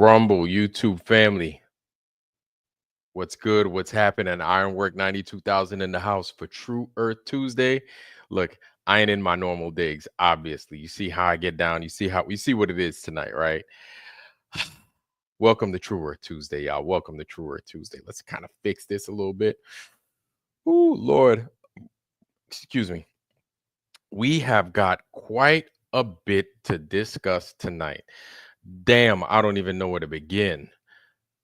Rumble, YouTube family. What's good? What's happening? Ironwork 92,000 in the house for True Earth Tuesday. Look, I ain't in my normal digs, obviously. You see how I get down. You see what it is tonight, right? Welcome to True Earth Tuesday, y'all. Welcome to True Earth Tuesday. Let's kind of fix this a little bit. Ooh, Lord. Excuse me. We have got quite a bit to discuss tonight. Damn, I don't even know where to begin.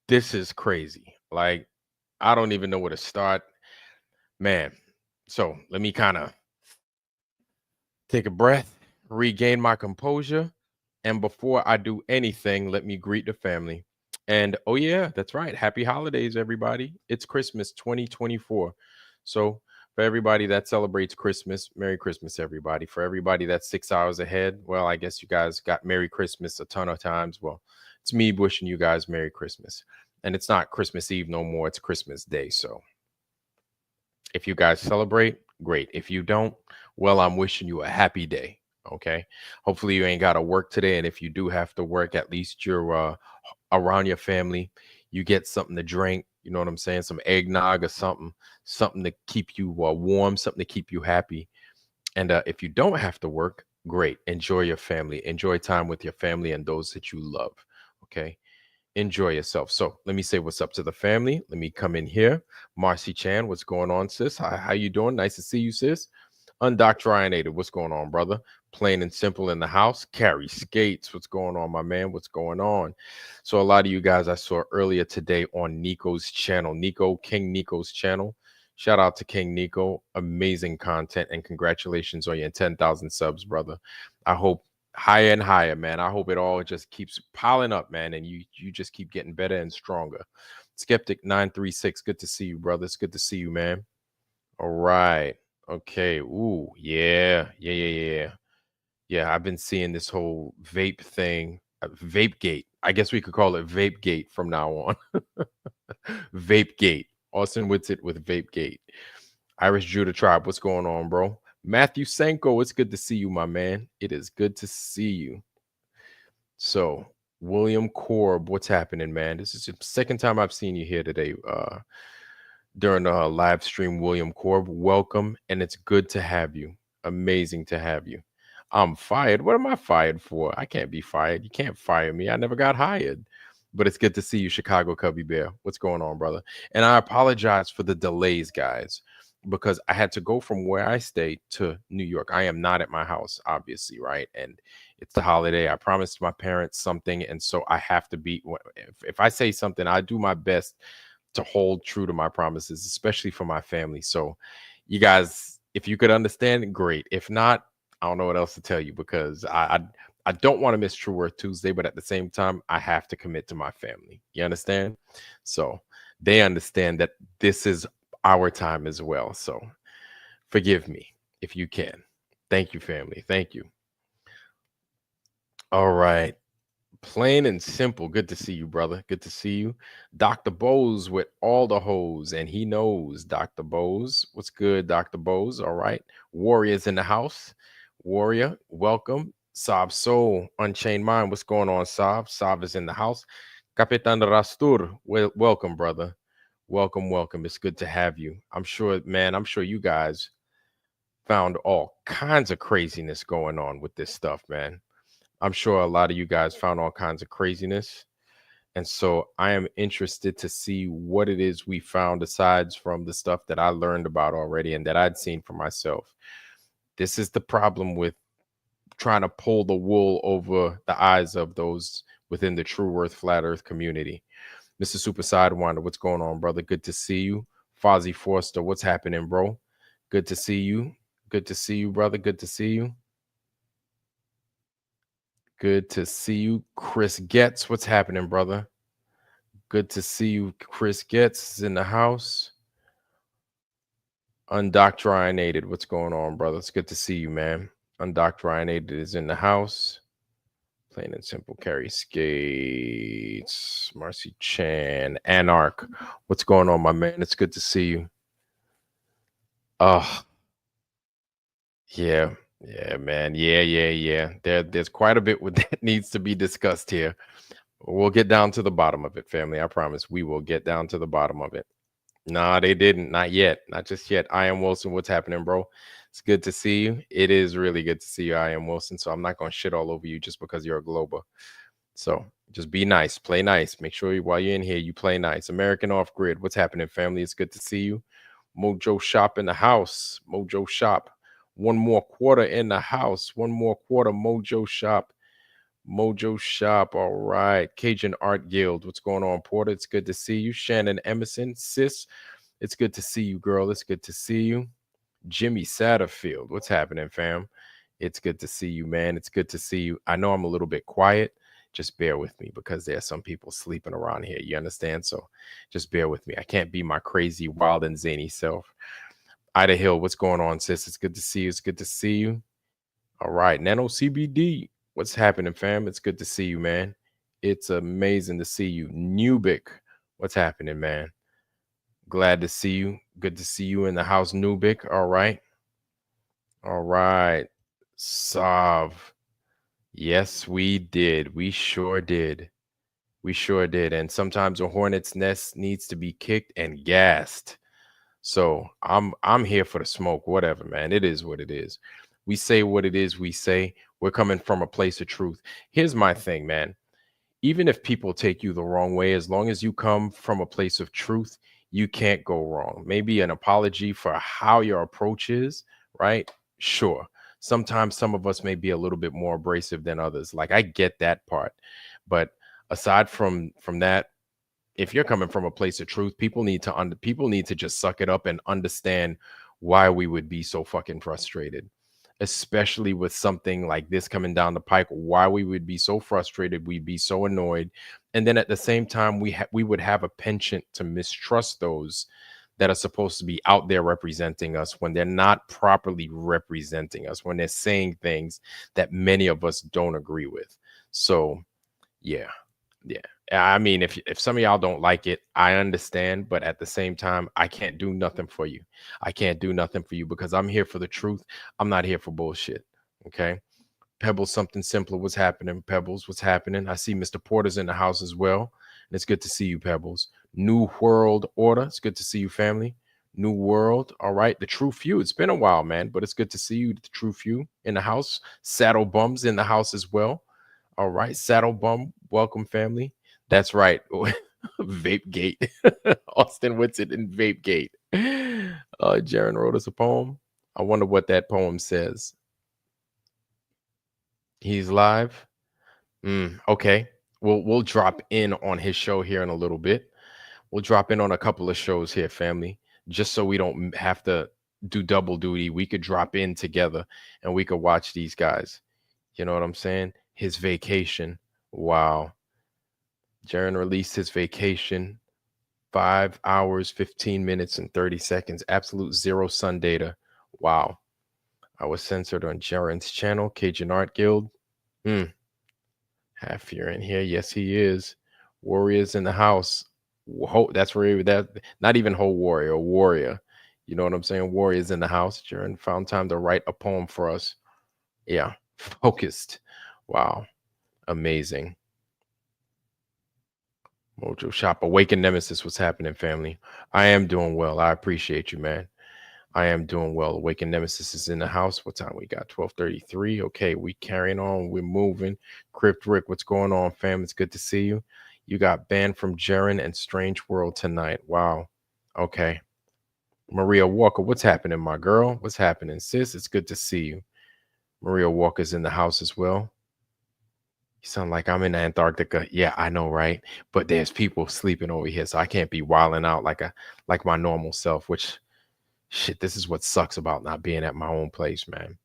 This is crazy. Like, I don't even know where to start. Man, so let me kind of take a breath, regain my composure. And before I do anything, let me greet the family. And oh, yeah, that's right. Happy holidays, everybody. It's Christmas 2024. So, for everybody that celebrates Christmas, Merry Christmas, everybody. For everybody that's 6 hours ahead, well, I guess you guys got Merry Christmas a ton of times. Well, it's me wishing you guys Merry Christmas. And it's not Christmas Eve no more, it's Christmas Day. So, if you guys celebrate, great. If you don't, well, I'm wishing you a happy day. Okay. Hopefully you ain't got to work today. And if you do have to work, at least you're around your family. You get something to drink. You know what I'm saying? Some eggnog or something to keep you warm, something to keep you happy. And if you don't have to work, great. Enjoy your family. Enjoy time with your family and those that you love. Okay. Enjoy yourself. So let me say what's up to the family. Let me come in here. Marcy Chan, what's going on, sis? How you doing? Nice to see you, sis. Undoctrinated, what's going on, brother? Plain and simple in the house. Carrie Skates, what's going on, my man? What's going on? So a lot of you guys I saw earlier today on Nico's channel, King Nico's channel. Shout out to King Nico. Amazing content and congratulations on your 10,000 subs, brother. I hope higher and higher, man. I hope it all just keeps piling up, man, and you just keep getting better and stronger. Skeptic 936, good to see you, brother. It's good to see you, man. All right. Okay. Ooh, yeah. Yeah, I've been seeing this whole vape thing, vape gate. I guess we could call it vape gate from now on. Vape gate. Austin Whitsitt with vape gate. Irish Judah Tribe, what's going on, bro? Matthew Senko, it's good to see you, my man. It is good to see you. So, William Korb, what's happening, man? This is the second time I've seen you here today during a live stream. William Korb, welcome, and it's good to have you. Amazing to have you. I'm fired. What am I fired for? I can't be fired. You can't fire me. I never got hired. But it's good to see you, Chicago Cubby Bear. What's going on, brother? And I apologize for the delays, guys, because I had to go from where I stay to New York. I am not at my house, obviously, right? And it's the holiday. I promised my parents something, and so I have to be. If I say something, I do my best to hold true to my promises, especially for my family. So, you guys, if you could understand, great. If not, I don't know what else to tell you because I don't want to miss True Earth Tuesday, but at the same time, I have to commit to my family. You understand? So they understand that this is our time as well. So forgive me if you can. Thank you, family. Thank you. All right. Plain and simple. Good to see you, brother. Good to see you. Dr. Bose with all the hoes, and he knows Dr. Bose. What's good, Dr. Bose? All right. Warriors in the house. Warrior, welcome. Saab Soul, Unchained Mind. What's going on, Saab? Saab is in the house. Capitan Rastur, welcome, brother. Welcome. It's good to have you. I'm sure you guys found all kinds of craziness going on with this stuff, man. I'm sure a lot of you guys found all kinds of craziness. And so I am interested to see what it is we found aside from the stuff that I learned about already and that I'd seen for myself. This is the problem with trying to pull the wool over the eyes of those within the True Earth Flat Earth community. Mr. Super Sidewinder, what's going on, brother? Good to see you. Fozzie Forster, what's happening, bro? Good to see you. Good to see you, brother. Good to see you. Good to see you. Chris Getz, what's happening, brother? Good to see you. Chris Getz is in the house. Undoctrinated, what's going on, brother? It's good to see you, man. Undoctrinated is in the house. Plain and simple. Carrie Skates, Marcy Chan, Anarch. What's going on, my man? It's good to see you. Oh, yeah, man. Yeah. There's quite a bit that needs to be discussed here. We'll get down to the bottom of it, family. I promise we will get down to the bottom of it. Nah, they didn't. Not yet. Not just yet. I am Wilson. What's happening, bro? It's good to see you. It is really good to see you. I am Wilson. So I'm not going to shit all over you just because you're a Glober. So just be nice. Play nice. Make sure while you're in here, you play nice. American Off Grid. What's happening, family? It's good to see you. Mojo Shop in the house. Mojo Shop. One more quarter in the house. One more quarter. Mojo Shop. Mojo Shop. All right. Cajun Art Guild. What's going on, Porter? It's good to see you. Shannon Emerson. Sis. It's good to see you, girl. It's good to see you. Jimmy Satterfield. What's happening, fam? It's good to see you, man. It's good to see you. I know I'm a little bit quiet. Just bear with me because there are some people sleeping around here. You understand? So just bear with me. I can't be my crazy, wild, and zany self. Ida Hill, what's going on, sis? It's good to see you. It's good to see you. All right. Nano CBD. What's happening, fam? It's good to see you, man. It's amazing to see you. Nubic. What's happening, man? Glad to see you. Good to see you in the house, Nubic. All right. All right. Sav. Yes, we did. We sure did. We sure did. And sometimes a hornet's nest needs to be kicked and gassed. So I'm here for the smoke, whatever, man. It is what it is. We say what it is we say. We're coming from a place of truth. Here's my thing, man. Even if people take you the wrong way, as long as you come from a place of truth, you can't go wrong. Maybe an apology for how your approach is, right? Sure. Sometimes some of us may be a little bit more abrasive than others. Like I get that part. But aside from that, if you're coming from a place of truth, people need to just suck it up and understand why we would be so fucking frustrated, especially with something like this coming down the pike. Why we would be so frustrated, we'd be so annoyed, and then at the same time, we would have a penchant to mistrust those that are supposed to be out there representing us when they're not properly representing us, when they're saying things that many of us don't agree with. So, yeah. Yeah. I mean, if some of y'all don't like it, I understand, but at the same time, I can't do nothing for you. I can't do nothing for you because I'm here for the truth. I'm not here for bullshit. Okay. Pebbles, something simpler. What's happening? Pebbles, what's happening? I see Mr. Porter's in the house as well. And it's good to see you, Pebbles. New World Order. It's good to see you, family. New World. All right. The True Few. It's been a while, man, but it's good to see you, the True Few in the house. Saddle Bums in the house as well. All right. Saddle Bum. Welcome, family. That's right. Vape Gate. Austin Whitsitt in Vape Gate. Jeran wrote us a poem. I wonder what that poem says. He's live. Okay. We'll drop in on his show here in a little bit. We'll drop in on a couple of shows here, family, just so we don't have to do double duty. We could drop in together and we could watch these guys. You know what I'm saying? His vacation. Wow. Jeran released his vacation. 5 hours, 15 minutes, and 30 seconds. Absolute zero sun data. Wow. I was censored on Jeran's channel, Cajun Art Guild. Half here in here. Yes, he is. Warriors in the house. That's where that not even whole warrior, warrior. You know what I'm saying? Warriors in the house. Jeran found time to write a poem for us. Yeah. Focused. Wow. Amazing. Mojo Shop. Awaken Nemesis. What's happening, family? I am doing well. I appreciate you, man. I am doing well. Awaken Nemesis is in the house. What time we got? 12:33. Okay, we carrying on. We're moving. Crypt Rick, what's going on, fam? It's good to see you. You got banned from Jeran and Strange World tonight. Wow. Okay. Maria Walker, what's happening, my girl? What's happening, sis? It's good to see you. Maria Walker's in the house as well. You sound like I'm in Antarctica. Yeah, I know, right? But there's people sleeping over here, so I can't be wilding out like my normal self, which shit, this is what sucks about not being at my own place, man.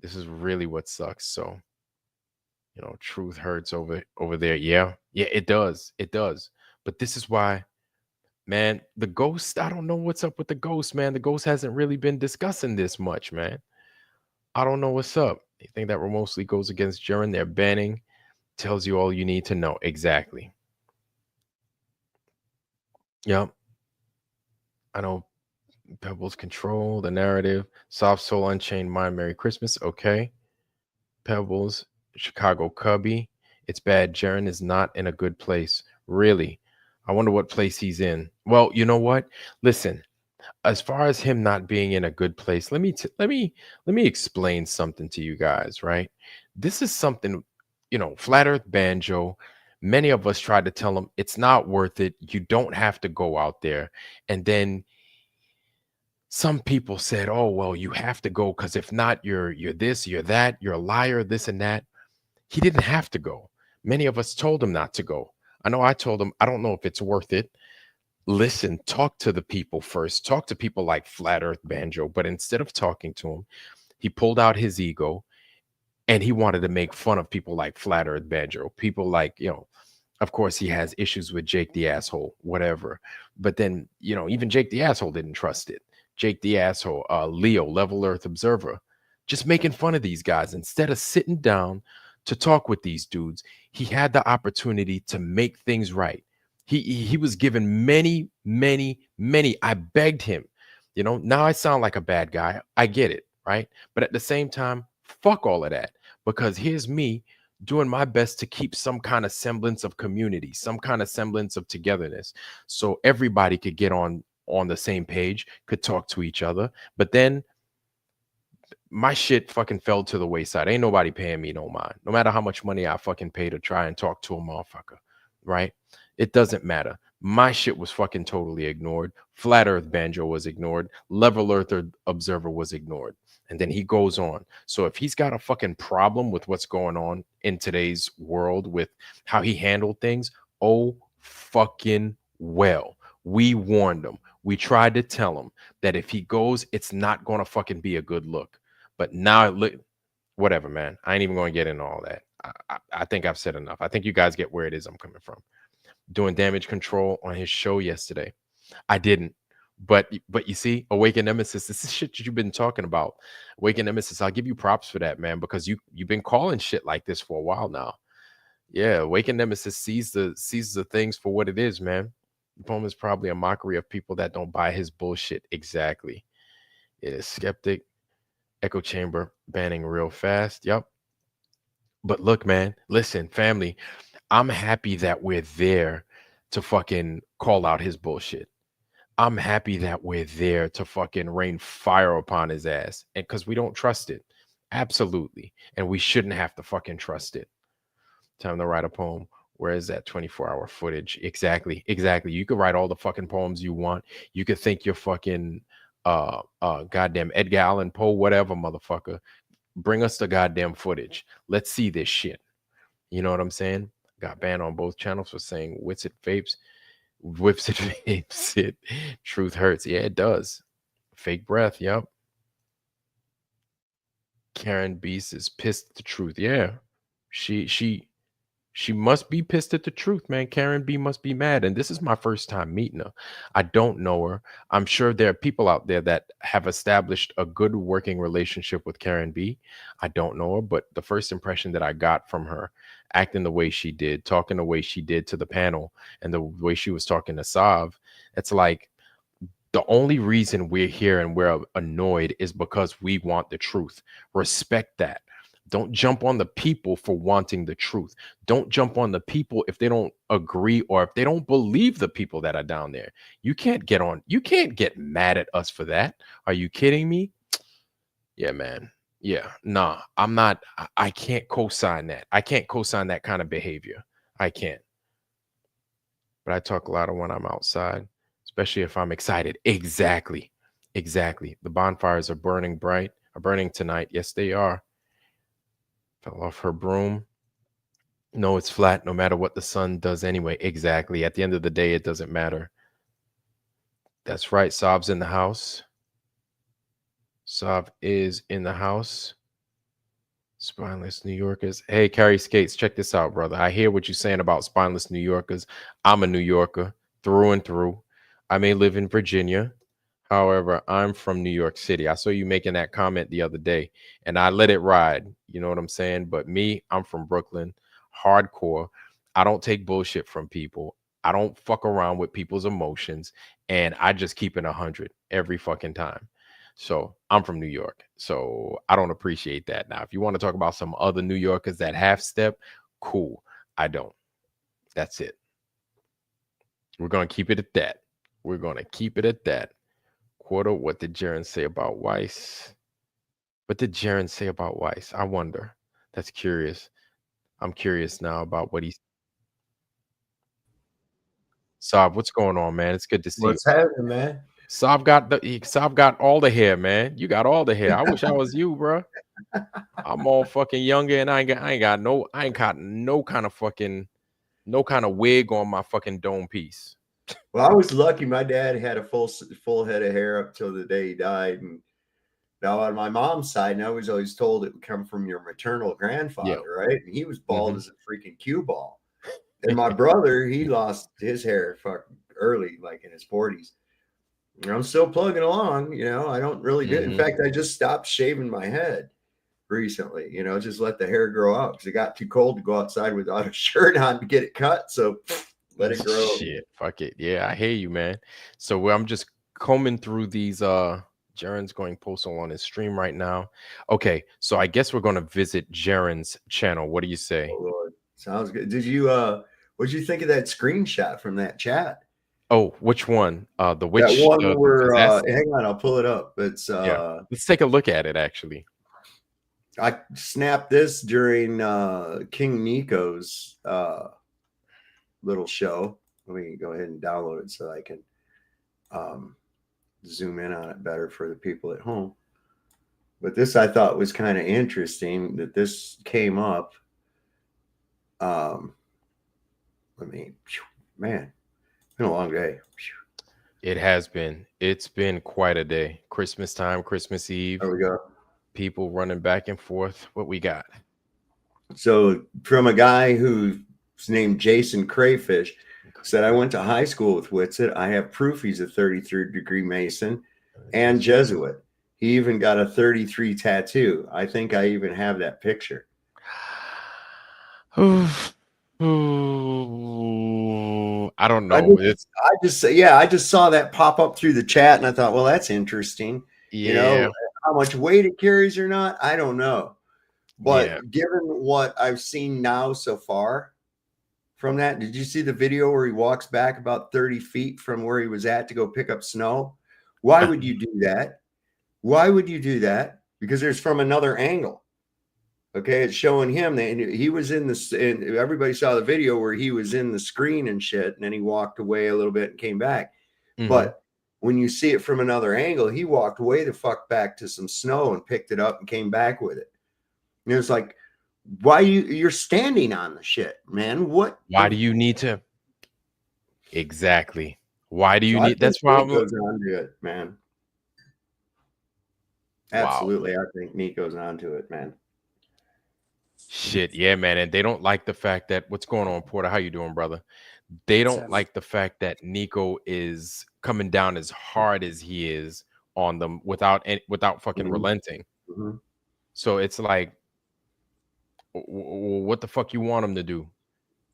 This is really what sucks. So, truth hurts over there. Yeah. Yeah, it does. It does. But this is why, man, the ghost, I don't know what's up with the ghost, man. The ghost hasn't really been discussing this much, man. I don't know what's up. They think that remotely goes against Jeran. They're banning. Tells you all you need to know. Exactly. Yep. I know Pebbles control the narrative. Soft Soul Unchained Mind. Merry Christmas. Okay. Pebbles, Chicago Cubby. It's bad. Jeran is not in a good place. Really. I wonder what place he's in. Well, you know what? Listen, as far as him not being in a good place, let me explain something to you guys, right? This is something, Flat Earth Banjo. Many of us tried to tell him it's not worth it. You don't have to go out there. And then some people said, "Oh, well, you have to go because if not, you're this, you're that, you're a liar, this and that." He didn't have to go. Many of us told him not to go. I know I told him, I don't know if it's worth it. Listen, talk to the people first. Talk to people like Flat Earth Banjo. But instead of talking to him, he pulled out his ego and he wanted to make fun of people like Flat Earth Banjo. People like, of course, he has issues with Jake the Asshole, whatever. But then, even Jake the Asshole didn't trust it. Jake the Asshole, Leo, Level Earth Observer, just making fun of these guys. Instead of sitting down to talk with these dudes, he had the opportunity to make things right. He was given many, many, many. I begged him. Now I sound like a bad guy. I get it, right? But at the same time, fuck all of that. Because here's me doing my best to keep some kind of semblance of community, some kind of semblance of togetherness, so everybody could get on the same page, could talk to each other. But then my shit fucking fell to the wayside. Ain't nobody paying me no mind. No matter how much money I fucking pay to try and talk to a motherfucker, right? It doesn't matter. My shit was fucking totally ignored. Flat Earth Banjo was ignored. Level Earth Observer was ignored. And then he goes on. So if he's got a fucking problem with what's going on in today's world with how he handled things, oh fucking well. We warned him. We tried to tell him that if he goes, it's not going to fucking be a good look. But now look, whatever, man. I ain't even going to get into all that. I think I've said enough. I think you guys get where it is I'm coming from. Doing damage control on his show yesterday. I didn't. But you see, Awaken Nemesis, this is shit that you've been talking about. Awaken Nemesis, I'll give you props for that, man, because you've been calling shit like this for a while now. Yeah, Awaken Nemesis sees the things for what it is, man. The poem is probably a mockery of people that don't buy his bullshit. Exactly. It is skeptic. Echo chamber banning real fast. Yep. But look, man, listen, family, I'm happy that we're there to fucking call out his bullshit. I'm happy that we're there to fucking rain fire upon his ass. And because we don't trust it. Absolutely. And we shouldn't have to fucking trust it. Time to write a poem. Where is that 24-hour footage? Exactly. Exactly. You could write all the fucking poems you want. You could think you're fucking goddamn Edgar Allan Poe, whatever, motherfucker. Bring us the goddamn footage. Let's see this shit. You know what I'm saying? Got banned on both channels for saying wits it vapes. Whips it vapes it. Truth hurts. Yeah, it does. Fake breath. Yep. Karen Beast is pissed at the truth. Yeah. She must be pissed at the truth, man. Karen B must be mad. And this is my first time meeting her. I don't know her. I'm sure there are people out there that have established a good working relationship with Karen B. I don't know her, but the first impression that I got from her, acting the way she did, talking the way she did to the panel, and the way she was talking to Sav, it's like the only reason we're here and we're annoyed is because we want the truth. Respect that. Don't jump on the people for wanting the truth. Don't jump on the people if they don't agree or if they don't believe the people that are down there. You can't get mad at us for that. Are you kidding me? Yeah, man. Yeah, nah, I'm not. I can't co-sign that. I can't co-sign that kind of behavior. I can't. But I talk louder when I'm outside, especially if I'm excited. Exactly. Exactly. The bonfires are burning bright, are burning tonight. Yes, they are. Fell off her broom. No, it's flat no matter what the sun does anyway. Exactly. At the end of the day, it doesn't matter. That's right. Saab's in the house. Saab is in the house. Spineless New Yorkers. Hey, Carrie Skates, check this out, brother. I hear what you're saying about spineless New Yorkers. I'm a New Yorker through and through. I may live in Virginia. However, I'm from New York City. I saw you making that comment the other day and I let it ride. You know what I'm saying? But me, I'm from Brooklyn, hardcore. I don't take bullshit from people. I don't fuck around with people's emotions. And I just keep it 100 every fucking time. So I'm from New York. So I don't appreciate that. Now, if you want to talk about some other New Yorkers that half step, cool. I don't. That's it. We're going to keep it at that. We're going to keep it at that. Quarter, what did Jeran say about Weiss? What did Jeran say about Weiss? I wonder. That's curious. I'm curious now about what he's. Saab, what's going on, man? It's good to see you. What's happening, man? Saab got all the hair, man. You got all the hair. I wish I was you, bro. I'm all fucking younger, and I ain't got no kind of wig on my fucking dome piece. Well, I was lucky. My dad had a full head of hair up till the day he died, and now on my mom's side, and I was always told it would come from your maternal grandfather, right? And he was bald as a freaking cue ball. And my brother, he lost his hair fucking early, like in his 40s. And I'm still plugging along, you know. I don't really get. In fact, I just stopped shaving my head recently, you know, just let the hair grow out because it got too cold to go outside without a shirt on to get it cut. So let it grow. Shit, fuck it. Yeah, I hear you, man. So I'm just combing through these. Jeran's going postal on his stream right now. Okay, so I guess we're going to visit Jeran's channel. What do you say? Oh, Lord. Sounds good. Did you what'd you think of that screenshot from that chat? Oh, which one? The which that one where hang on, I'll pull it up. It's yeah. Let's take a look at it actually. I snapped this during King Nico's little show. Let me go ahead and download it so I can zoom in on it better for the people at home. But this I thought was kind of interesting that this came up. Man, it's been a long day. It has been. It's been quite a day. Christmas time, Christmas Eve. There we go. People running back and forth. What we got? So from a guy who's named Jason Crayfish, said, I went to high school with Whitsitt. I have proof he's a 33rd-degree Mason and Jesuit. He even got a 33 tattoo. I think I even have that picture. I don't know. I just saw that pop up through the chat, and I thought, well, that's interesting. Yeah. You know, how much weight it carries or not, I don't know. But given what I've seen now so far from that, did you see the video where he walks back about 30 feet from where he was at to go pick up snow? Why would you do that? Why would you do that? Because there's from another angle. Okay, it's showing him that he was in this, and everybody saw the video where he was in the screen and shit, and then he walked away a little bit and came back. But when you see it from another angle, he walked way the fuck back to some snow and picked it up and came back with it. And it was like, why you're standing on the shit, man? Why do you need to? Exactly. Why do you need? That's why Nick goes on to it, man. Absolutely, wow. I think Nick goes on to it, man. Shit, yeah, man. And they don't like the fact that what's going on, Porter? How you doing, brother? They don't like the fact that Nico is coming down as hard as he is on them without fucking relenting. So it's like, what the fuck you want him to do?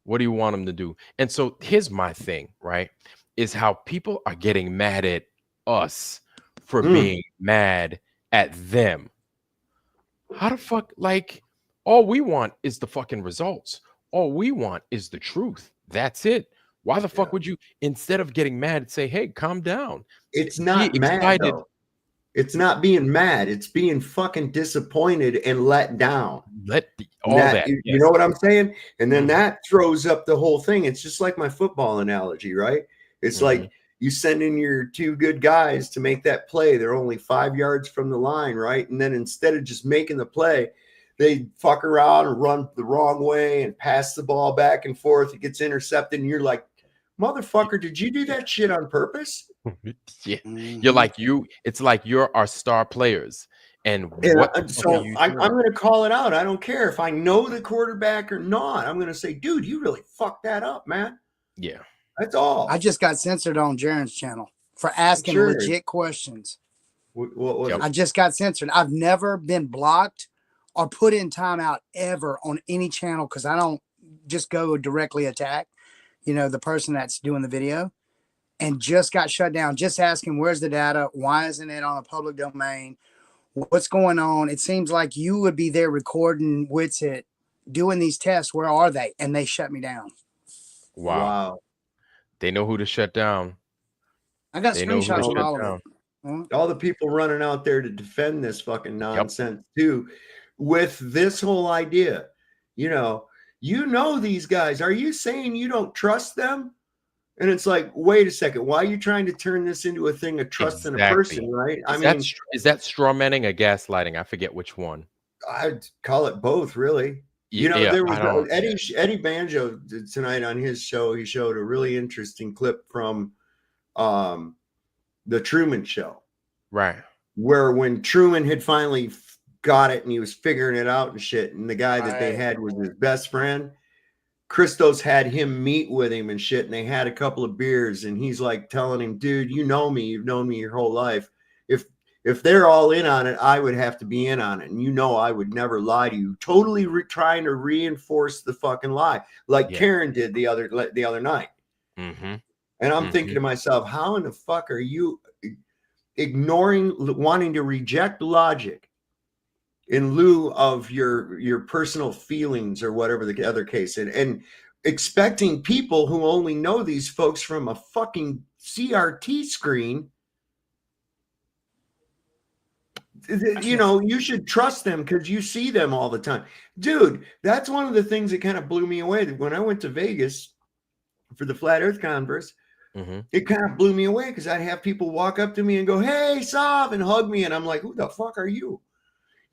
What do you want him to do? And so here's my thing, right? Is how people are getting mad at us for being mad at them. How the fuck, like, all we want is the fucking results. All we want is the truth. That's it. Why the fuck would you, instead of getting mad, say, hey, calm down? It's not mad, though. It's not being mad. It's being fucking disappointed and let down. You know what I'm saying? And then that throws up the whole thing. It's just like my football analogy, right? It's like you send in your two good guys to make that play. They're only 5 yards from the line, right? And then instead of just making the play, they fuck around and run the wrong way and pass the ball back and forth. It gets intercepted, and you're like, motherfucker, did you do that shit on purpose? Yeah. You're like, it's like you're our star players. And so I'm going to call it out. I don't care if I know the quarterback or not. I'm going to say, dude, you really fucked that up, man. Yeah. That's all. I just got censored on Jeran's channel for asking legit questions. What was it? I just got censored. I've never been blocked or put in timeout ever on any channel because I don't just go directly attack, you know, the person that's doing the video, and just got shut down. Just asking, where's the data? Why isn't it on a public domain? What's going on? It seems like you would be there recording Whitsitt doing these tests. Where are they? And they shut me down. Wow. They know who to shut down. I got They know who to screenshots of shut all down. of it. Huh? All the people running out there to defend this fucking nonsense too, with this whole idea. You know these guys. Are you saying you don't trust them? And it's like, wait a second, why are you trying to turn this into a thing of trust in a person, right? Is that straw manning or gaslighting? I forget which one. I'd call it both, really. Yeah, There was Eddie Banjo tonight on his show. He showed a really interesting clip from the Truman Show, right? Where when Truman had finally got it and he was figuring it out and shit, and the guy that they had was his best friend. Christos had him meet with him and shit, and they had a couple of beers, and he's like telling him, dude, you know me, you've known me your whole life. If they're all in on it, I would have to be in on it. And I would never lie to you. Totally trying to reinforce the fucking lie, like Karen did the other night. Mm-hmm. And I'm thinking to myself, how in the fuck are you ignoring, wanting to reject logic in lieu of your personal feelings or whatever the other case, and expecting people who only know these folks from a fucking CRT screen, you should trust them because you see them all the time. Dude, that's one of the things that kind of blew me away. When I went to Vegas for the Flat Earth Conference, it kind of blew me away because I'd have people walk up to me and go, hey, Sav, and hug me. And I'm like, who the fuck are you?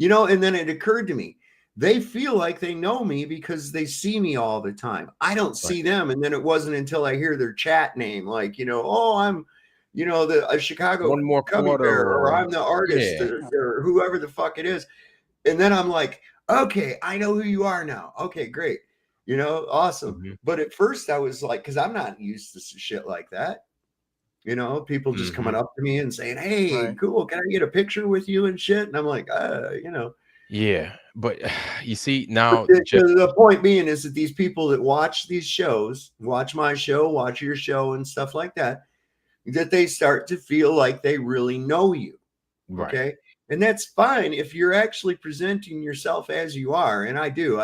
And then it occurred to me, they feel like they know me because they see me all the time. I don't see them. And then it wasn't until I hear their chat name, like, I'm, the Chicago One More Cubby Quarter, Bear, or I'm the artist, or whoever the fuck it is. And then I'm like, okay, I know who you are now. Okay, great. Awesome. But at first I was like, because I'm not used to shit like that. People just coming up to me and saying, hey, cool, can I get a picture with you and shit? And I'm like, Yeah, but you see now, the point being is that these people that watch these shows, watch my show, watch your show and stuff like that, that they start to feel like they really know you. Okay. And that's fine if you're actually presenting yourself as you are. And I do.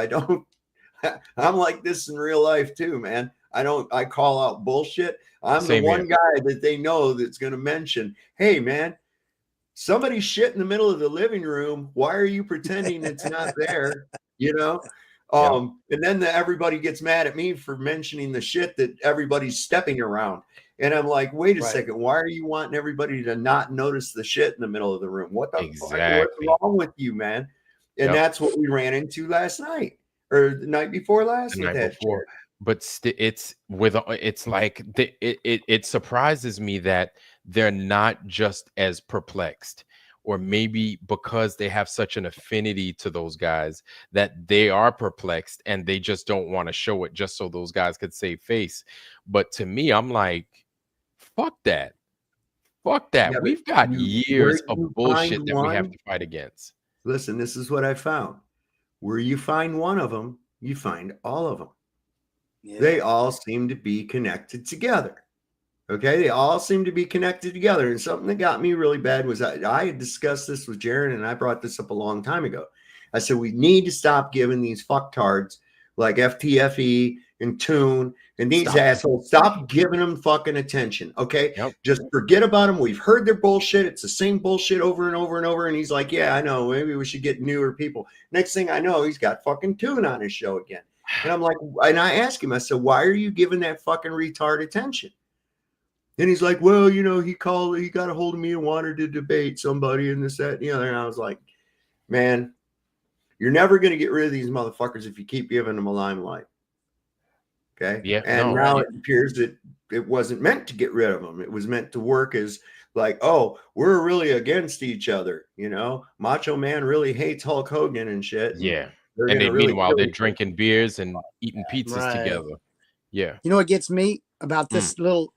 I'm like this in real life too, man. I call out bullshit. I'm the one guy that they know that's going to mention, hey, man, somebody shit in the middle of the living room. Why are you pretending it's not there? And then everybody gets mad at me for mentioning the shit that everybody's stepping around. And I'm like, wait a second. Why are you wanting everybody to not notice the shit in the middle of the room? What the fuck? What's wrong with you, man? And that's what we ran into last night or the night before last. But it's like it surprises me that they're not just as perplexed, or maybe because they have such an affinity to those guys that they are perplexed and they just don't want to show it just so those guys could save face. But to me, I'm like, fuck that. Yeah, we've got years of bullshit that we have to fight against. Listen, this is what I found. Where you find one of them, you find all of them. Yeah. They all seem to be connected together. Okay, they all seem to be connected together. And something that got me really bad was I had discussed this with Jeran, and I brought this up a long time ago. I said, we need to stop giving these fucktards like FTFE and Tune and these assholes, stop giving them fucking attention. Okay, just forget about them. We've heard their bullshit. It's the same bullshit over and over and over. And he's like, yeah, I know. Maybe we should get newer people. Next thing I know, he's got fucking Tune on his show again. And I'm like, and I asked him, I said, why are you giving that fucking retard attention? And he's like, well, he got a hold of me and wanted to debate somebody and this, that, and the other. And I was like, man, you're never going to get rid of these motherfuckers if you keep giving them a limelight. Okay. Yeah. And now it appears that it wasn't meant to get rid of them. It was meant to work as like, oh, we're really against each other. Macho Man really hates Hulk Hogan and shit. Yeah. And then meanwhile, they're drinking beers and eating pizzas together. Yeah. You know what gets me about this little,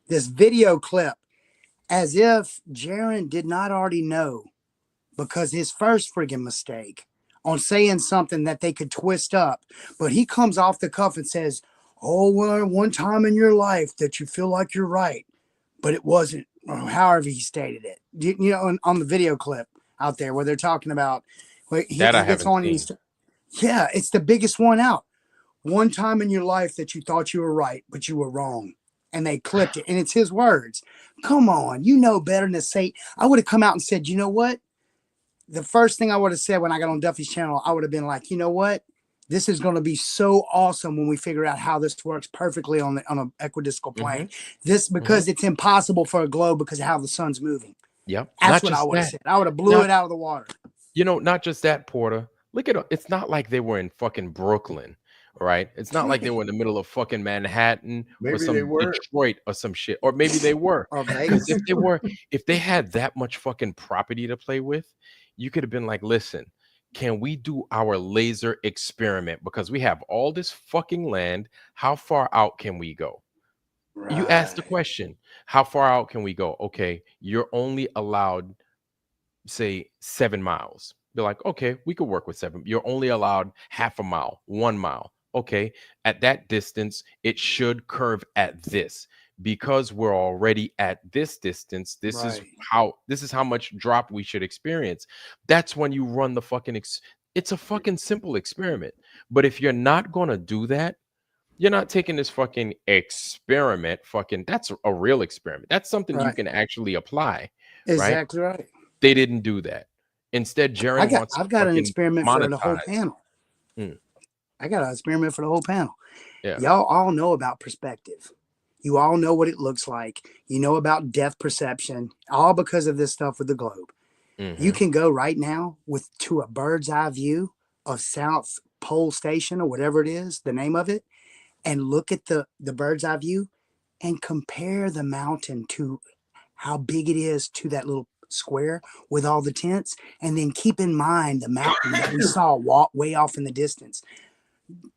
this video clip, as if Jeran did not already know, because his first friggin' mistake on saying something that they could twist up, but he comes off the cuff and says, oh, well, one time in your life that you feel like you're right, but it wasn't, or however he stated it, on the video clip out there where they're talking about, he gets on and Yeah, it's the biggest one out. One time in your life that you thought you were right, but you were wrong. And they clipped it. And it's his words. Come on, you know better than to say. I would have come out and said, you know what? The first thing I would have said when I got on Duffy's channel, I would have been like, you know what? This is going to be so awesome when we figure out how this works perfectly on an equidistal plane. This because it's impossible for a globe because of how the sun's moving. Yep. That's Not what I just would have that. said. I would have blew it out of the water. You know, not just that, Porter. Look at it. It's not like they were in fucking Brooklyn, right? It's not like they were in the middle of fucking Manhattan or Maybe they some were. Detroit or some shit. Or maybe they were. Or Because Vegas. if they had that much fucking property to play with, you could have been like, listen, can we do our laser experiment? Because we have all this fucking land. How far out can we go? You asked the Right. question, how far out can we go? Okay, you're only allowed, say, 7 miles. They're like, okay, we could work with 7. You're only allowed half a mile, 1 mile. Okay, at that distance, it should curve at this. Because we're already at this distance, this is how much drop we should experience. That's when you run the fucking it's a fucking simple experiment. But if you're not gonna do that, you're not taking this fucking experiment. Fucking, that's a real experiment. That's something you can actually apply, right? Exactly right. They didn't do that. Instead, Jeran wants to I've got an fucking experiment for the whole monetize. panel. Hmm. I got an experiment for the whole panel. Yeah. Y'all all know about perspective. You all know what it looks like. You know about depth perception, all because of this stuff with the globe. You can go right now to a bird's eye view of South Pole Station or whatever it is, the name of it, and look at the bird's eye view and compare the mountain to how big it is to that little square with all the tents. And then keep in mind the mountain that we saw way off in the distance.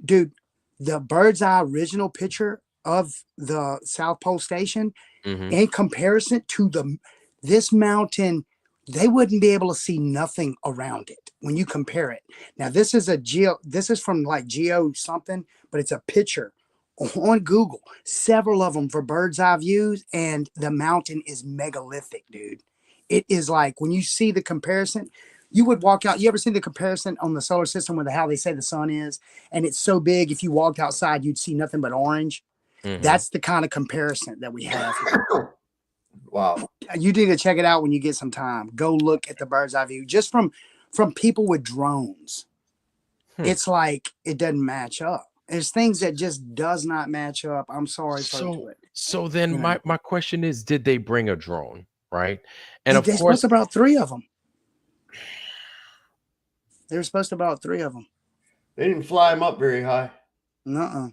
Dude, the bird's eye original picture of the South Pole Station in comparison to this mountain, they wouldn't be able to see nothing around it when you compare it. Now, this is from like Geo something, but it's a picture on Google, several of them for bird's eye views, and the mountain is megalithic, dude. It is like when you see the comparison, you would walk out. You ever seen the comparison on the solar system with how they say the sun is? And it's so big, if you walked outside, you'd see nothing but orange. That's the kind of comparison that we have. Wow. You need to check it out when you get some time. Go look at the bird's eye view just from people with drones. It's like it doesn't match up. There's things that just does not match up. I'm sorry for it. So then my question is, did they bring a drone, right? And of they're course, supposed to brought 3 of them. They were supposed to brought 3 of them. They didn't fly them up very high. Nuh-uh.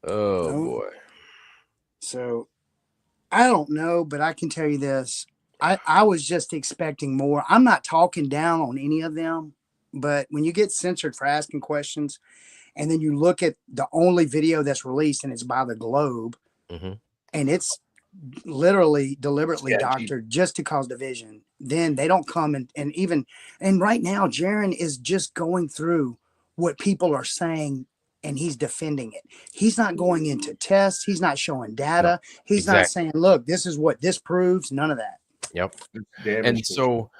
Oh boy. So I don't know, but I can tell you this. I was just expecting more. I'm not talking down on any of them, but when you get censored for asking questions, and then you look at the only video that's released and it's by the Globe, and it's literally deliberately doctored just to cause division, then they don't come and right now Jeran is just going through what people are saying and he's defending it. He's not going into tests. He's not showing data. He's not saying, look, this is what this proves. None of that. Yep. And so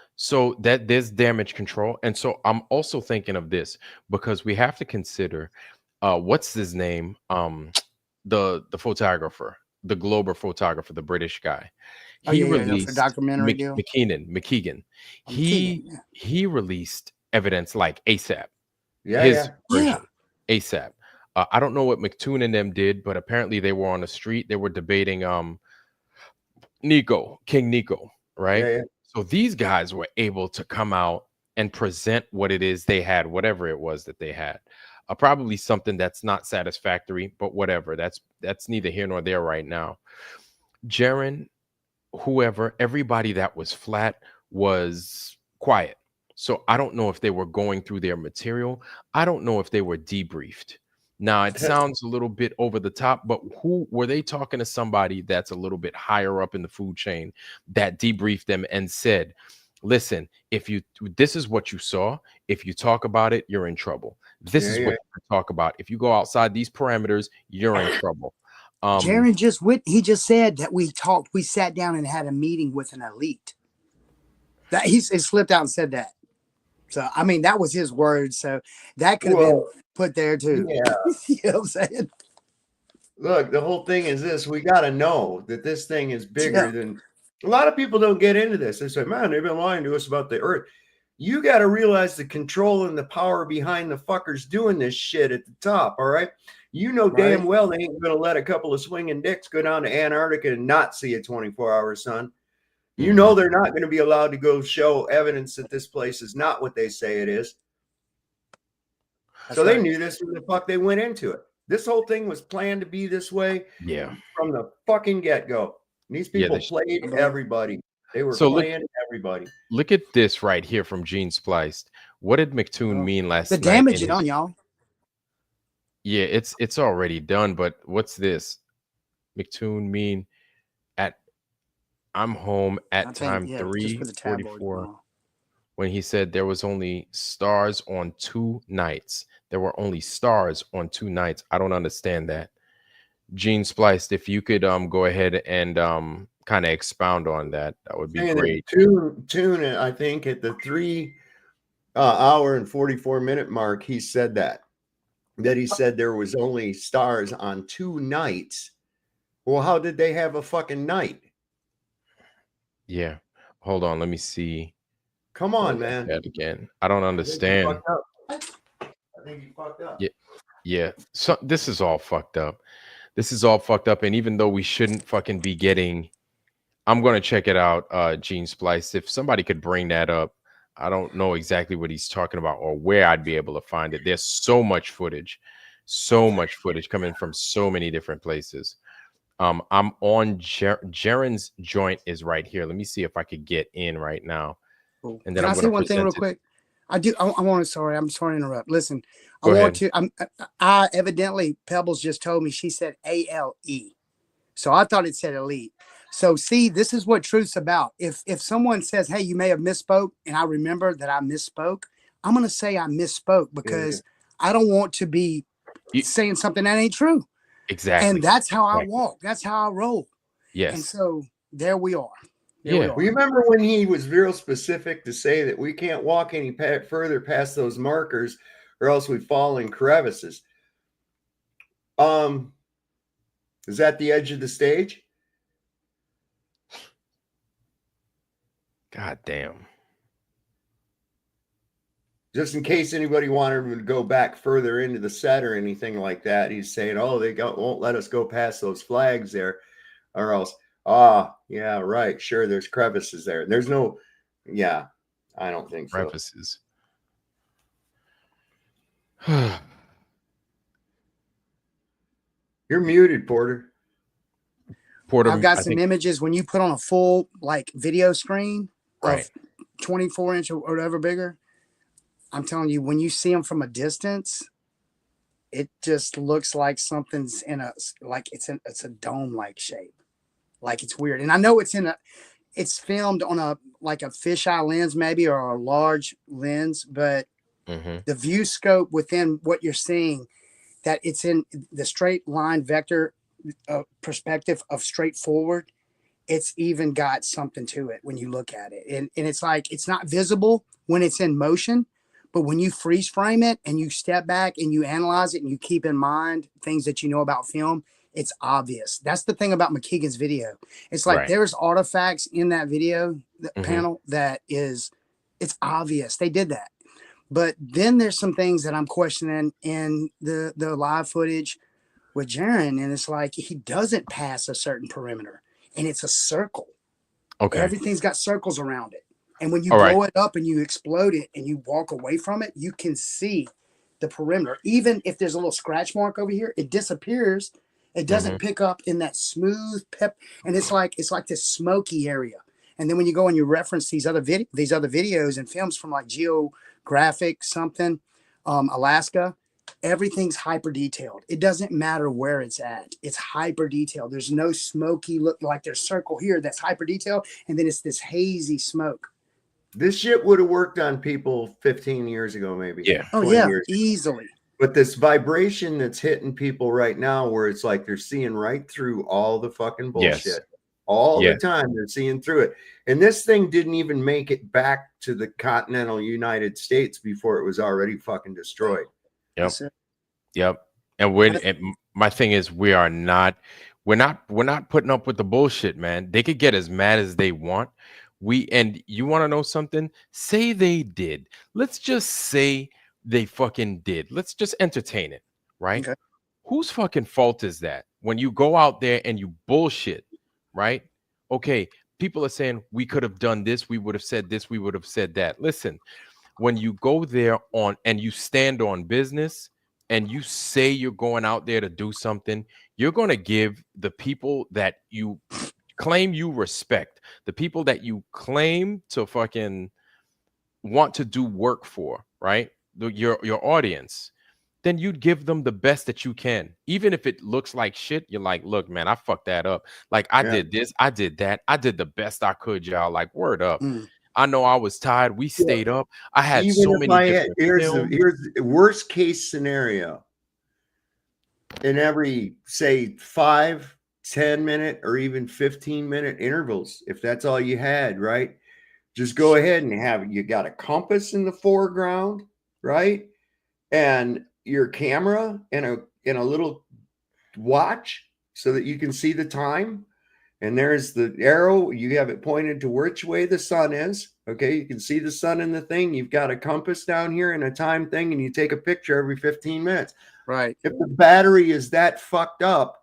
that there's damage control. And so I'm also thinking of this because we have to consider what's his name? The photographer, the Glober photographer, the British guy. He released for documentary deal. McKeegan. He released evidence like ASAP. His version, ASAP. I don't know what McToon and them did, but apparently they were on the street. They were debating King Nico, right? So these guys were able to come out and present what it is they had, whatever it was that they had. Probably something that's not satisfactory, but whatever. That's neither here nor there right now. Jeran, whoever, everybody that was flat was quiet. So I don't know if they were going through their material. I don't know if they were debriefed. Now, it sounds a little bit over the top, but who were they talking to? Somebody that's a little bit higher up in the food chain that debriefed them and said, listen, this is what you saw. If you talk about it, you're in trouble. This is what you talk about. If you go outside these parameters, you're in trouble. Jeran he just said that we sat down and had a meeting with an elite. That he slipped out and said that. So I mean, that was his word. So that could have been put there too. Yeah. You know what I'm saying? Look, the whole thing is this: we got to know that this thing is bigger than. A lot of people don't get into this. They say, "Man, they've been lying to us about the Earth." You got to realize the control and the power behind the fuckers doing this shit at the top. All right. You know damn well they ain't going to let a couple of swinging dicks go down to Antarctica and not see a 24-hour sun. You know they're not going to be allowed to go show evidence that this place is not what they say it is. So they knew this when the fuck they went into it. This whole thing was planned to be this way from the fucking get-go. These people played everybody. They were playing everybody. Look at this right here from Gene Spliced. What did McToon mean last night? The damage is on, y'all. Yeah, it's already done, but what's this? McToon mean at I'm home at time 3:44 when he said there was only stars on 2 nights. There were only stars on 2 nights. I don't understand that. Gene Spliced, if you could go ahead and kind of expound on that, that would be great. Tune, I think at the 3 hour and 44-minute mark, he said that he said there was only stars on 2 nights. Well, how did they have a fucking night? Yeah. Hold on. Let me see. Come on, man. That again. I don't understand. I think you fucked up. Yeah. Yeah. So this is all fucked up. This is all fucked up. And even though we shouldn't fucking be getting, I'm going to check it out, Gene Splice. If somebody could bring that up, I don't know exactly what he's talking about or where I'd be able to find it. There's so much footage coming from so many different places. I'm on Jeran's joint is right here. Let me see if I could get in right now. Cool. And then Can I say one thing real quick? I'm sorry to interrupt. Listen, I evidently Pebbles just told me she said ALE. So I thought it said elite. So see, this is what truth's about. If someone says, hey, you may have misspoke, and I remember that I misspoke, I'm going to say I misspoke because I don't want to be saying something that ain't true. Exactly. And that's how I walk. That's how I roll. Yes. And so there we are. Remember when he was real specific to say that we can't walk any further past those markers or else we fall in crevices? Is that the edge of the stage? God damn. Just in case anybody wanted to go back further into the set or anything like that, he's saying, oh, they won't let us go past those flags there or else, yeah, right, sure, there's crevices there. There's no, I don't think so. Crevices. You're muted, Porter. I've got some images when you put on a full video screen of 24-inch or whatever bigger. I'm telling you, when you see them from a distance, it just looks like something's it's a dome-like shape. Like it's weird. And I know it's filmed on a fisheye lens maybe or a large lens, but the view scope within what you're seeing, that it's in the straight line vector perspective of straightforward, it's even got something to it when you look at it. And it's like, it's not visible when it's in motion, but when you freeze frame it and you step back and you analyze it and you keep in mind things that you know about film, it's obvious. That's the thing about McKeegan's video. It's like there's artifacts in that video panel that it's obvious. They did that. But then there's some things that I'm questioning in the live footage with Jeran, and it's like he doesn't pass a certain perimeter, and it's a circle. Okay. Everything's got circles around it. And when you blow it up and you explode it and you walk away from it, you can see the perimeter. Even if there's a little scratch mark over here, it disappears. It doesn't pick up in that smooth pep. And it's like this smoky area. And then when you go and you reference these other videos and films from like Geographic something, Alaska, everything's hyper detailed. It doesn't matter where it's at. It's hyper detailed. There's no smoky look, like there's circle here that's hyper detailed. And then it's this hazy smoke. This shit would have worked on people 15 years ago, maybe. Yeah. Oh, yeah, easily. But this vibration that's hitting people right now, where it's like they're seeing right through all the fucking bullshit. all Yeah. the time. They're seeing through it. And this thing didn't even make it back to the continental United States before it was already fucking destroyed. Yep. That's it. Yep. And my thing is, we're not putting up with the bullshit, man. They could get as mad as they want. And you want to know something? Say they did. Let's just say they fucking did. Let's just entertain it, right? Okay. Whose fucking fault is that? When you go out there and you bullshit, right? Okay, people are saying we could have done this, we would have said this, we would have said that. Listen, when you go there on and you stand on business and you say you're going out there to do something, you're going to give the people that you claim you respect, the people that you claim to fucking want to do work for, right? Your audience, then you'd give them the best that you can. Even if it looks like shit, you're like, look, man, I fucked that up. Like, I did this, I did that. I did the best I could, y'all. Like, word up. I know I was tired. We stayed up. I had Even so if many different here's films. the worst case scenario. In every, say, 5, 10-minute, or even 15-minute intervals, if that's all you had, right? Just go ahead and you got a compass in the foreground, right? And your camera and a little watch so that you can see the time. And there's the arrow. You have it pointed to which way the sun is. Okay, you can see the sun in the thing. You've got a compass down here and a time thing, and you take a picture every 15 minutes. Right. If the battery is that fucked up,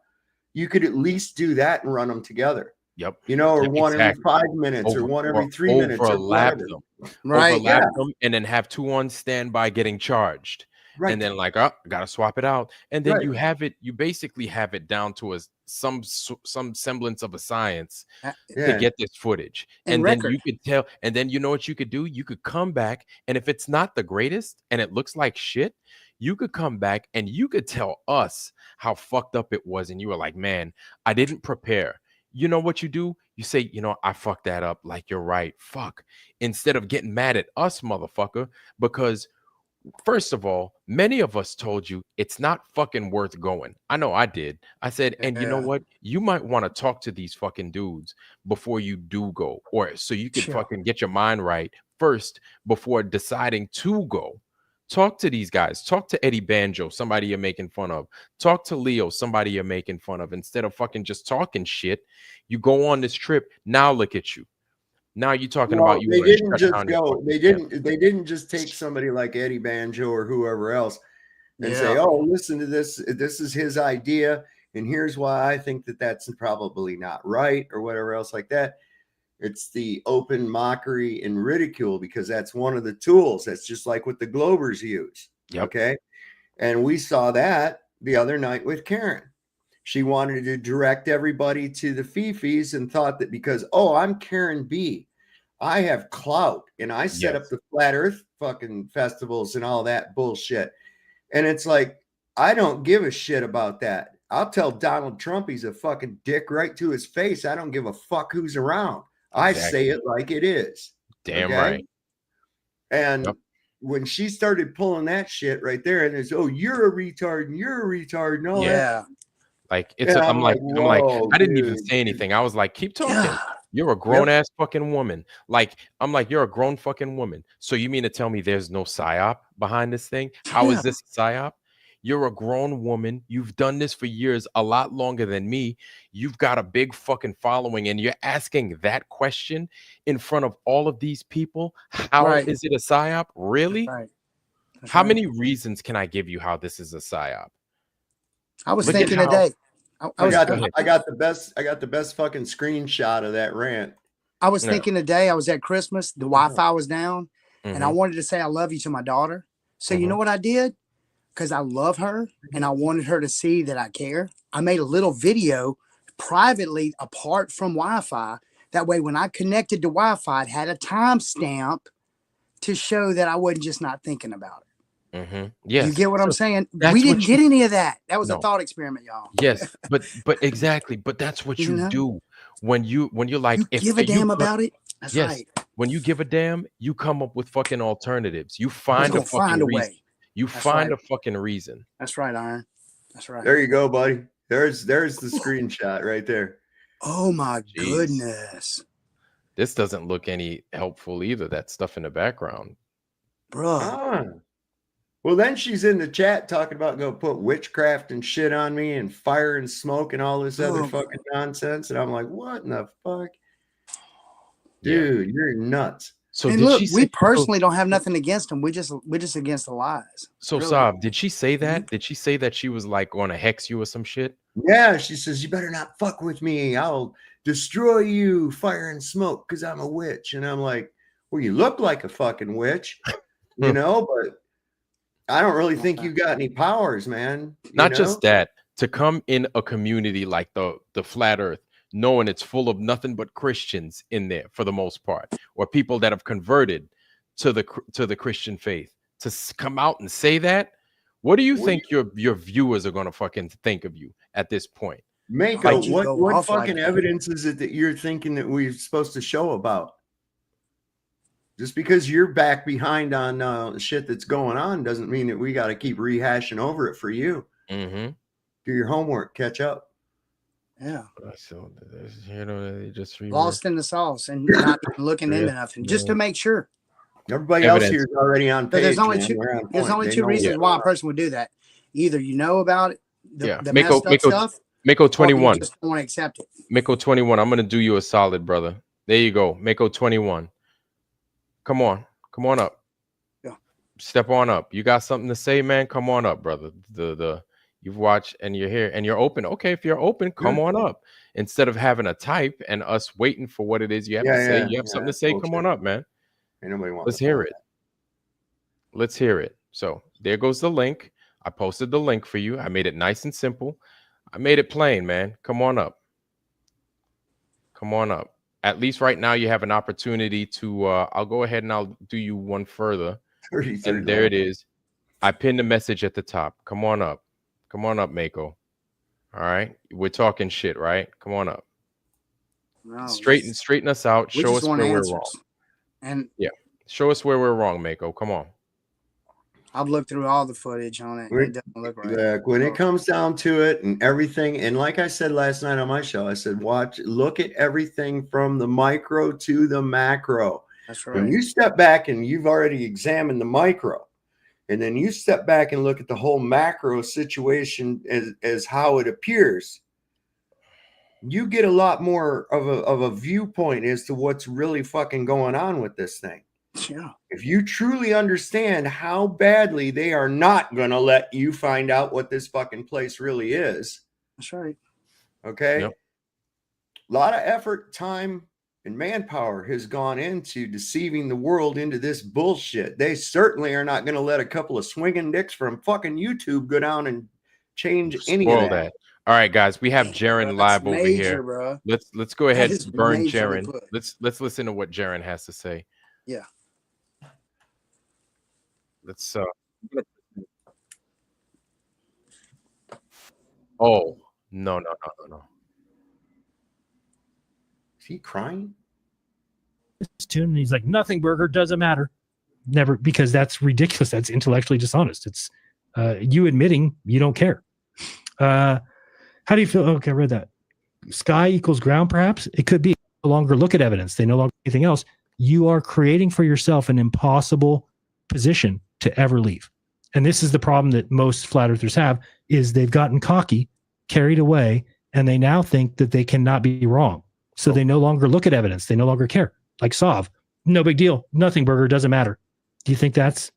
you could at least do that and run them together. Yep. You know, or one exactly. every 5 minutes, or one every 3 minutes, or overlap whatever. them. Right. Overlap them, and then have 2 on standby getting charged. Right. And then like, oh, gotta swap it out. And then Right. you basically have it down to some semblance of a science to Yeah. get this footage. And then record. you could tell, and then you know what you could do? You could come back, and if it's not the greatest and it looks like shit, you could come back and you could tell us how fucked up it was. And you were like, man, I didn't prepare. You know what you do? You say, you know, I fucked that up. Like, you're right. Fuck. Instead of getting mad at us, motherfucker, because first of all, many of us told you it's not fucking worth going. I know I did. I said, and you know Yeah. what? You might want to talk to these fucking dudes before you do go, or so you could Sure. fucking get your mind right first before deciding to go. Talk to these guys. Talk to Eddie Banjo, somebody you're making fun of. Talk to Leo, somebody you're making fun of. Instead of fucking just talking shit, you go on this trip. Now look at you. Now you're talking about you. They want to didn't shut just down your go. fucking They channel. didn't. They didn't just take somebody like Eddie Banjo or whoever else and say, Yeah. "Oh, listen to this. This is his idea, and here's why I think that that's probably not right," or whatever else like that. It's the open mockery and ridicule, because that's one of the tools. That's just like what the Globers use. Yep. Okay. And we saw that the other night with Karen. She wanted to direct everybody to the Fifis and thought that because, oh, I'm Karen B, I have clout and I set up the flat earth fucking festivals and all that bullshit. And it's like, I don't give a shit about that. I'll tell Donald Trump he's a fucking dick right to his face. I don't give a fuck who's around. I say it like it is. Damn right. And when she started pulling that shit right there, and it's, oh, you're a retard and you're a retard and all that. Like it's I'm like I didn't even say anything. I was like, keep talking. Yeah. You're a grown ass fucking woman. Like, I'm like, you're a grown fucking woman. So you mean to tell me there's no psyop behind this thing? How is this a psyop? You're a grown woman. You've done this for years, a lot longer than me. You've got a big fucking following, and you're asking that question in front of all of these people. How is it a psyop? Really? How many reasons can I give you how this is a psyop? I was thinking today. I got the best fucking screenshot of that rant. I was thinking today, I was at Christmas, the Wi-Fi was down, and I wanted to say I love you to my daughter. So you know what I did? Because I love her and I wanted her to see that I care. I made a little video privately apart from Wi-Fi. That way, when I connected to Wi-Fi, it had a timestamp to show that I wasn't just not thinking about it. Yes. You get what I'm saying? We didn't get any of that. That was a thought experiment, y'all. Yes, but exactly. But that's what you do when you're like, you give a damn about it. That's right. When you give a damn, you come up with fucking alternatives. You find a fucking reason. You find a fucking reason. That's right, Iron. That's right. There you go, buddy. There's the screenshot right there. Oh my Jeez. goodness. This doesn't look any helpful either. That stuff in the background. Bro. Well, then she's in the chat talking about go put witchcraft and shit on me and fire and smoke and all this other fucking nonsense. And I'm like, what in the fuck? Dude, you're nuts. So and did look, she say, we personally don't have nothing against them. We're just against the lies. so really. Saab, did she say that? Did she say that she was like going to hex you or some shit? Yeah, she says, you better not fuck with me. I'll destroy you, fire and smoke, because I'm a witch. And I'm like, well, you look like a fucking witch, you know, but I don't really think you got any powers, man. Not just that, to come in a community like the flat earth, knowing it's full of nothing but Christians in there for the most part, or people that have converted to the Christian faith, to come out and say that, what do you think your viewers are going to fucking think of you at this point? Mako, what fucking evidence is it that you're thinking that we're supposed to show about? Just because you're back behind on shit that's going on doesn't mean that we got to keep rehashing over it for you. Mm-hmm. Do your homework, catch up. Yeah. So they just lost in the sauce and not even looking into nothing, just to make sure. Everybody else here is already on page. There's only two reasons why a person would do that. Either you know about it, the messed up stuff. Mako 21. Just don't want to accept it. Mako 21. I'm gonna do you a solid, brother. There you go. Mako 21. Come on up. Yeah. Step on up. You got something to say, man? Come on up, brother. You've watched and you're here and you're open. Okay, if you're open, come on up. Instead of having a type and us waiting for what it is you have to say. You have something to say. Bullshit. Come on up, man. Nobody wants. Let's hear it. Let's hear it. So there goes the link. I posted the link for you. I made it nice and simple. I made it plain, man. Come on up. Come on up. At least right now you have an opportunity to I'll go ahead and I'll do you one further. And there it is. I pinned a message at the top. Come on up. Come on up, Mako. All right. We're talking shit, right? Come on up. No, straighten us out. Show us where we're wrong. And yeah, show us where we're wrong, Mako. Come on. I've looked through all the footage on it. It doesn't look right. Look, when it comes down to it and everything, and like I said last night on my show, I said, look at everything from the micro to the macro. That's right. When you step back and you've already examined the micro, and then you step back and look at the whole macro situation as how it appears, you get a lot more of a viewpoint as to what's really fucking going on with this thing. Yeah. If you truly understand how badly they are not going to let you find out what this fucking place really is. That's right. Okay. Yep. A lot of effort, time, and manpower has gone into deceiving the world into this bullshit. They certainly are not going to let a couple of swinging dicks from fucking YouTube go down and change any of that. All right, guys, we have Jeran live over here. Bro. Let's go ahead and burn Jeran. Let's listen to what Jeran has to say. Yeah. Let's oh no. Is he crying? This tune and he's like, nothing burger doesn't matter. Never, because that's ridiculous. That's intellectually dishonest. It's you admitting you don't care. How do you feel? Okay, I read that. Sky equals ground, perhaps. It could be. No longer look at evidence. They no longer anything else. You are creating for yourself an impossible position to ever leave. And this is the problem that most flat earthers have, is they've gotten cocky, carried away, and they now think that they cannot be wrong. So they no longer look at evidence. They no longer care. Like Sav, no big deal. Nothing burger doesn't matter. Do you think that's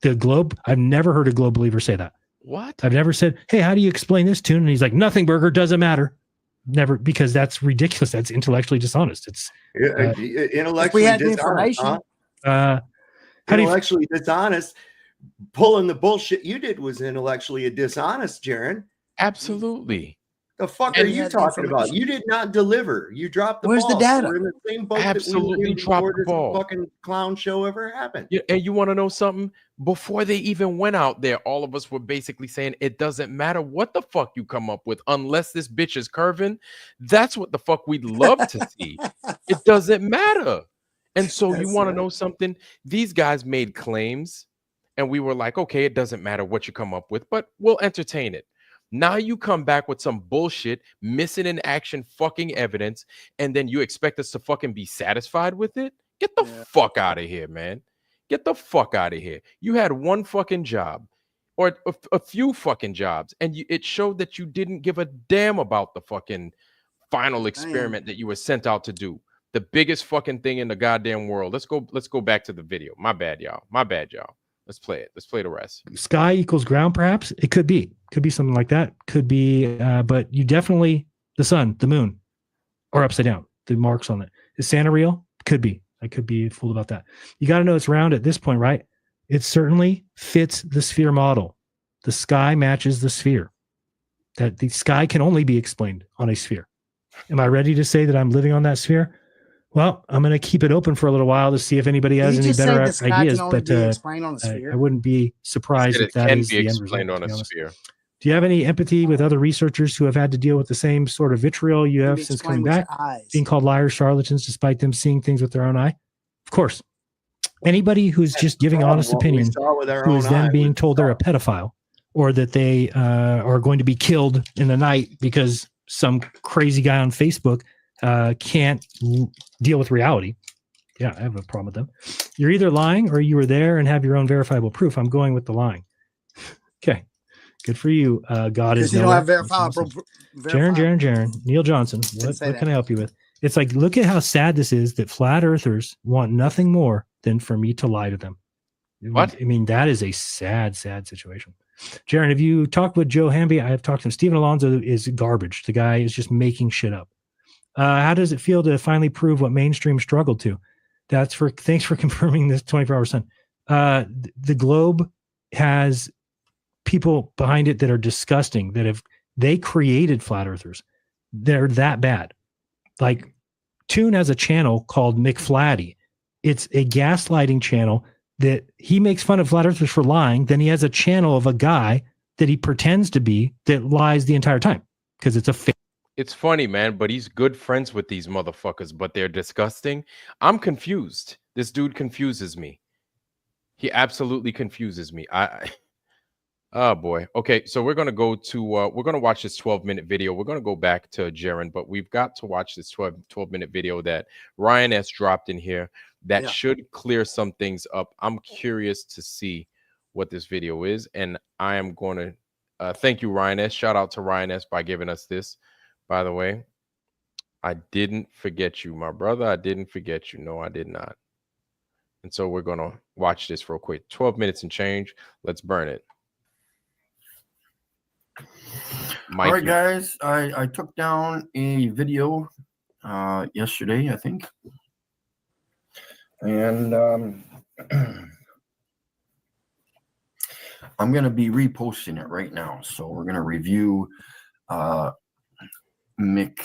the globe? I've never heard a globe believer say that. What? I've never said, hey, how do you explain this tune? And he's like, nothing burger doesn't matter. Never, because that's ridiculous. That's intellectually dishonest. It's intellectually dishonest. Intellectually dishonest. Pulling the bullshit you did was intellectually dishonest, Jeran. Absolutely. The fuck are you talking about? You did not deliver. You dropped the ball. Where's the data? We're in the same boat. Absolutely dropped the ball. Fucking clown show ever happened. Yeah, and you want to know something? Before they even went out there, all of us were basically saying it doesn't matter what the fuck you come up with unless this bitch is curving. That's what the fuck we'd love to see. It doesn't matter. And so you want to know something? These guys made claims and we were like, okay, it doesn't matter what you come up with, but we'll entertain it. Now you come back with some bullshit, missing in action fucking evidence, and then you expect us to fucking be satisfied with it? Get the fuck out of here, man. Get the fuck out of here. You had one fucking job or a few fucking jobs, and it showed that you didn't give a damn about the fucking final experiment that you were sent out to do. The biggest fucking thing in the goddamn world. Let's go back to the video. My bad, y'all. Let's play it. Let's play the rest. Sky equals ground, perhaps. It could be something like that. Could be, but you definitely, the sun, the moon, are upside down. The marks on it. Is Santa real? Could be. I could be fooled about that. You got to know it's round at this point, right? It certainly fits the sphere model. The sky matches the sphere. That the sky can only be explained on a sphere. Am I ready to say that I'm living on that sphere? Well, I'm going to keep it open for a little while to see if anybody has any better ideas. But I wouldn't be surprised if that is the end result. On a sphere. Do you have any empathy with other researchers who have had to deal with the same sort of vitriol you have since coming back, being called liars, charlatans, despite them seeing things with their own eye? Of course. Anybody who's just giving honest opinion, who is then being told they're a pedophile, or that they are going to be killed in the night because some crazy guy on Facebook can't deal with reality. Yeah, I have a problem with them. You're either lying or you were there and have your own verifiable proof. I'm going with the lying. Okay. Good for you. God is. You don't have verifiable. Jeran. Neil Johnson. What can I help you with? It's like, look at how sad this is that flat earthers want nothing more than for me to lie to them. What? I mean, that is a sad situation. Jeran, have you talked with Joe Hamby? I have talked to him. Stephen Alonso is garbage. The guy is just making shit up. How does it feel to finally prove what mainstream struggled to? Thanks for confirming this 24-hour sun. The Globe has people behind it that are disgusting, they created flat earthers. They're that bad. Like, Toon has a channel called McFlatty. It's a gaslighting channel that he makes fun of flat earthers for lying. Then he has a channel of a guy that he pretends to be that lies the entire time because it's a fake. It's funny, man, but he's good friends with these motherfuckers, but they're disgusting. I'm confused. This dude confuses me. He absolutely confuses me. Oh boy. Okay, so we're gonna go to we're gonna watch this 12-minute video. We're gonna go back to Jeran, but we've got to watch this 12-minute video that Ryan S dropped in here that should clear some things up. I'm curious to see what this video is, and I am going to thank you, Ryan S. Shout out to Ryan S by giving us this. By the way, I didn't forget you, my brother. I didn't forget you. No, I did not. And so we're gonna watch this real quick. 12 minutes and change. Let's burn it. Mikey. All right, guys, I took down a video yesterday, I think, and I'm going to be reposting it right now. So we're going to review Mick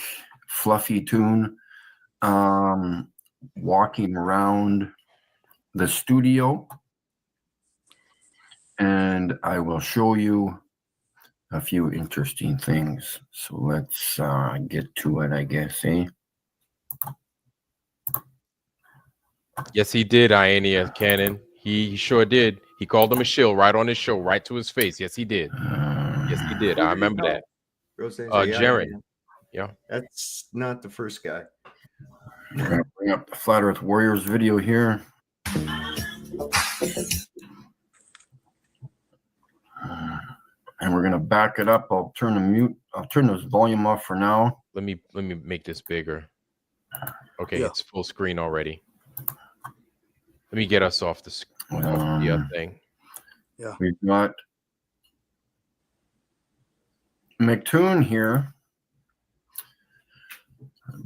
Fluffy Toon walking around the studio, and I will show you a few interesting things. So let's get to it, I guess, eh? Yes, he did, Iania Cannon. He sure did. He called him a shill right on his show, right to his face. Yes, he did. Yes, he did. I remember that. Jeran. Yeah. That's not the first guy. We're going to bring up the Flat Earth Warriors video here. And we're gonna back it up. I'll turn this volume off for now. Let me make this bigger. Okay, it's full screen already. Let me get us off the thing. Yeah, we've got McToon here.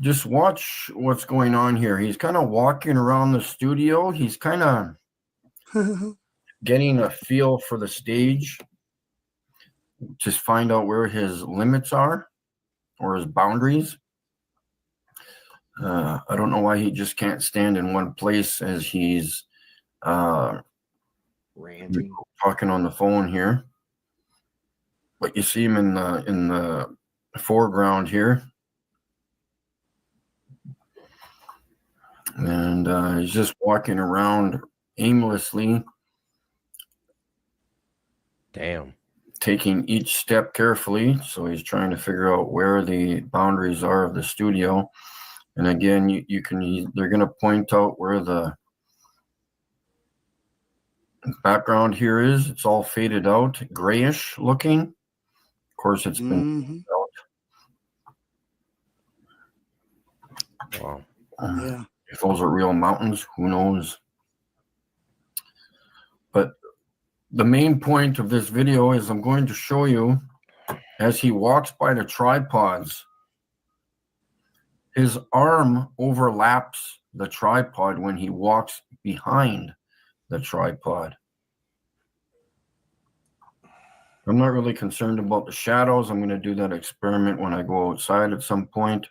Just watch what's going on here. He's kind of walking around the studio. He's kind of getting a feel for the stage. Just find out where his limits are or his boundaries. I don't know why he just can't stand in one place as he's ranting, talking on the phone here. But you see him in the foreground here, and he's just walking around aimlessly. Damn. taking each step carefully. So he's trying to figure out where the boundaries are of the studio. And again, they're going to point out where the background here is. It's all faded out, grayish looking. Of course, it's been faded out. Wow. Yeah. If those are real mountains, who knows? But the main point of this video is I'm going to show you as he walks by the tripods, his arm overlaps the tripod when he walks behind the tripod. I'm not really concerned about the shadows. I'm going to do that experiment when I go outside at some point.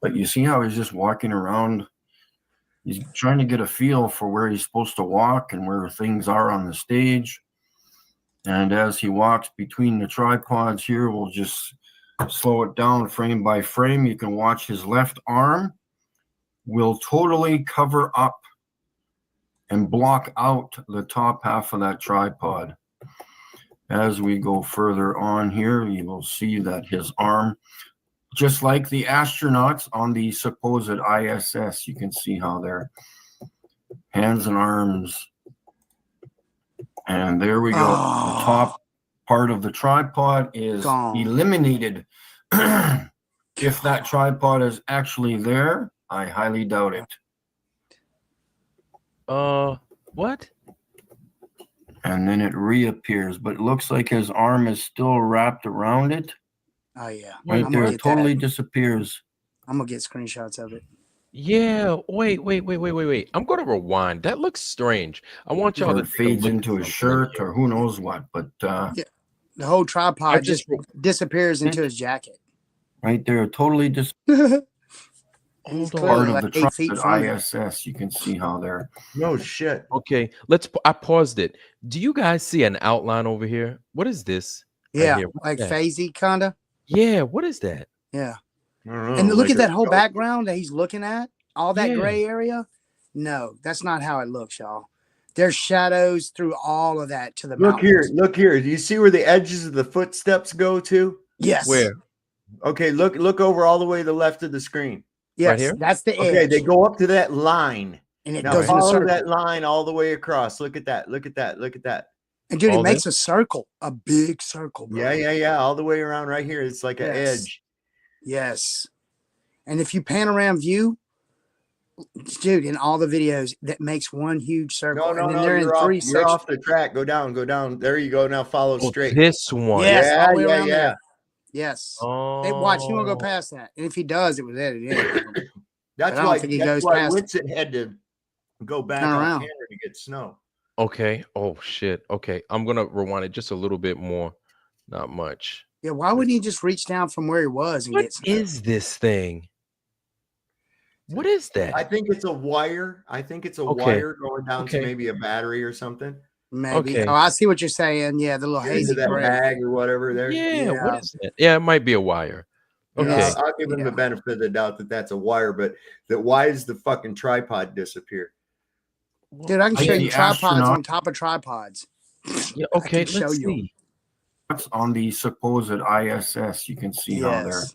But you see how he's just walking around. He's trying to get a feel for where he's supposed to walk and where things are on the stage. And as he walks between the tripods here, we'll just slow it down frame by frame. You can watch his left arm will totally cover up and block out the top half of that tripod. As we go further on here, you will see that his arm, just like the astronauts on the supposed ISS, you can see how their hands and arms. And there we go. The top part of the tripod is eliminated. If that tripod is actually there, I highly doubt it. What? And then it reappears, but it looks like his arm is still wrapped around it. Oh yeah. Right there, it totally disappears. I'm gonna get screenshots of it. Yeah. Wait. I'm gonna rewind. That looks strange. I want y'all to fades into his shirt or who knows what, but the whole tripod just disappears into his jacket. Right there, totally He's part clearly of like the 8 feet from it. ISS. You can see how they're No shit. Okay, I paused it. Do you guys see an outline over here? What is this? Yeah, right here? What's like that? phasey kinda. Yeah, what is that? Yeah. I don't know, And look like at that a- whole background that he's looking at, all that Yeah. gray area. No, that's not how it looks, y'all. There's shadows through all of that to the Look here, mountains. look here. Do you see where the edges of the footsteps go to? Yes. Where? Okay, look over all the way to the left of the screen. Yes, Right here? that's the edge. Okay, they go up to that line. and it Now goes in a follow circle. that line all the way across. Look at that. Look at that. Look at that. And dude, All it makes a circle, a big circle, bro. Yeah. All the way around right here. It's like an Yes. edge. Yes. And if you panorama view, dude, in all the videos, that makes one huge circle. No, and then they're in you're, three you're sections. off the track. Go down. There you go. Now follow Oh, straight. this one. Yes, Yeah, all the way yeah, around yeah. there. Yes. Hey, watch, he won't go Oh. past that. And if he does, it was edited in. That's But I don't why think he goes past it. Winston had to go back Turn on around. camera to get snow. Okay. Oh shit. Okay. I'm gonna rewind it just a little bit more. Not much. Yeah, why wouldn't he just reach down from where he was and What get some? is this thing? What is that? I think it's a wire. I think it's a Okay. wire going down to Okay. maybe a battery or something. Maybe. Okay. Oh, I see what you're saying. Yeah, the little Into hazy that gray. bag or whatever there. Yeah, Yeah. what is that? Yeah, it might be a wire. Okay. Yes. I'll give him Yeah. the benefit of the doubt that that's a wire, but why does the fucking tripod disappear? Dude, I can Like show the you tripods astronaut- on top of tripods. Yeah, okay, I can show let's you. see. That's on the supposed ISS. You can see how their Yes.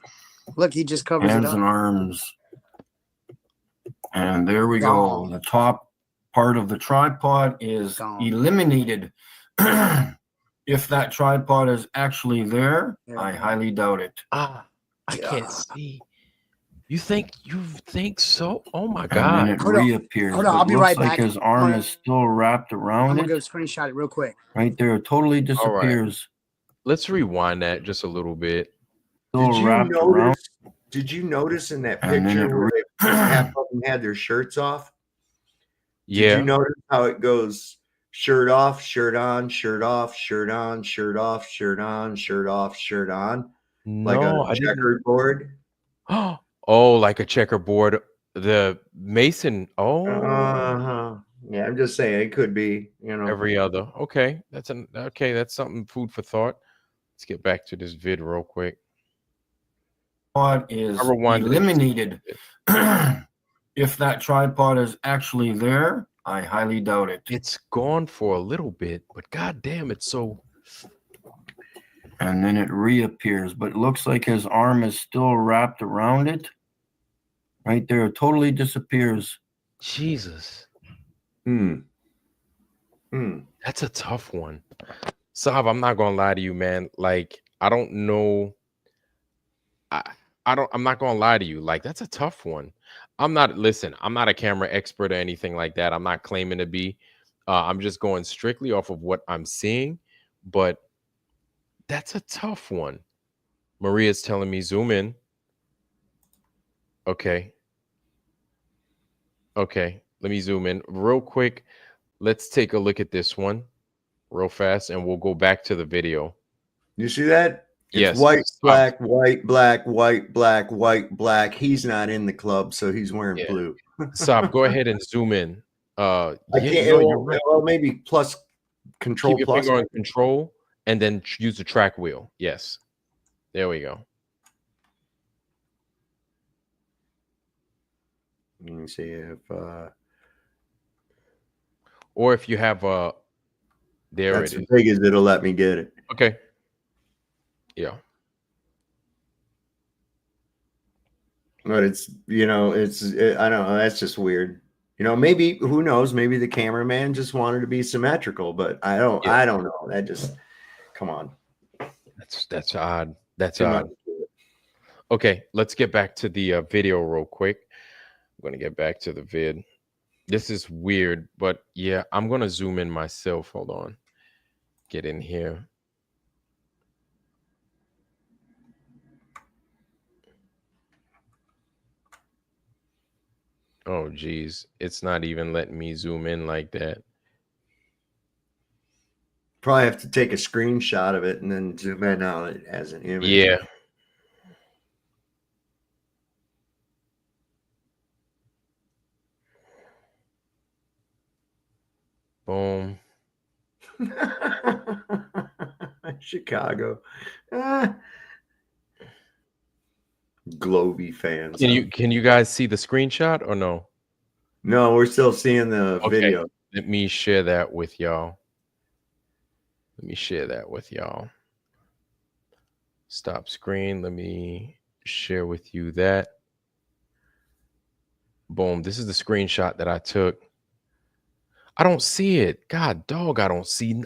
Look, he just covers it hands up. and arms. And there we Gone. go. The top part of the tripod is Gone. eliminated. If that tripod is actually there, Yeah. I highly doubt it. I can't Yeah. see. You think so? Oh my And god. then it Hold on. reappears. Hold on, but I'll be looks right like back. his arm I'm is still wrapped I'm around gonna go it. screenshot it real quick. Right there. It totally disappears. Let's rewind that just a little bit. Still wrapped around. Did you notice in that And then picture it where half of them had their shirts off? Did Yeah. you notice how it goes shirt off, shirt on, shirt off, shirt on, shirt off, shirt on, shirt off, shirt on? Like No, a I didn't. checkerboard? Oh, like a checkerboard. The Mason. Oh, Uh-huh. Yeah, I'm just saying it could be, every other. Okay, that's something food for thought. Let's get back to this vid real quick. Tripod is I rewinded it just a eliminated. If that tripod is actually there, I highly doubt it. It's gone for a little bit, but god damn, it's so. And then it reappears, but it looks like his arm is still wrapped around it. Right there, it totally disappears. Jesus. That's a tough one. Sav, I'm not gonna lie to you, man. Like, I don't know. I'm not gonna lie to you. Like, that's a tough one. I'm not a camera expert or anything like that. I'm not claiming to be. I'm just going strictly off of what I'm seeing, but that's a tough one. Maria's telling me zoom in. Okay. Okay. Let me zoom in real quick. Let's take a look at this one real fast and we'll go back to the video. You see that? It's Yes. white, black, white, black, white, black, white, black. He's not in the club, so he's wearing blue. Saab, go ahead and zoom in. I can't. You're right. Well, maybe plus control. Keep your finger on control and then use the track wheel. Yes. There we go. Let me see if or if you have there that's it is. as big as it'll let me get it. Okay. Yeah. But it's I don't know. That's just weird. Maybe who knows? Maybe the cameraman just wanted to be symmetrical, but I don't know. That just come on. That's odd. That's odd. Okay, let's get back to the video real quick. I'm gonna get back to the vid. This is weird, but yeah, I'm gonna zoom in myself. Hold on. Get in here. Oh geez, it's not even letting me zoom in like that. Probably have to take a screenshot of it and then zoom in on it as an image. Yeah. Boom. Chicago. Globy fans. Can you guys see the screenshot or no? No, we're still seeing the video. Let me share that with y'all. Stop screen. Let me share with you that. Boom. This is the screenshot that I took. I don't see it. God dog, I don't see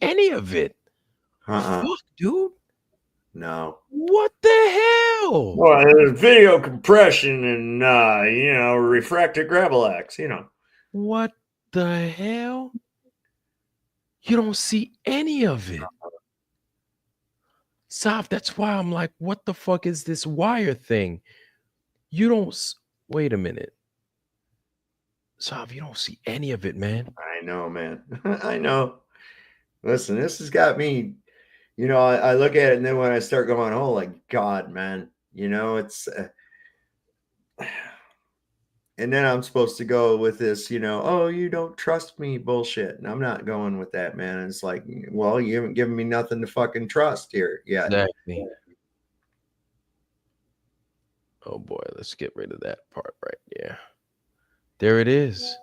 any of it. Fuck, dude. No. What the hell? Well, video compression and refracted gravel-X, What the hell? You don't see any of it. Sav, that's why I'm like, what the fuck is this wire thing? You don't wait a minute. Sav, you don't see any of it, man. I know, man. I know. Listen, this has got me, I look at it and then when I start going, oh, like God, man, it's and then I'm supposed to go with this, oh, you don't trust me bullshit. And I'm not going with that, man. It's like, well, you haven't given me nothing to fucking trust here yet. Exactly. Oh boy, let's get rid of that part right there. There it is.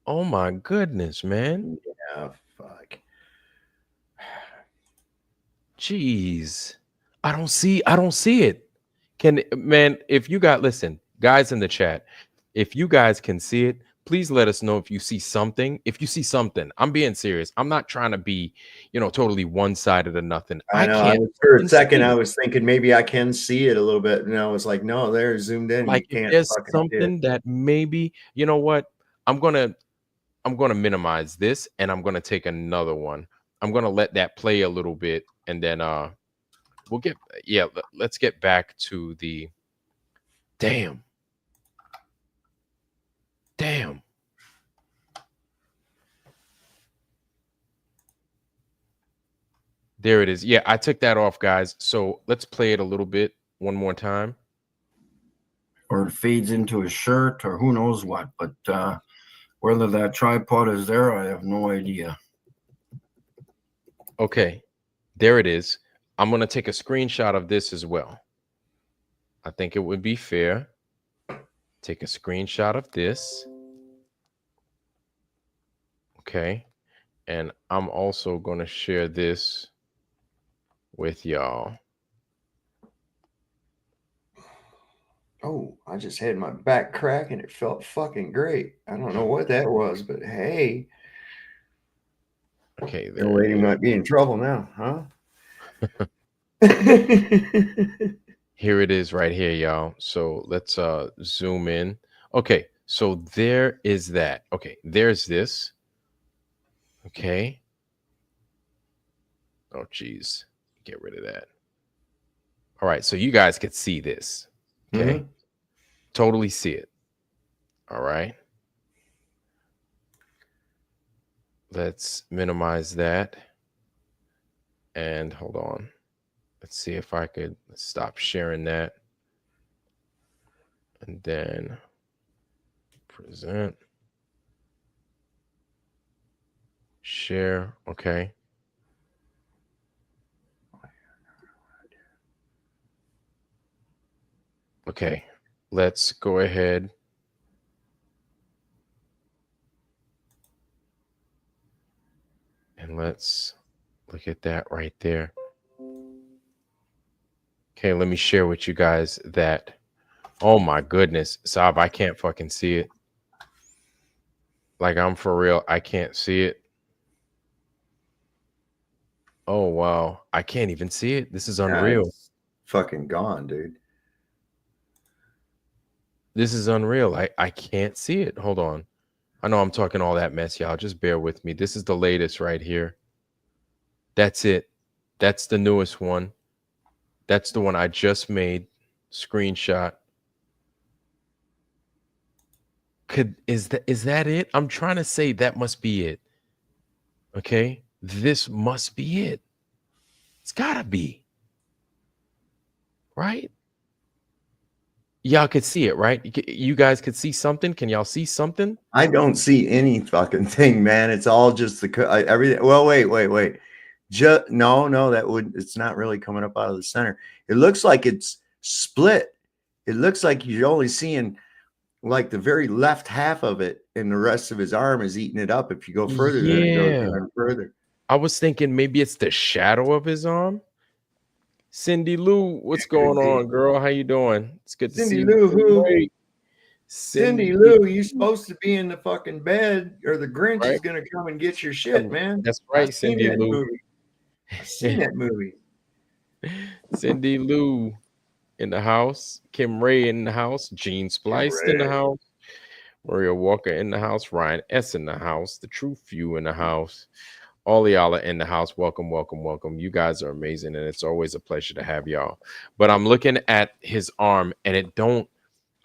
Oh my goodness, man. Yeah, fuck. Jeez. I don't see it. If you got, listen, guys in the chat, if you guys can see it, please let us know if you see something. If you see something, I'm being serious. I'm not trying to be, totally one-sided or nothing. I know. Can't. For a second, I was thinking maybe I can see it a little bit. And I was like, no, they're zoomed in. Like, you can't there's something that maybe, you know what? I'm gonna minimize this and I'm gonna take another one. I'm gonna let that play a little bit and then let's get back to the damn. There it is. Yeah, I took that off, guys. So let's play it a little bit one more time. Or it fades into a shirt or who knows what, but whether that tripod is there, I have no idea. Okay, there it is. I'm going to take a screenshot of this as well. I think it would be fair. take a screenshot of this. Okay. And I'm also going to share this with y'all. Oh, I just had my back crack and it felt fucking great. I don't know what that was, but hey. Okay, The there lady it is. might be in trouble now, huh? Here it is right here, y'all. So let's zoom in. Okay, so there is that. Okay, there's this. Okay. Oh, geez. Get rid of that. All right, so you guys could see this. Okay. Mhm. Totally see it. All right. Let's minimize that. And hold on. Let's see if I could stop sharing that. And then present. Share. Okay. Okay. Let's go ahead. And let's look at that right there. Okay, let me share with you guys that. Oh my goodness, Saab, I can't fucking see it. Like, I'm for real, I can't see it. Oh wow, I can't even see it. This is unreal. It's fucking gone, dude. This is unreal. I can't see it. Hold on. I know I'm talking all that mess, y'all. Just bear with me. This is the latest right here. That's it. That's the newest one. That's the one I just made. Screenshot. Is that it? I'm trying to say that must be it. Okay? This must be it. It's gotta be. Right? Y'all could see it, right? You guys could see something. Can y'all see something? I don't see any fucking thing, man. It's all just the everything. Well, wait. No, it's not really coming up out of the center. It looks like it's split. It looks like you're only seeing like the very left half of it, and the rest of his arm is eating it up. If you go further, then it goes even further. I was thinking maybe it's the shadow of his arm. Cindy Lou, what's going on, girl? How you doing? It's good to see Cindy you. Lou, who? Great. Cindy Lou, you supposed to be in the fucking bed, or the Grinch Right? is gonna come and get your shit, man. That's I right, seen Cindy that Lou. movie. I seen that movie. Cindy Lou in the house. Kim Ray in the house. Gene Spliced in the house. Maria Walker in the house. Ryan S in the house. The True Few in the house. All y'all are in the house. Welcome, welcome, welcome. You guys are amazing, and it's always a pleasure to have y'all. But I'm looking at his arm, and I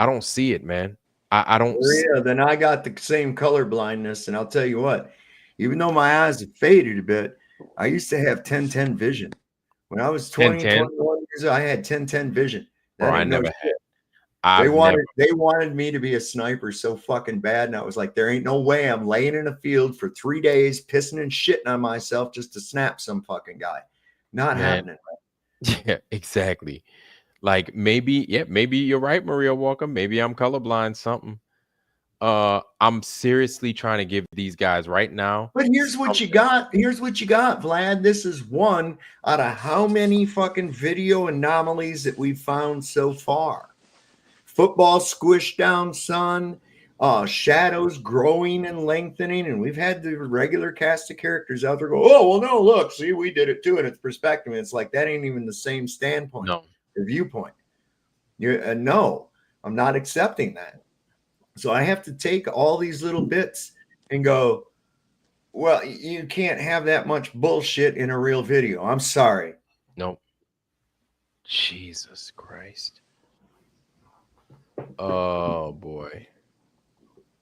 don't see it, man. I don't. Yeah, then I got the same color blindness, and I'll tell you what. Even though my eyes have faded a bit, I used to have 10-10 vision. When I was 20, 10-10? 21 years old, I had 10-10 vision. Bro, That I ain't no never shit. had. They I've wanted me to be a sniper so fucking bad, and I was like, there ain't no way I'm laying in a field for 3 days, pissing and shitting on myself just to snap some fucking guy. Not happening. Yeah, exactly. Like maybe you're right, Maria Walker. Maybe I'm colorblind, something. I'm seriously trying to give these guys right now. But here's what you got. Here's what you got, Vlad. This is one out of how many fucking video anomalies that we've found so far. Football squished down sun, shadows growing and lengthening, and we've had the regular cast of characters out there go, oh, well, no, look, see, we did it too, and it's perspective. And it's like that ain't even the same standpoint or viewpoint. No, I'm not accepting that. So I have to take all these little bits and go, well, you can't have that much bullshit in a real video. I'm sorry. Nope. Jesus Christ. Oh boy.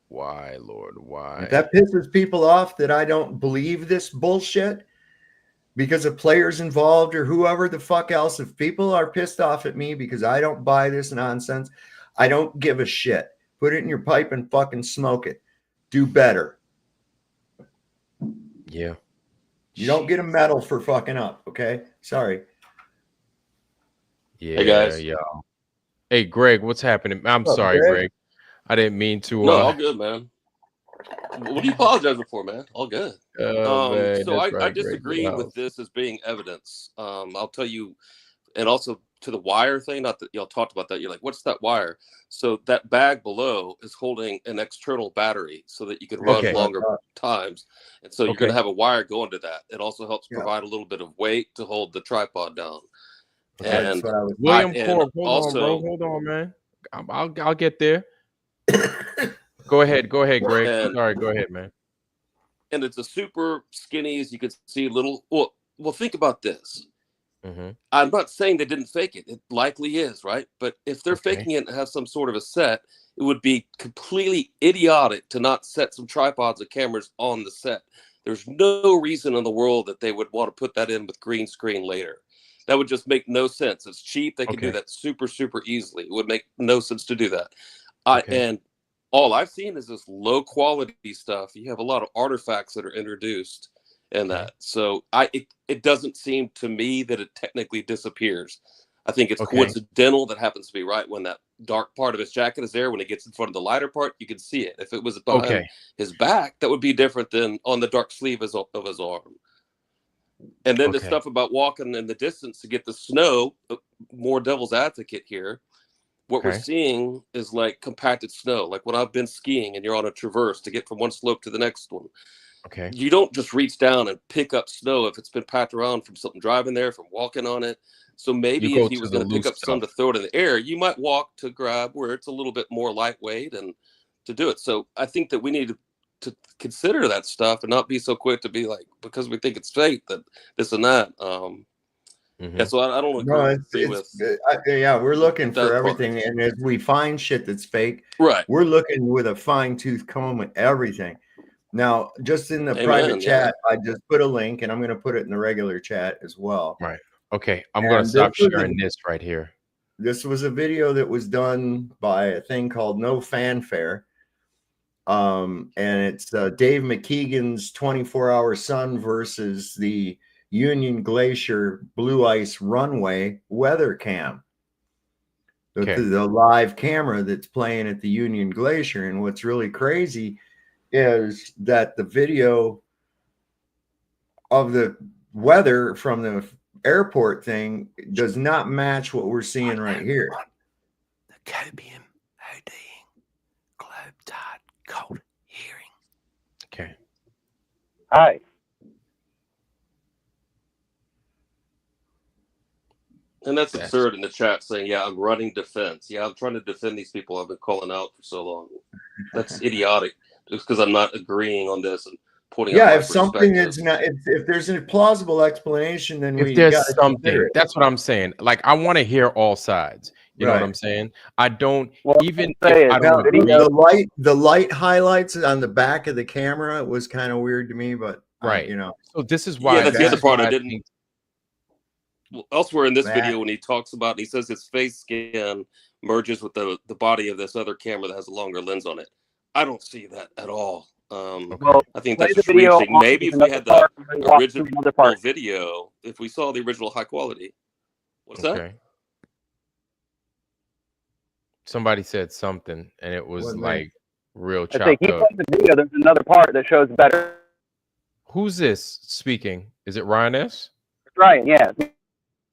Why, Lord? Why? If that pisses people off that I don't believe this bullshit because of players involved or whoever the fuck else, if people are pissed off at me because I don't buy this nonsense, I don't give a shit. Put it in your pipe and fucking smoke it. Do better. Yeah. You don't get a medal for fucking up, okay? Sorry. Yeah, hey guys. Yeah. Hey Greg, what's happening? I'm sorry, Greg. I didn't mean to. No, all good, man. What are you apologizing for, man? All good. Man, So that's I right. Great disagree with house. this as being evidence. I'll tell you, and also to the wire thing. Not that y'all talked about that. You're like, what's that wire? So that bag below is holding an external battery so that you can run Okay. longer times. And so you're going to have a wire going to that. It also helps provide a little bit of weight to hold the tripod down. And William Korb, hold also, on, bro. Hold on, man. I'll get there. Go ahead, Greg. Sorry, go ahead, man. And it's a super skinny, as you can see, little. Well, think about this. I'm not saying they didn't fake it. It likely is, right? But if they're faking it and have some sort of a set, it would be completely idiotic to not set some tripods and cameras on the set. There's no reason in the world that they would want to put that in with green screen later. That would just make no sense. It's cheap. They can do that super, super easily. It would make no sense to do that. And all I've seen is this low quality stuff. You have a lot of artifacts that are introduced in that. So it doesn't seem to me that it technically disappears. I think it's coincidental that happens to be right when that dark part of his jacket is there. When it gets in front of the lighter part, you can see it. If it was behind his back, that would be different than on the dark sleeve of his arm. And then the stuff about walking in the distance to get the snow, more devil's advocate here. What we're seeing is like compacted snow. Like when I've been skiing and you're on a traverse to get from one slope to the next one. You don't just reach down and pick up snow if it's been packed around from something driving there, from walking on it. So maybe if he was going to pick up some to throw it in the air, you might walk to grab where it's a little bit more lightweight and to do it. So I think that we need to consider that stuff and not be so quick to be like, because we think it's fake, that this and that. So I don't agree with. We're looking for everything, and as we find shit that's fake, we're looking with a fine-tooth comb at everything. Now, just in the private chat, I just put a link, and I'm going to put it in the regular chat as well. Right. Okay. I'm going to stop sharing this right here. This was a video that was done by a thing called No Fanfare. And it's Dave McKeegan's 24-hour sun versus the Union Glacier Blue Ice Runway weather cam. The live camera that's playing at the Union Glacier. And what's really crazy is that the video of the weather from the airport thing does not match what we're seeing right here. The copium ODing globe-dart cold hearing. Okay. Hi. And that's absurd in the chat saying, yeah, I'm running defense. Yeah, I'm trying to defend these people I've been calling out for so long. That's idiotic. Just because I'm not agreeing on this and pointing out. Yeah, if something is not, if there's a plausible explanation, then if there's something, that's what I'm saying. Like, I want to hear all sides. You know what I'm saying? I don't even if I don't agree. The light highlights on the back of the camera was kind of weird to me, but you know. So this is why that's the other part I didn't. Elsewhere in this video, when he talks about, he says his face scan merges with the body of this other camera that has a longer lens on it. I don't see that at all. I think that's just reaching. Maybe if we had the original video, if we saw the original high quality. What's that? Somebody said something, and it was like real chopped up. The video, there's another part that shows better. Who's this speaking? Is it Ryan S? Ryan, yeah.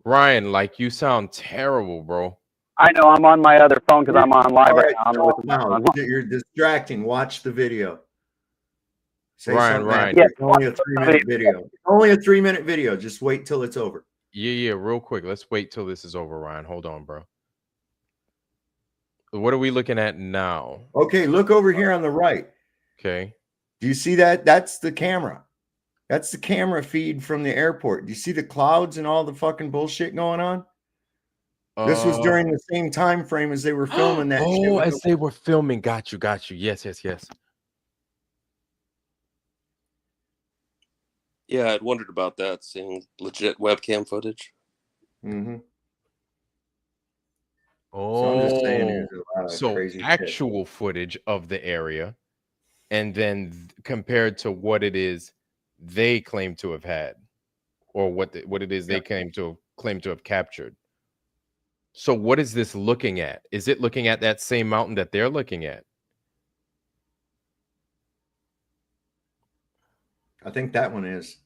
Ryan, like, you sound terrible, bro. I know, I'm on my other phone because I'm on live right now. You're distracting. Watch the video. Say Ryan. Yeah, only a 3-minute video. Only a 3-minute video. Just wait till it's over. Yeah, real quick. Let's wait till this is over, Ryan. Hold on, bro. What are we looking at now? Okay, look over here on the right. Okay. Do you see that? That's the camera. That's the camera feed from the airport. Do you see the clouds and all the fucking bullshit going on? This was during the same time frame as they were filming that. Oh, as they were filming. Got you. Yes. Yeah, I'd wondered about that, seeing legit webcam footage. Mm-hmm. Oh, so I'm just saying so actual footage of the area, and then compared to what it is they claim to have had, or what it is they claim to have captured. So what is this looking at? Is it looking at that same mountain that they're looking at? I think that one is.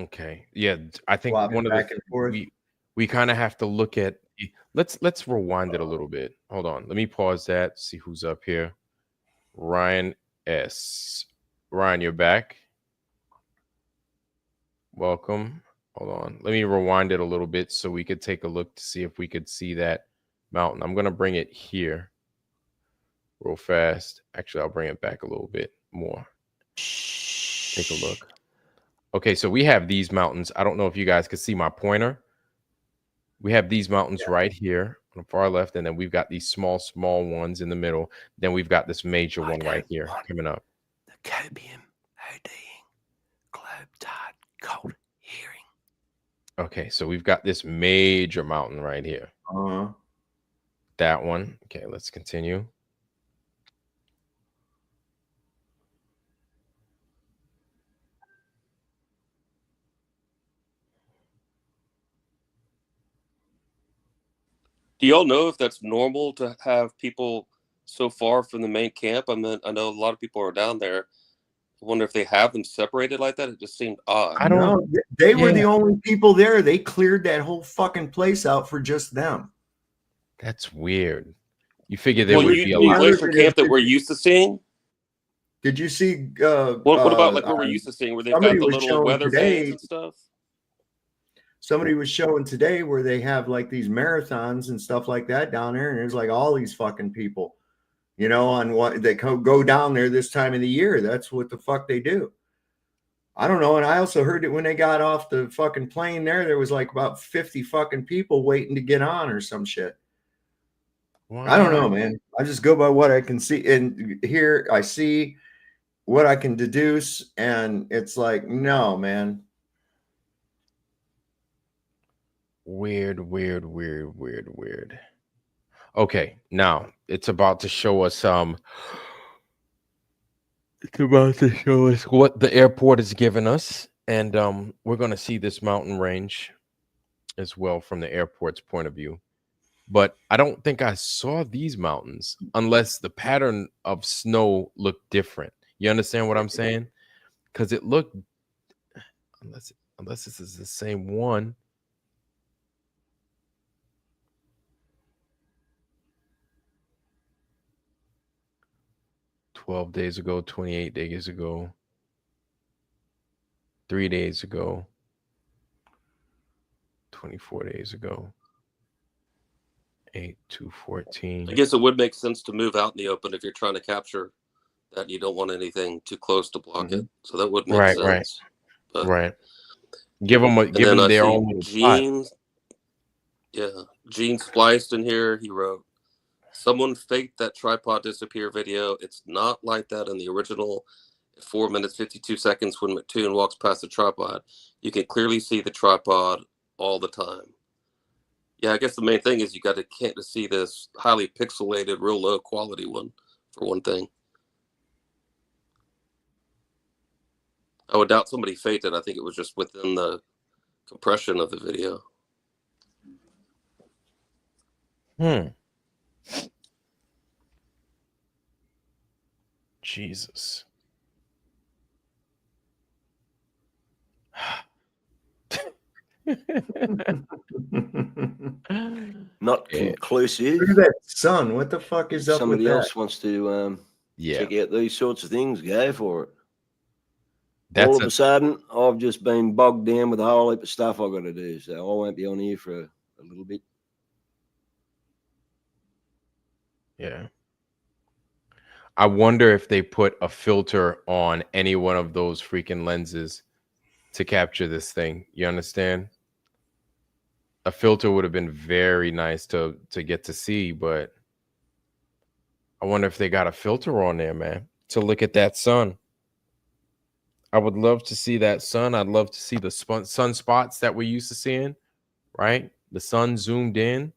Okay. Yeah, I think Swap it one of back the and forth. we kind of have to look at let's rewind it a little bit. Hold on. Let me pause that. See who's up here. Ryan S. Ryan, you're back. Welcome. Hold on. Let me rewind it a little bit so we could take a look to see if we could see that mountain. I'm going to bring it here real fast. Actually, I'll bring it back a little bit more. Take a look. Okay, so we have these mountains. I don't know if you guys can see my pointer. We have these mountains right here on the far left, and then we've got these small ones in the middle. Then we've got this major one right here coming up. The copium, ODing, globe-tard, cold hearing. Okay, so we've got this major mountain right here. That one. Okay, let's continue. Do y'all know if that's normal to have people so far from the main camp? I mean, I know a lot of people are down there. I wonder if they have them separated like that. It just seemed odd. I don't know. They were the only people there. They cleared that whole fucking place out for just them. That's weird. You figure there would be a lot. lot. Glacier camp that we're used to seeing. Did you see? What about like what we're used to seeing, where they've got the little weather vanes and stuff? Somebody was showing today where they have like these marathons and stuff like that down there, and there's like all these fucking people, you know, on what they go down there this time of the year. That's what the fuck they do. I don't know. And I also heard that when they got off the fucking plane there was like about 50 fucking people waiting to get on or some shit. Wow. I don't know, man. I just go by what I can see. And here I see what I can deduce. And it's like, no, man. Weird. Okay, now it's about to show us it's about to show us what the airport is giving us, and we're going to see this mountain range as well from the airport's point of view. But I don't think I saw these mountains unless the pattern of snow looked different. You understand what I'm saying? Because it looked, unless this is the same one. "12 days ago, 28 days ago, 3 days ago, 24 days ago, 8/2/14." I guess it would make sense to move out in the open if you're trying to capture that and you don't want anything too close to block it. So that would make sense. Right. Give them their own little Gene. Yeah, Gene spliced in here. He wrote, "Someone faked that tripod disappear video. It's not like that in the original. At 4 minutes 52 seconds, when McToon walks past the tripod, you can clearly see the tripod all the time." Yeah, I guess the main thing is you can't see this highly pixelated, real low quality one, for one thing. I would doubt somebody faked it. I think it was just within the compression of the video. Jesus. Not conclusive. Look at that sun. What the fuck is up Somebody with else that? wants to check out these sorts of things, go for it. That's all of a sudden, I've just been bogged down with a whole heap of stuff I've got to do, so I won't be on here for a little bit. Yeah. I wonder if they put a filter on any one of those freaking lenses to capture this thing. You understand? A filter would have been very nice to get to see, but I wonder if they got a filter on there, man, to look at that sun. I would love to see that sun. I'd love to see the sunspots that we're used to seeing, right? The sun zoomed in.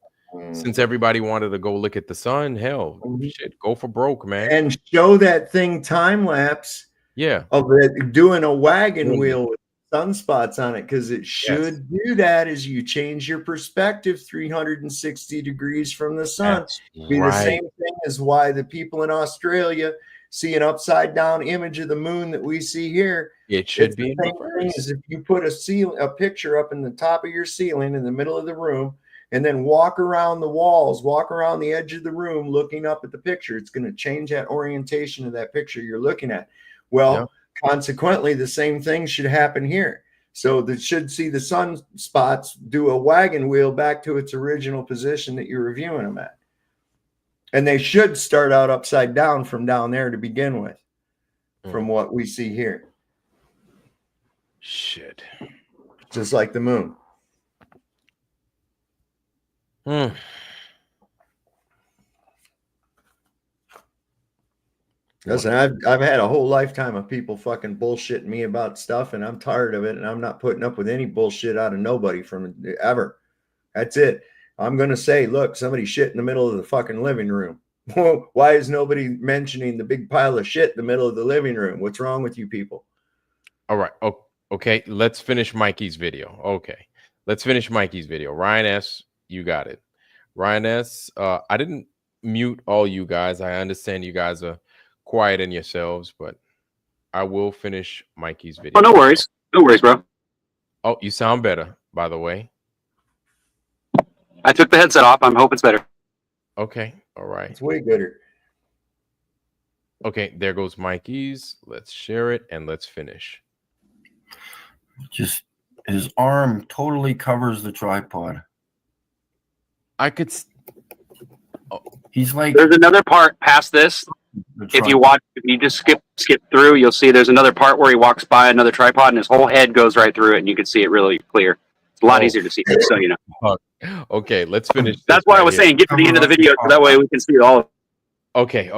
Since everybody wanted to go look at the sun, hell, shit, go for broke, man. And show that thing time lapse. Yeah. Of it doing a wagon wheel with sunspots on it because it should do that as you change your perspective 360 degrees from the sun. That's Be the right. same thing as why the people in Australia see an upside down image of the moon that we see here. It should It's be the in same thing reverse. as if you put a picture up in the top of your ceiling in the middle of the room and then walk around the walls, walk around the edge of the room looking up at the picture. It's going to change that orientation of that picture you're looking at. Well, consequently, the same thing should happen here. So that should see the sunspots do a wagon wheel back to its original position that you're reviewing them at. And they should start out upside down from down there to begin with, from what we see here. Shit. Just like the moon. Listen, I've had a whole lifetime of people fucking bullshitting me about stuff, and I'm tired of it, and I'm not putting up with any bullshit out of nobody from ever. That's it. I'm gonna say, look, somebody shit in the middle of the fucking living room. Why is nobody mentioning the big pile of shit in the middle of the living room? What's wrong with you people? All right. Oh, okay. Let's finish Mikey's video. Okay. Let's finish Mikey's video. Ryan S., you got it. Ryan S., I didn't mute all you guys. I understand you guys are quiet in yourselves, but I will finish Mikey's video. Oh, no worries. No worries, bro. Oh, you sound better, by the way. I took the headset off. I hope it's better. Okay. All right. It's way gooder. Okay. There goes Mikey's. Let's share it and let's finish. Just his arm totally covers the tripod. I could. He's like. There's another part past this. If you just skip through, you'll see there's another part where he walks by another tripod and his whole head goes right through it, and you can see it really clear. It's a lot easier to see, so you know. Okay, let's finish. That's why I was saying get to the end of the video, so that way we can see it all. Okay.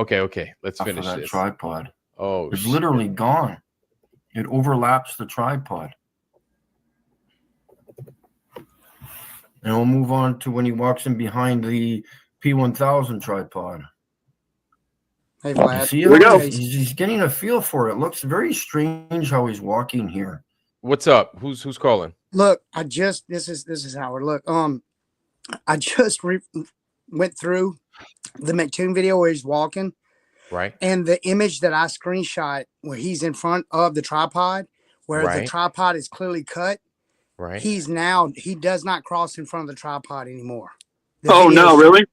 Let's finish that this tripod. Oh, it's literally gone. It overlaps the tripod. And we'll move on to when he walks in behind the P1000 tripod. Hey, Vlad. See, he's getting a feel for it. Looks very strange how he's walking here. What's up? Who's calling? Look, this is Howard. Look, I just went through the McToon video where he's walking, right? And the image that I screenshot where he's in front of the tripod, where the tripod is clearly cut, right? He does not cross in front of the tripod anymore. Really?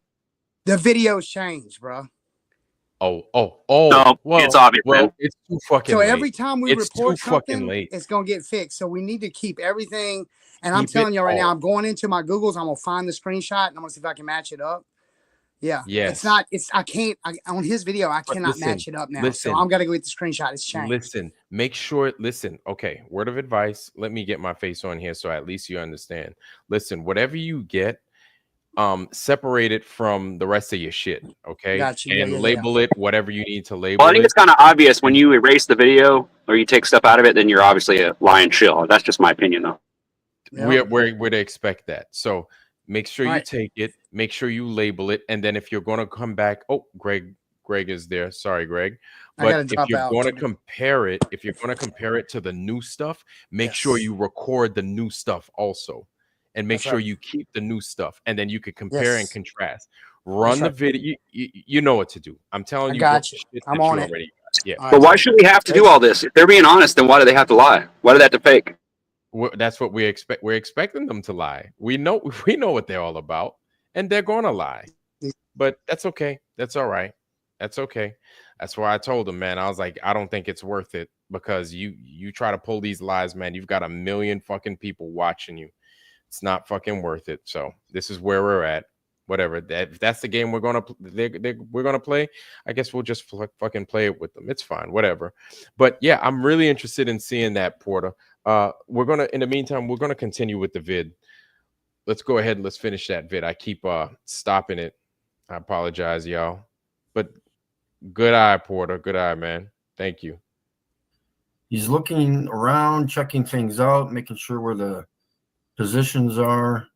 The video's changed, bro. Oh. No, well, it's obvious. Well, it's too fucking late. So every time we report something, it's going to get fixed. So we need to keep everything. And I'm telling you right now, I'm going into my Googles. I'm going to find the screenshot and I'm going to see if I can match it up. Yeah. Yes. On his video, I cannot match it up now. So I'm going to go get the screenshot. It's changed. Okay. Word of advice. Let me get my face on here so at least you understand. Listen, whatever you get, separate it from the rest of your shit, okay? Gotcha. And label it whatever you need to label. Well, I think it's kind of obvious when you erase the video or you take stuff out of it, then you're obviously a lying shill. That's just my opinion, though. Yep. We're to expect that. So make sure you take it, make sure you label it, and then if you're going to come back, Greg is there. Sorry, Greg. But if you're going to compare it, to the new stuff, make sure you record the new stuff also. And make sure you keep the new stuff, and then you can compare and contrast. Run the video. You know what to do. I'm telling you. Got you. I'm on it. Yeah. But why should we have to do all this? If they're being honest, then why do they have to lie? Why do they have to fake? That's what we expect. We're expecting them to lie. We know what they're all about, and they're going to lie. But that's okay. That's all right. That's okay. That's why I told them, man. I was like, I don't think it's worth it because you try to pull these lies, man. You've got 1 million fucking people watching you. It's not fucking worth it. So this is where we're at. Whatever. If that's the game we're gonna play, I guess we'll just fucking play it with them. It's fine. Whatever. But yeah, I'm really interested in seeing that, Porter. In the meantime, we're gonna continue with the vid. Let's go ahead and let's finish that vid. I keep stopping it. I apologize, y'all. But good eye, Porter. Good eye, man. Thank you. He's looking around, checking things out, making sure where the positions are.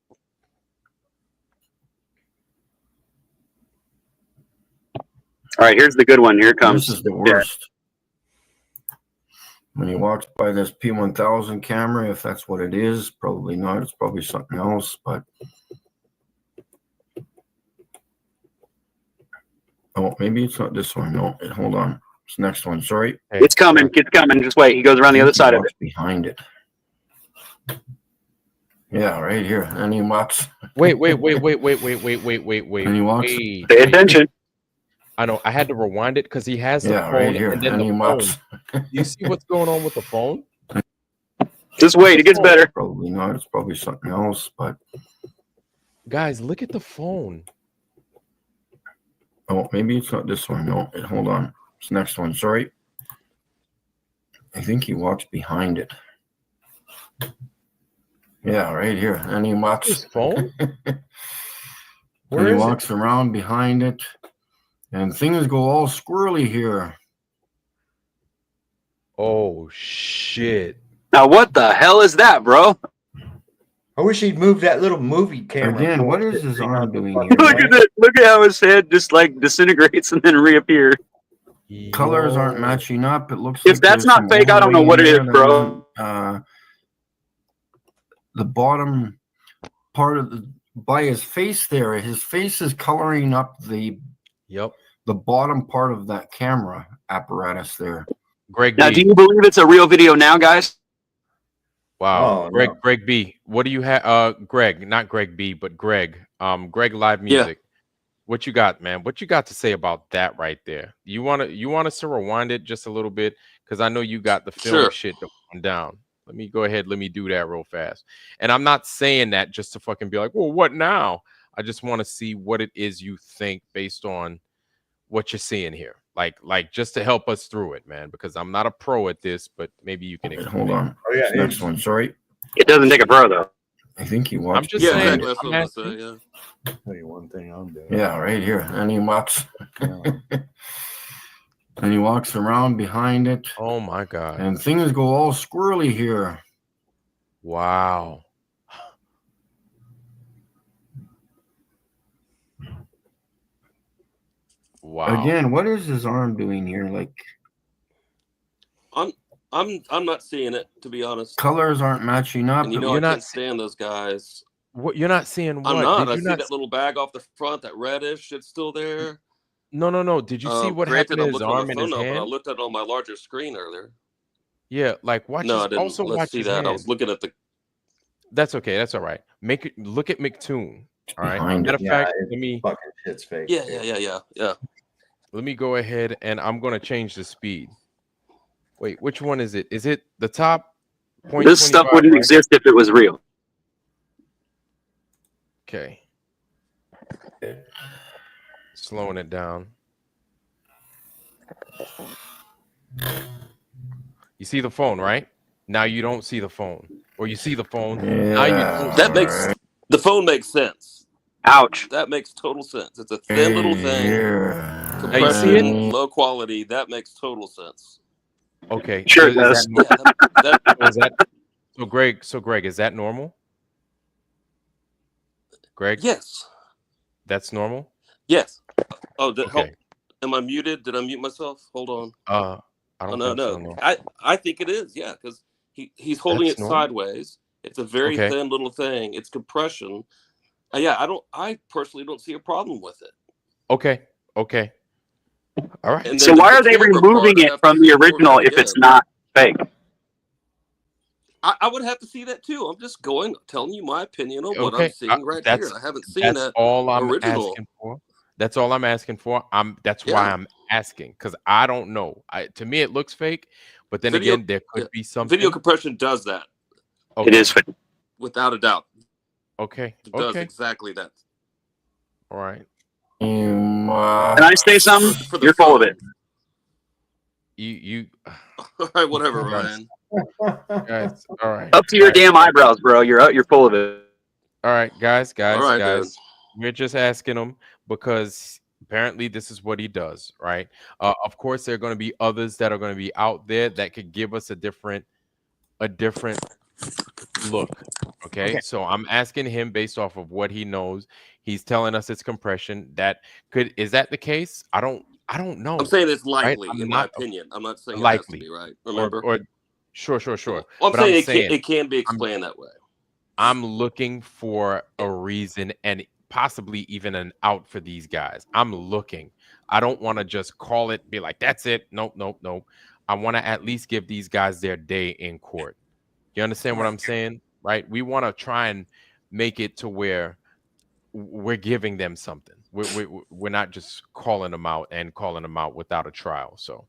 All right, here's the good one. Here it comes. This is the worst. When he walks by this P1000 camera, if that's what it is, probably not. It's probably something else, but oh, maybe it's not this one. No, hold on. It's the next one. Sorry. It's coming. It's coming. Just wait. He goes around the other side of it. Behind it. Yeah, right here. And he walks. Wait. And he walks. Pay attention. I know. I had to rewind it because he has the phone. Right here. And then he walks. You see what's going on with the phone? Just wait. It gets better. Probably not. It's probably something else, but guys, look at the phone. Oh, maybe it's not this one. No, hold on. It's the next one. Sorry. I think he walks behind it. Yeah, right here. And he walks. His phone? And he walks around behind it. And things go all squirrely here. Oh, shit. Now, what the hell is that, bro? I wish he'd move that little movie camera. Again, what is his arm doing here? Look at it. Look at how his head just like disintegrates and then reappears. Colors aren't matching up. It looks if that's not fake, I don't know what it is, bro. The bottom part of by his face there, his face is coloring up the bottom part of that camera apparatus there. Greg now, B. do you believe it's a real video now, guys? Wow. Greg B. What do you have? Greg, not Greg B, but Greg. Greg Live Music. Yeah. What you got, man? What you got to say about that right there? You want us to rewind it just a little bit? Because I know you got the film shit down. Let me go ahead. Let me do that real fast. And I'm not saying that just to fucking be like, well, what now? I just want to see what it is you think based on what you're seeing here. Like just to help us through it, man, because I'm not a pro at this, but maybe you can explain. Hold on. Oh, yeah, next one. Sorry. It doesn't take a pro, though. I think he walks. I'm just saying. Tell you one thing I'm doing. Yeah, right here. And he walks. And he walks around behind it. Oh, my God. And things go all squirrely here. Wow. Wow. Again, what is his arm doing here? Like, I'm not seeing it, to be honest. Colors aren't matching up. And I can't stand those guys. What you're not seeing? What? I'm not. I see that little bag off the front, that reddish. It's still there. No. Did you see what happened to his arm and his hand? I looked at it on my larger screen earlier. Yeah, like watch. No, I didn't. Also Let's watch see his that. hand. I was looking at the. That's okay. That's all right. Look at McToon. All right. Matter of fact, let me. Fucking shit's fake. Yeah. Let me go ahead and I'm gonna change the speed. Wait, which one is it? Is it the top? This stuff wouldn't exist if it was real. Okay. Slowing it down. You see the phone, right? Now you don't see the phone. Or you see the phone. Yeah, now you don't. That makes the phone makes sense. Ouch. That makes total sense. It's a thin little thing. Yeah. Compression, low quality. That makes total sense. Okay. Sure it does. So Greg, is that normal? Greg? Yes. That's normal? Yes. Oh, okay. Am I muted? Did I mute myself? Hold on. I don't know. No. I think it is, yeah, because he's holding it sideways. It's a very thin little thing. It's compression. I personally don't see a problem with it. Okay. All right. So why are they removing it from the original if it's not fake? I would have to see that too. I'm just telling you my opinion on what I'm seeing right here. I haven't seen that all I'm original. Asking for. That's all I'm asking for. That's why I'm asking, because I don't know. To me, it looks fake, but then again, there could be something. Video compression does that. Okay. It is fake, without a doubt. Okay. It does exactly that. All right. Can I say something? You're full of it. You. All right, whatever, Ryan. Guys, all right. Up to your damn eyebrows, bro. You're full of it. All right, guys. All right, guys. We're just asking him because apparently this is what he does, right? Of course, there are going to be others that are going to be out there that could give us a different look. Okay, so I'm asking him based off of what he knows. He's telling us it's compression. Is that the case? I don't know. I'm saying it's likely, right? In my opinion. I'm not saying it has to be right. Remember? Sure. Well, I'm But saying I'm it saying can be explained that way. I'm looking for a reason and possibly even an out for these guys. I'm looking. I don't want to just call it, be like, that's it. Nope. I want to at least give these guys their day in court. You understand what I'm saying? Right? We want to try and make it to where we're giving them something. We're not just calling them out without a trial. So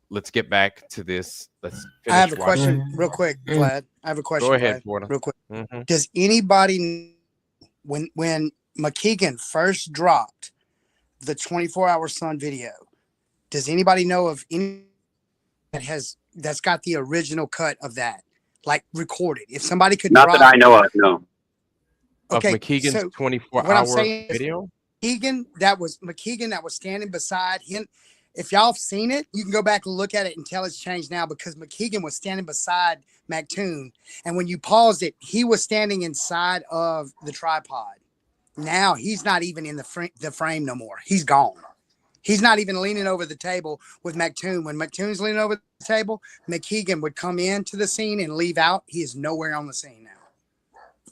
let's get back to this. Let's I have finish a watching. question real quick, Vlad. I have a question, Go ahead, Vlad, Porter. real quick. Mhm. Does anybody, when McKeegan first dropped the 24-hour sun video, does anybody know of any that's got the original cut of that, like recorded? If somebody could Not that drop, I know of. No. okay, Of McKeegan's so 24-hour what I'm saying is video? McKeegan that was standing beside him. If y'all have seen it, you can go back and look at it and tell it's changed now, because McKeegan was standing beside MacToon, and when you paused it, he was standing inside of the tripod. Now he's not even in the frame no more. He's gone. He's not even leaning over the table with MacToon. When MacToon's leaning over the table, McKeegan would come into the scene and leave out. He is nowhere on the scene now.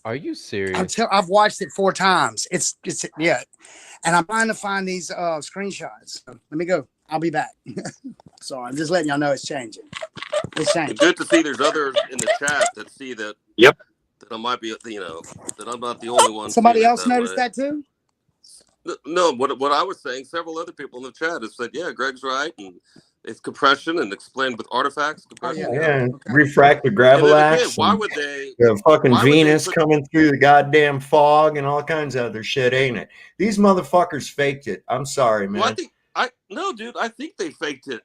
Are you serious? I've watched it 4 times. It's yeah, and I'm trying to find these screenshots. So let me go. I'll be back. So I'm just letting y'all know it's changing. It's changing. It's good to see there's others in the chat that see that. Yep. That I might be, that I'm not the only one. Somebody else noticed that too? No, what I was saying, several other people in the chat have said, yeah, Greg's right, and it's compression and explained with artifacts. Compression, Yeah, Okay. refracted gravel and then again, axe. why would they? The fucking why would they Venus put- coming through the goddamn fog and all kinds of other shit, ain't it? These motherfuckers faked it. I'm sorry, man. Well, no, dude. I think they faked it.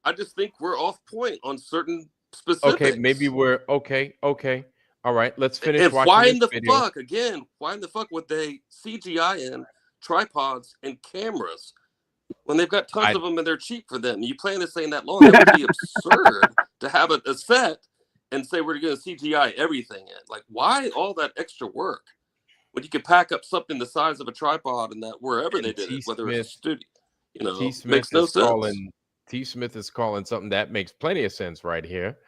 I just think we're off point on certain specifics. Okay, maybe we're okay. All right, let's finish And watching why this in the video. fuck again? Why in the fuck would they CGI in tripods and cameras when they've got tons of them and they're cheap for them? You plan this thing that long? That would be absurd to have a set and say we're going to CGI everything in. Like, why all that extra work when you could pack up something the size of a tripod and that wherever And they did it, whether T. it's a studio, T. Smith makes no is sense. T. Smith is calling something that makes plenty of sense right here.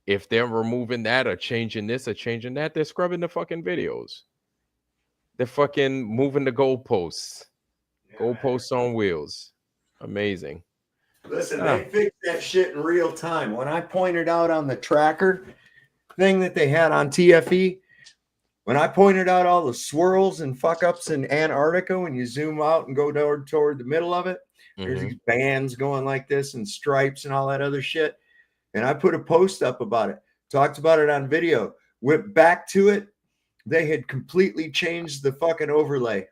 If they're removing that or changing this or changing that, they're scrubbing the fucking videos. They're fucking moving the goalposts. Goalposts on wheels. Amazing. Listen, they fixed that shit in real time. When I pointed out on the tracker thing that they had on TFE, when I pointed out all the swirls and fuck ups in Antarctica, when you zoom out and go toward the middle of it, there's these bands going like this and stripes and all that other shit. And I put a post up about it, talked about it on video, went back to it. They had completely changed the fucking overlay.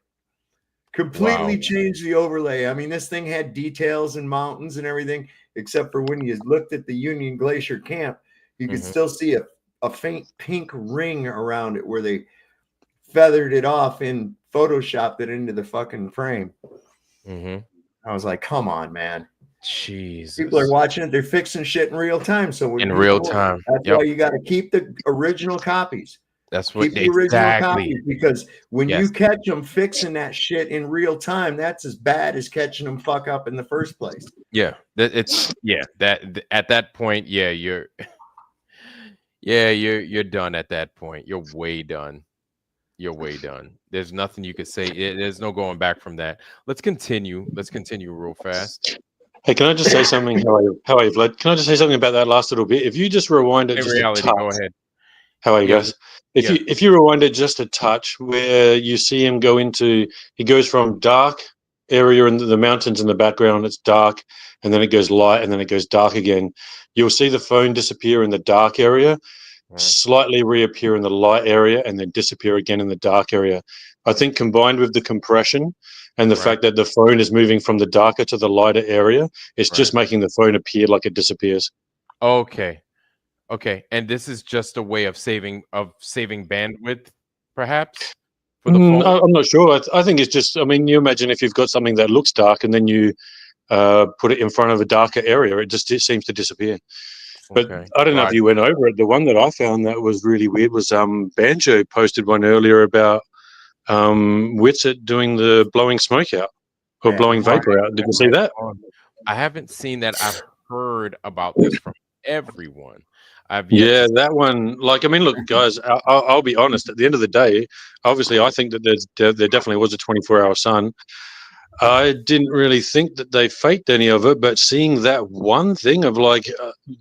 Completely changed the overlay. I mean, this thing had details and mountains and everything, except for when you looked at the Union Glacier camp, you could still see a faint pink ring around it where they feathered it off and photoshopped it into the fucking frame. I was like, come on, man. Jesus. People are watching it. They're fixing shit in real time. So in real time. That's why you got to keep the original copies. That's what the original copies, because when you catch them fixing that shit in real time, that's as bad as catching them fuck up in the first place. Yeah, that at that point, you're done at that point. You're way done. There's nothing you could say. There's no going back from that. Let's continue real fast. Hey, can I just say something? How are you, Vlad? Can I just say something about that last little bit? If you just rewind it, Go ahead. How are you guys? If you rewind it just a touch, where you see him he goes from dark area in the mountains in the background, it's dark, and then it goes light, and then it goes dark again. You'll see the phone disappear in the dark area, slightly reappear in the light area, and then disappear again in the dark area. I think combined with the compression and the fact that the phone is moving from the darker to the lighter area, it's just making the phone appear like it disappears. Okay, and this is just a way of saving bandwidth, perhaps, for the phone? I'm not sure. I think it's just. I mean, you imagine if you've got something that looks dark and then you put it in front of a darker area, it seems to disappear. But I don't know if you went over it. The one that I found that was really weird was Banjo posted one earlier about Witsit doing the blowing smoke out or blowing vapor out. Did you see that? I haven't seen that. I've heard about this from everyone. I've yet Yeah, to that one. Like, I mean, look, guys, I'll be honest. At the end of the day, obviously, I think that there definitely was a 24-hour sun. I didn't really think that they faked any of it, but seeing that one thing of like,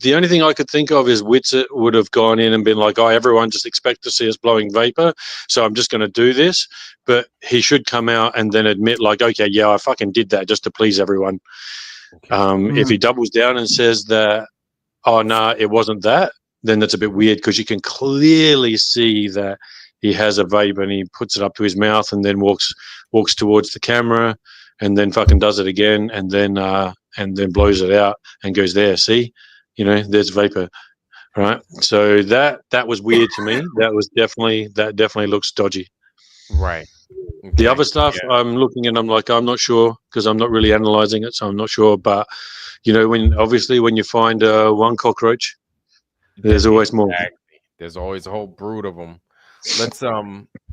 the only thing I could think of is Witsit would have gone in and been like, oh, everyone just expect to see us blowing vapor, so I'm just going to do this. But he should come out and then admit, like, okay, yeah, I fucking did that just to please everyone. If he doubles down and says that, oh, no, it wasn't that, then that's a bit weird because you can clearly see that he has a vape and he puts it up to his mouth and then walks towards the camera and then fucking does it again and then blows it out and goes, there, see, there's vapor, right? So that was weird to me. That definitely looks dodgy. right. The Okay. other stuff I'm looking and I'm like, I'm not sure because I'm not really analyzing it, so I'm not sure. But when you find one cockroach, there's always more. Exactly. There's always a whole brood of them.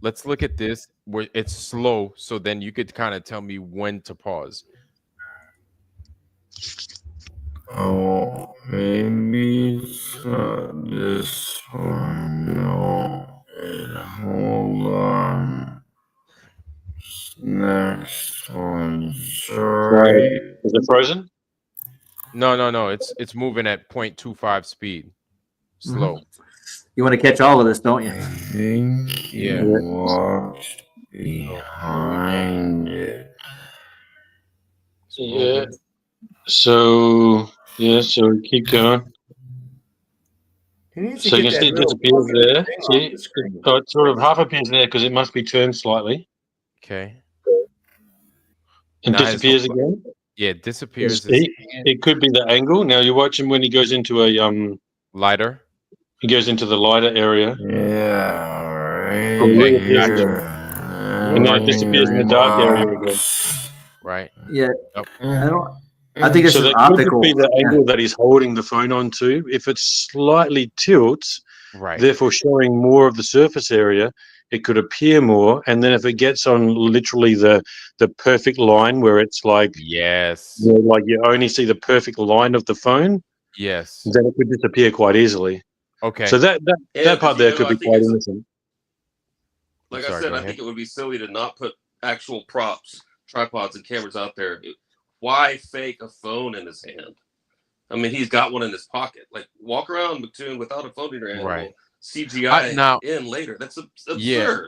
Let's look at this where it's slow, so then you could kind of tell me when to pause. Oh, maybe it's not this one. No, hold on. Next one. Sorry. Is it frozen? No. It's moving at 0.25 speed. Slow. You want to catch all of this, don't you? I think Yeah. you walked behind it. Yeah. So keep going. So you can see it disappears there. See, it sort of half appears there because it must be turned slightly. Okay. And disappears again. Yeah, it disappears. It could be the angle. Now you watch him when he goes into a lighter. He goes into the lighter area. Yeah, right. Okay. And then it disappears in the dark area again. Right. Yeah. Yep. I think it's so an that optical. could be the angle that he's holding the phone on to. If it slightly tilts, right, therefore showing more of the surface area, it could appear more. And then if it gets on literally the perfect line where it's like, yes, like you only see the perfect line of the phone, yes, then it could disappear quite easily. Okay. So that part there could be quite innocent. Like I said, I think it would be silly to not put actual props, tripods, and cameras out there. Why fake a phone in his hand? I mean, he's got one in his pocket. Like, walk around McToon without a phone in your hand. Right. CGI in later. That's absurd. Yeah.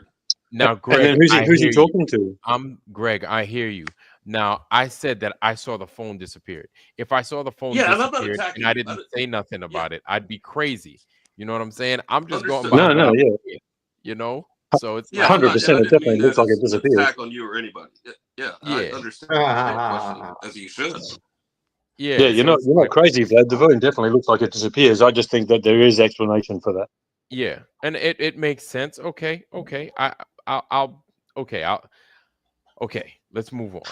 Now, Greg, and then who's he talking to? I'm Greg. I hear you. Now, I said that I saw the phone disappeared. If I saw the phone disappeared and I didn't say nothing about it, I'd be crazy. You know what I'm saying? I'm just going by you know. So it's 100%. It definitely looks like it disappeared. Attack on you or anybody. Yeah. I understand that question, as you should. Yeah, you're not crazy, Vlad. The phone definitely looks like it disappears. I just think that there is explanation for that. Yeah, and it makes sense. Okay. Let's move on.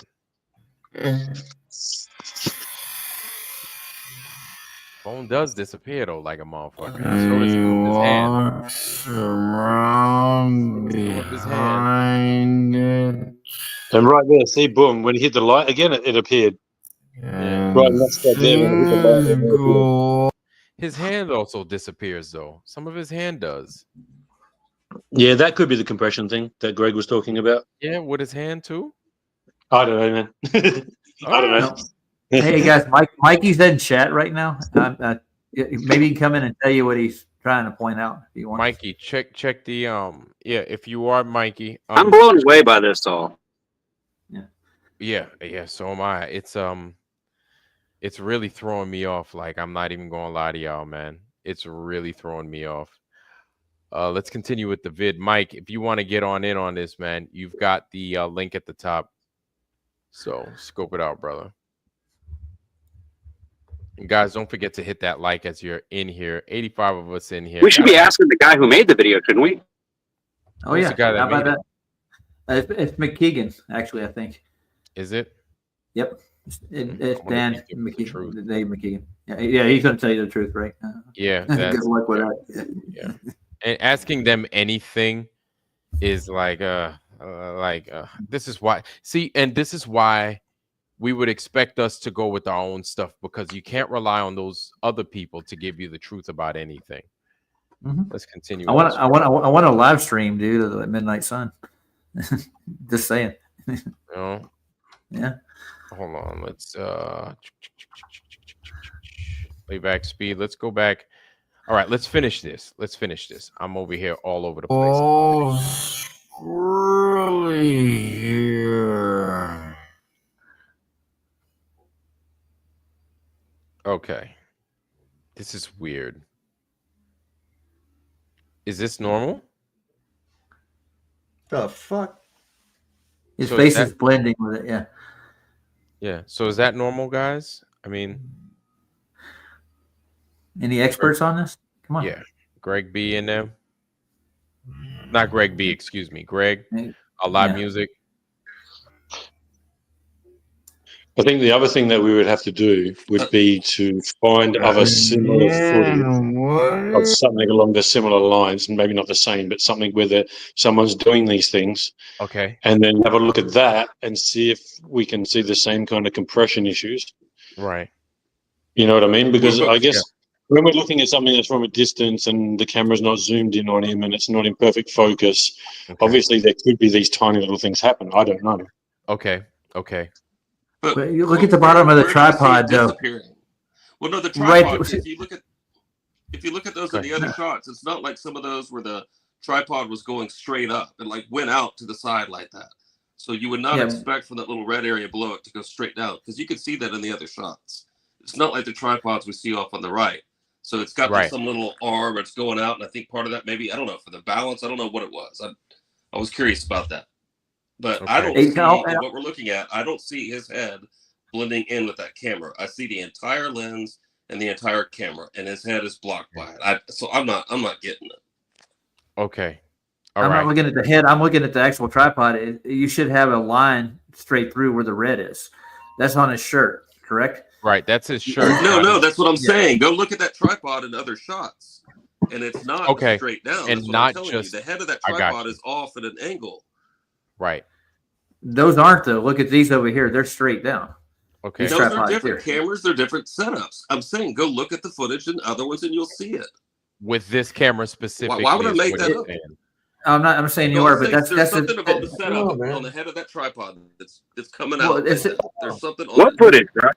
Phone does disappear though, like a motherfucker. So does his hand. Around behind it. And right there, see, boom! When he hit the light again, it appeared. Right, that's there. When he hit the light, it appeared. His hand also disappears though. Some of his hand does. Yeah, that could be the compression thing that Greg was talking about. Yeah, with his hand too. I don't know, man. I don't know. Hey guys, Mikey's in chat right now. Maybe he can come in and tell you what he's trying to point out. If you want. Mikey, check the if you are Mikey. I'm blown away by this all. Yeah. So am I. It's really throwing me off. Like, I'm not even gonna lie to y'all, man. It's really throwing me off. Let's continue with the vid. Mike, if you want to get on in on this, man, you've got the link at the top. So scope it out, brother. And guys, don't forget to hit that like as you're in here. 85 of us in here. We should be asking the guy who made the video, shouldn't we? Oh, yeah. How about that? It's McKeegan, actually, I think. Is it? Yep. It's Dan McKeegan. Dave McKeegan. Yeah, he's going to tell you the truth, right? Yeah. Good luck with that. Yeah. And asking them anything is like this is why. See, and this is why we would expect us to go with our own stuff because you can't rely on those other people to give you the truth about anything. Let's continue. I want a live stream, dude, of the Midnight Sun. Just saying. No. Yeah. Hold on. Let's playback speed. Let's go back. All right, let's finish this. I'm over here all over the place. Oh, squirrely here. Okay. This is weird. Is this normal? The fuck? His face is blending with it, yeah. Yeah. So is that normal, guys? I mean, any experts on this? Come on. Yeah. Greg B in there. Not Greg B, excuse me. Greg. Live music. I think the other thing that we would have to do would be to find other similar footage of something along the similar lines, and maybe not the same, but something where someone's doing these things. Okay. And then have a look at that and see if we can see the same kind of compression issues. Right. You know what I mean? Because I guess when we're looking at something that's from a distance and the camera's not zoomed in on him and it's not in perfect focus, obviously there could be these tiny little things happen. I don't know. Okay. But you look at the bottom of the tripod, though. Well, no, the tripod. If you look at those in the other shots, it's not like some of those where the tripod was going straight up and like went out to the side like that. So you would not expect from that little red area below it to go straight down, because you could see that in the other shots. It's not like the tripods we see off on the right. So it's got some little arm that's going out, and I think part of that maybe, I don't know, for the balance. I don't know what it was. I was curious about that. But I don't see what we're looking at. I don't see his head blending in with that camera. I see the entire lens and the entire camera, and his head is blocked by it. So I'm not getting it. Okay. I'm not looking at the head. I'm looking at the actual tripod. You should have a line straight through where the red is. That's on his shirt, correct? Right. That's his shirt. No, that's what I'm saying. Go look at that tripod in other shots, and it's not straight down. And that's not what I'm just you. The head of that tripod is off at an angle. Right. Those aren't though. Look at these over here. They're straight down. Okay. Those are different cameras. They're different setups. I'm saying go look at the footage and other ones, and you'll see it. With this camera specifically. Why would I make that up? I'm saying you are, but that's something about the setup on the head of that tripod. It's coming out. There's something on what footage, right?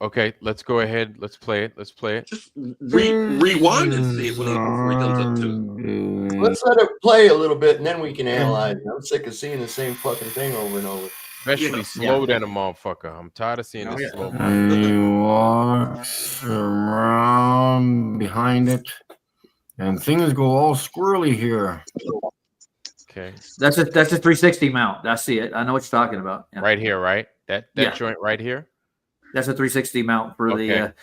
Okay, let's go ahead. Let's play it. Just rewind and see it before he comes up to it. Let's let it play a little bit, and then we can analyze it. I'm sick of seeing the same fucking thing over and over. Especially slow than a motherfucker. I'm tired of seeing this slow. He walks around behind it, and things go all squirrely here. Okay. That's a 360 mount. I see it. I know what you're talking about. Yeah. Right here, right? That joint right here. That's a 360 mount for the.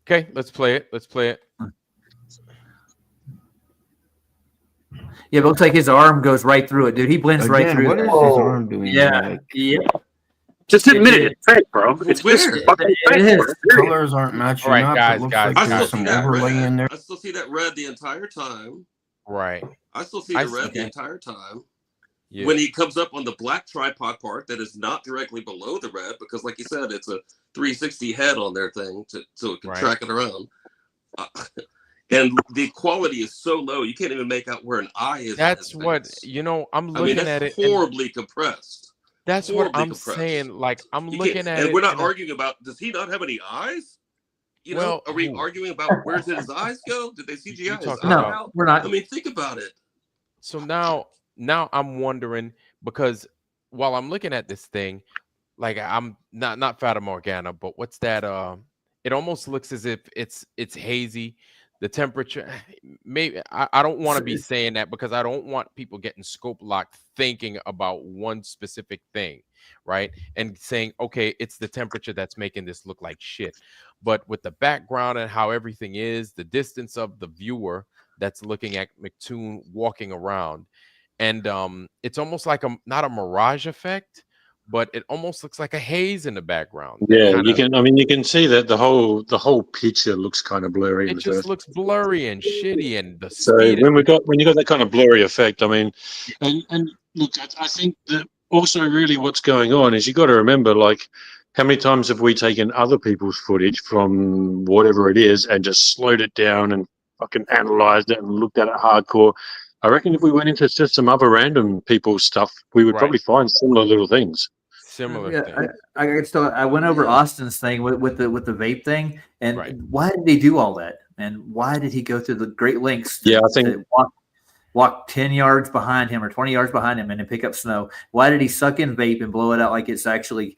Okay, let's play it. Yeah, but it looks like his arm goes right through it, dude. He blends right through. What is his arm doing? Yeah. Just admit it. It's fake, bro. It's weird. Fucking fake. It is. Colors aren't matching All right, up. guys, it looks guys, like guys. there's some overlay in there. I still see that red the entire time. Right. I still see the red the entire time. Yeah. When he comes up on the black tripod part that is not directly below the red, because like you said, it's a 360 head on their thing so it can track it around. And the quality is so low, you can't even make out where an eye is. That's what, I'm looking at it. Horribly compressed. That's what I'm saying. Like, I'm looking at it. And we're not arguing about, does he not have any eyes? Are we arguing about where did his eyes go? Did they CGI his eye out? We're not. I mean, think about it. So now I'm wondering, because while I'm looking at this thing, like I'm not Fata Morgana, but what's that? It almost looks as if it's hazy. The temperature, maybe I don't want to be saying that because I don't want people getting scope locked thinking about one specific thing, right? And saying, okay, it's the temperature that's making this look like shit. But with the background and how everything is, the distance of the viewer that's looking at McToon walking around, and it's almost like not a mirage effect, but it almost looks like a haze in the background. Yeah, you can see that the whole picture looks kind of blurry. It just looks blurry and shitty, and so when you got that kind of blurry effect, I mean, and look, I think that also really what's going on is you got to remember, like, how many times have we taken other people's footage from whatever it is and just slowed it down and fucking analyzed it and looked at it hardcore? I reckon if we went into just some other random people's stuff, we would probably find similar little things. Similar things. I went over Austin's thing with the vape thing, and why did he do all that? And why did he go through the great lengths to walk 10 yards behind him or 20 yards behind him and then pick up snow? Why did he suck in vape and blow it out like it's actually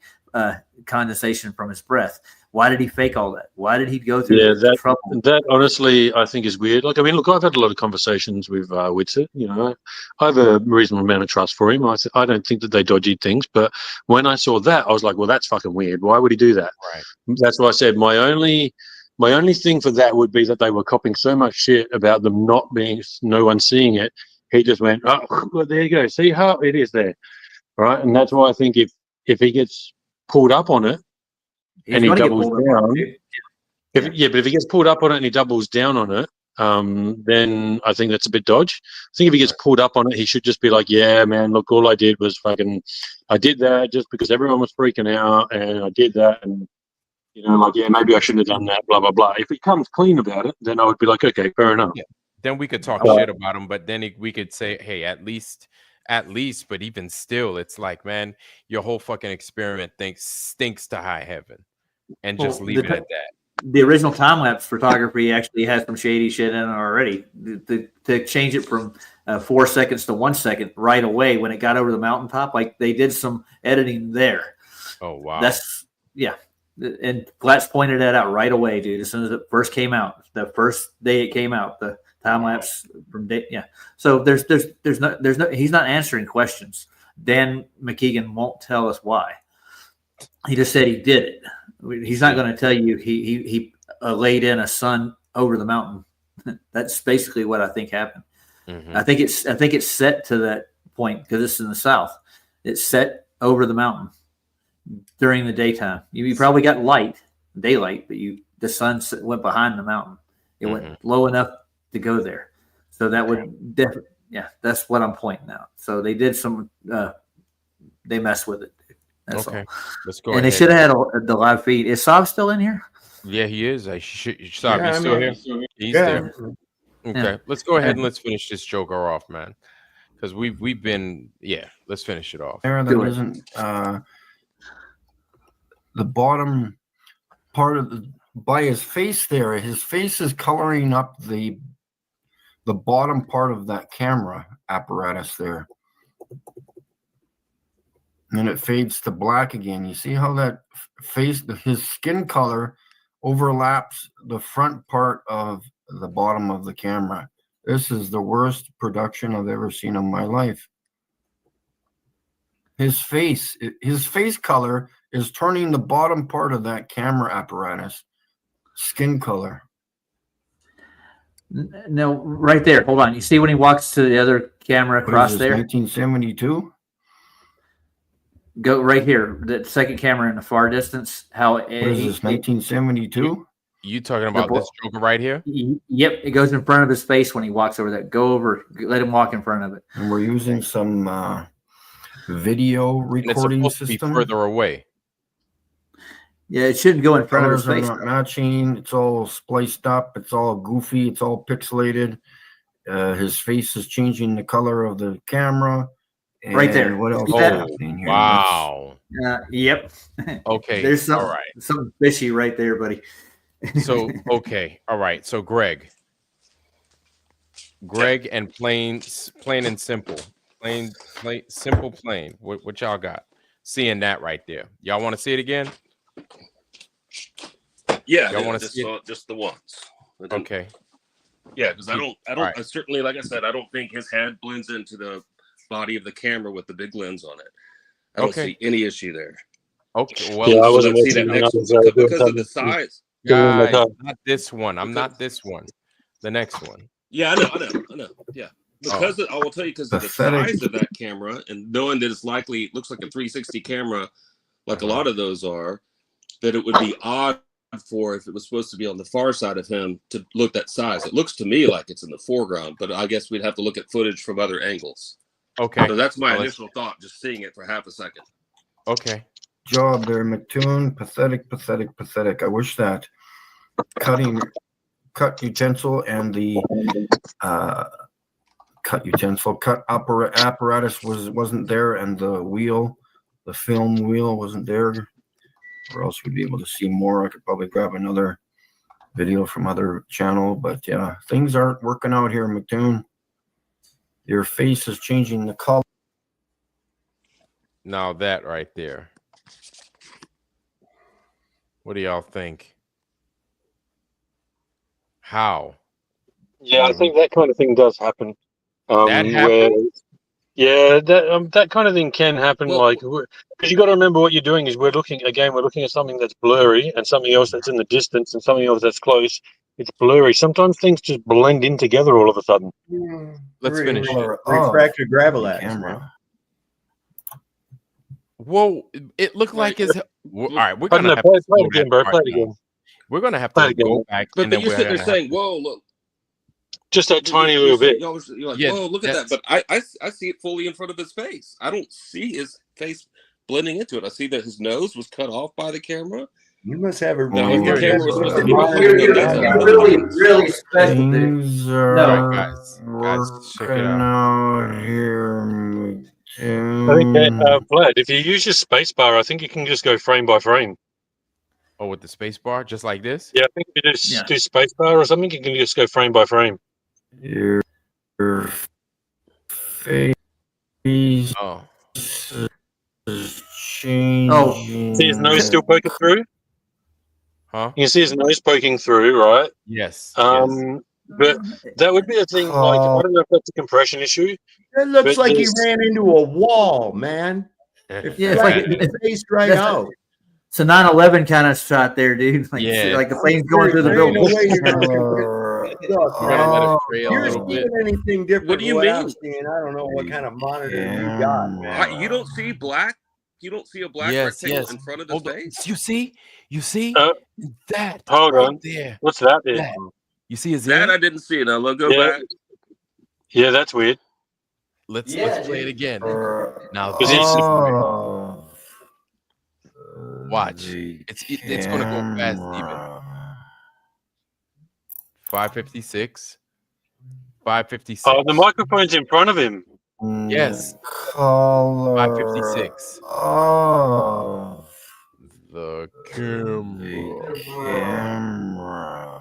condensation from his breath? Why did he fake all that? Why did he go through that trouble? That honestly, I think is weird. Like, I mean, look, I've had a lot of conversations with Whitset. You know, I have a reasonable amount of trust for him. I don't think that they dodgy things, but when I saw that, I was like, well, that's fucking weird. Why would he do that? Right. That's why I said my only thing for that would be that they were copying so much shit about them not being, no one seeing it. He just went, oh, well, there you go. See how it is there, right? And that's why I think if he gets pulled up on it, and he doubles down. But if he gets pulled up on it and he doubles down on it, then I think that's a bit dodge. I think if he gets pulled up on it, he should just be like, yeah, man, look, all I did was I did that just because everyone was freaking out, and I did that, and, you know, like, yeah, maybe I shouldn't have done that, blah, blah, blah. If he comes clean about it, then I would be like, okay, fair enough. Yeah. Then we could talk shit about him, but then we could say, hey, at least, but even still, it's like, man, your whole fucking experiment stinks to high heaven, and just leave it at that. The original time lapse photography actually has some shady shit in it already. To change it from 4 seconds to 1 second right away when it got over the mountaintop, like they did some editing there. Oh wow, and Platts pointed that out right away, dude. As soon as it first came out, the first day it came out, the time lapse from day, So there's no. He's not answering questions. Dan McKeegan won't tell us why. He just said he did it. He's not going to tell you he laid in a sun over the mountain. That's basically what I think happened. Mm-hmm. I think it's set to that point because it's in the south. It's set over the mountain during the daytime. You probably got daylight, but the sun went behind the mountain. It went low enough to go there. So that would definitely, that's what I'm pointing out. So they did some, they messed with it. That's all. Let's go. And they should have had the live feed. Is Saab still in here? Yeah, he is. Saab, he's still here. He's there. Okay, let's go ahead and let's finish this Joker off, man. Because we've been, let's finish it off. There isn't the bottom part of by his face there. His face is coloring up the bottom part of that camera apparatus there. And then it fades to black again. You see how that his skin color overlaps the front part of the bottom of the camera. This is the worst production I've ever seen in my life. His face color is turning the bottom part of that camera apparatus skin color. No, right there. Hold on. You see when he walks to the other camera across there? 1972. Go right here. The second camera in the far distance. What is this? 1972. You talking about this Joker right here? Yep. It goes in front of his face when he walks over that. Go over. Let him walk in front of it. And we're using some video recording and it's supposed system. To be further away. Yeah, it shouldn't go in front of his Colors face. are not matching. It's all spliced up. It's all goofy. It's all pixelated. His face is changing the color of the camera. And right there. What else is happening here? Wow. Yep. Okay. There's something fishy right there, buddy. So okay. All right. So Greg and plain and simple. Plain, simple, plain. What y'all got? Seeing that right there. Y'all want to see it again? Yeah, y'all want to see it? Just the ones. Okay. Yeah, because I don't. I certainly, like I said, I don't think his head blends into the body of the camera with the big lens on it. I don't see any issue there. Okay. Well, I wasn't see that next one because of the size. Guys, not this one. I'm not this one. The next one. Yeah, I know. Yeah. Because I will tell you, because of the size of that camera, and knowing that it looks like a 360 camera, like a lot of those are, that it would be odd for if it was supposed to be on the far side of him to look that size. It looks to me like it's in the foreground, but I guess we'd have to look at footage from other angles. Okay. So that's my Well, initial thought, just seeing it for half a second. Okay. Job there, McToon. Pathetic, pathetic, pathetic. I wish that cut utensil and the cut apparatus wasn't there, and the film wheel wasn't there, or else we'd be able to see more. I could probably grab another video from other channel, but yeah, things aren't working out here, McToon. Your face is changing the color. Now that right there. What do y'all think? How? Yeah, I think that kind of thing does happen. That happens? That kind of thing can happen. Well, Like, because you got to remember what you're doing is we're looking at something that's blurry and something else that's in the distance and something else that's close. It's blurry. Sometimes things just blend in together all of a sudden. Let's finish it. Refractor gravel Camera. Whoa! It looked like it's. All right, we're I don't gonna know. have Play to it slow again, that bro. part Play it down. again. We're gonna have Play to it again. go back, but and then you're we're sitting there gonna have saying, "Whoa, look." Just that tiny little bit. You're like, Yeah, "Whoa, look at that!" But I see it fully in front of his face. I don't see his face blending into it. I see that his nose was cut off by the camera. You must have a. Now, if the Here it is. camera was supposed to be You're, behind him, you're, that's you're another really, thing. really special, dude. Things All are right, guys, check it out. out here. I think, Vlad, if you use your space bar, I think you can just go frame by frame. Oh, with the space bar, just like this? Yeah, I think if you just do space bar or something, you can just go frame by frame. Your face Oh, is changing. Oh, See his nose still poking through? huh? You can see his nose poking through, right? Yes. But that would be a thing. Like, I don't know if that's a compression issue. It looks But like he there's- ran into a wall, man. Yes. Yeah, it's like His face right that's- out. it's a 9/11 kind of shot there, dude. Like, Yeah. like the plane's going through the There ain't no building. way you're gonna look, We're gonna let it trail a you're little bit. seeing anything different. What do you from mean? I'm seeing. I don't know what kind of monitor you got, man. You don't see black. You don't see a black Yes, rectangle yes. in front of his Hold on. face. You see that Hold right on. there. What's that there? That. You see his That ear? I didn't see. Now look, go Yeah. back. Yeah, that's weird. Let's Yeah, play it dude. again. Now Is it- watch. It's gonna go fast even. 556. 556. Oh, the microphone's in front of him. Yes. Color 556. of The camera. camera.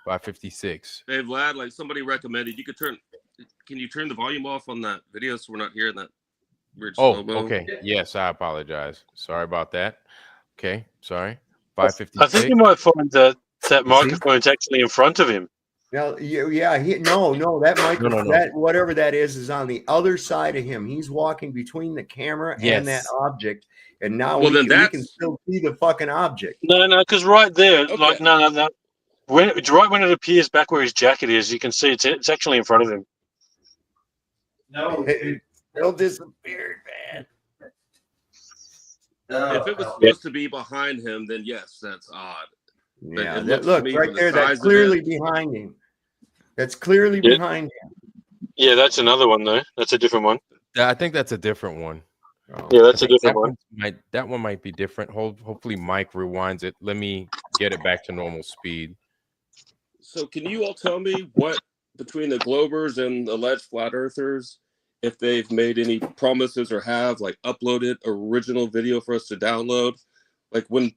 556. Hey Vlad, like somebody recommended, can you turn the volume off on that video so we're not hearing that weird Oh, slow-mo? okay. Yes, I apologize. Sorry about that. Okay, sorry. I think 556. you might find that microphone's actually in front of him. No, that microphone, No. that whatever that is on the other side of him. He's walking between the camera and that Yes. object, and now Well, then we can that's- still see the fucking object. No, because right there, Okay. like no. When it appears back where his jacket is, you can see it's actually in front of him. No, It still disappeared, man. If it was supposed to be behind him, then yes, that's odd. But Yeah, it looks to look me right from the there. size That's of clearly it- behind him. That's clearly Yeah. behind him. Yeah, that's another one though. That's a different one. I think that's a different one. Yeah, that's I a think different one. That one might be different. Hopefully Mike rewinds it. Let me get it back to normal speed. So can you all tell me what between the Globers and alleged flat earthers, if they've made any promises or have like uploaded original video for us to download? Like when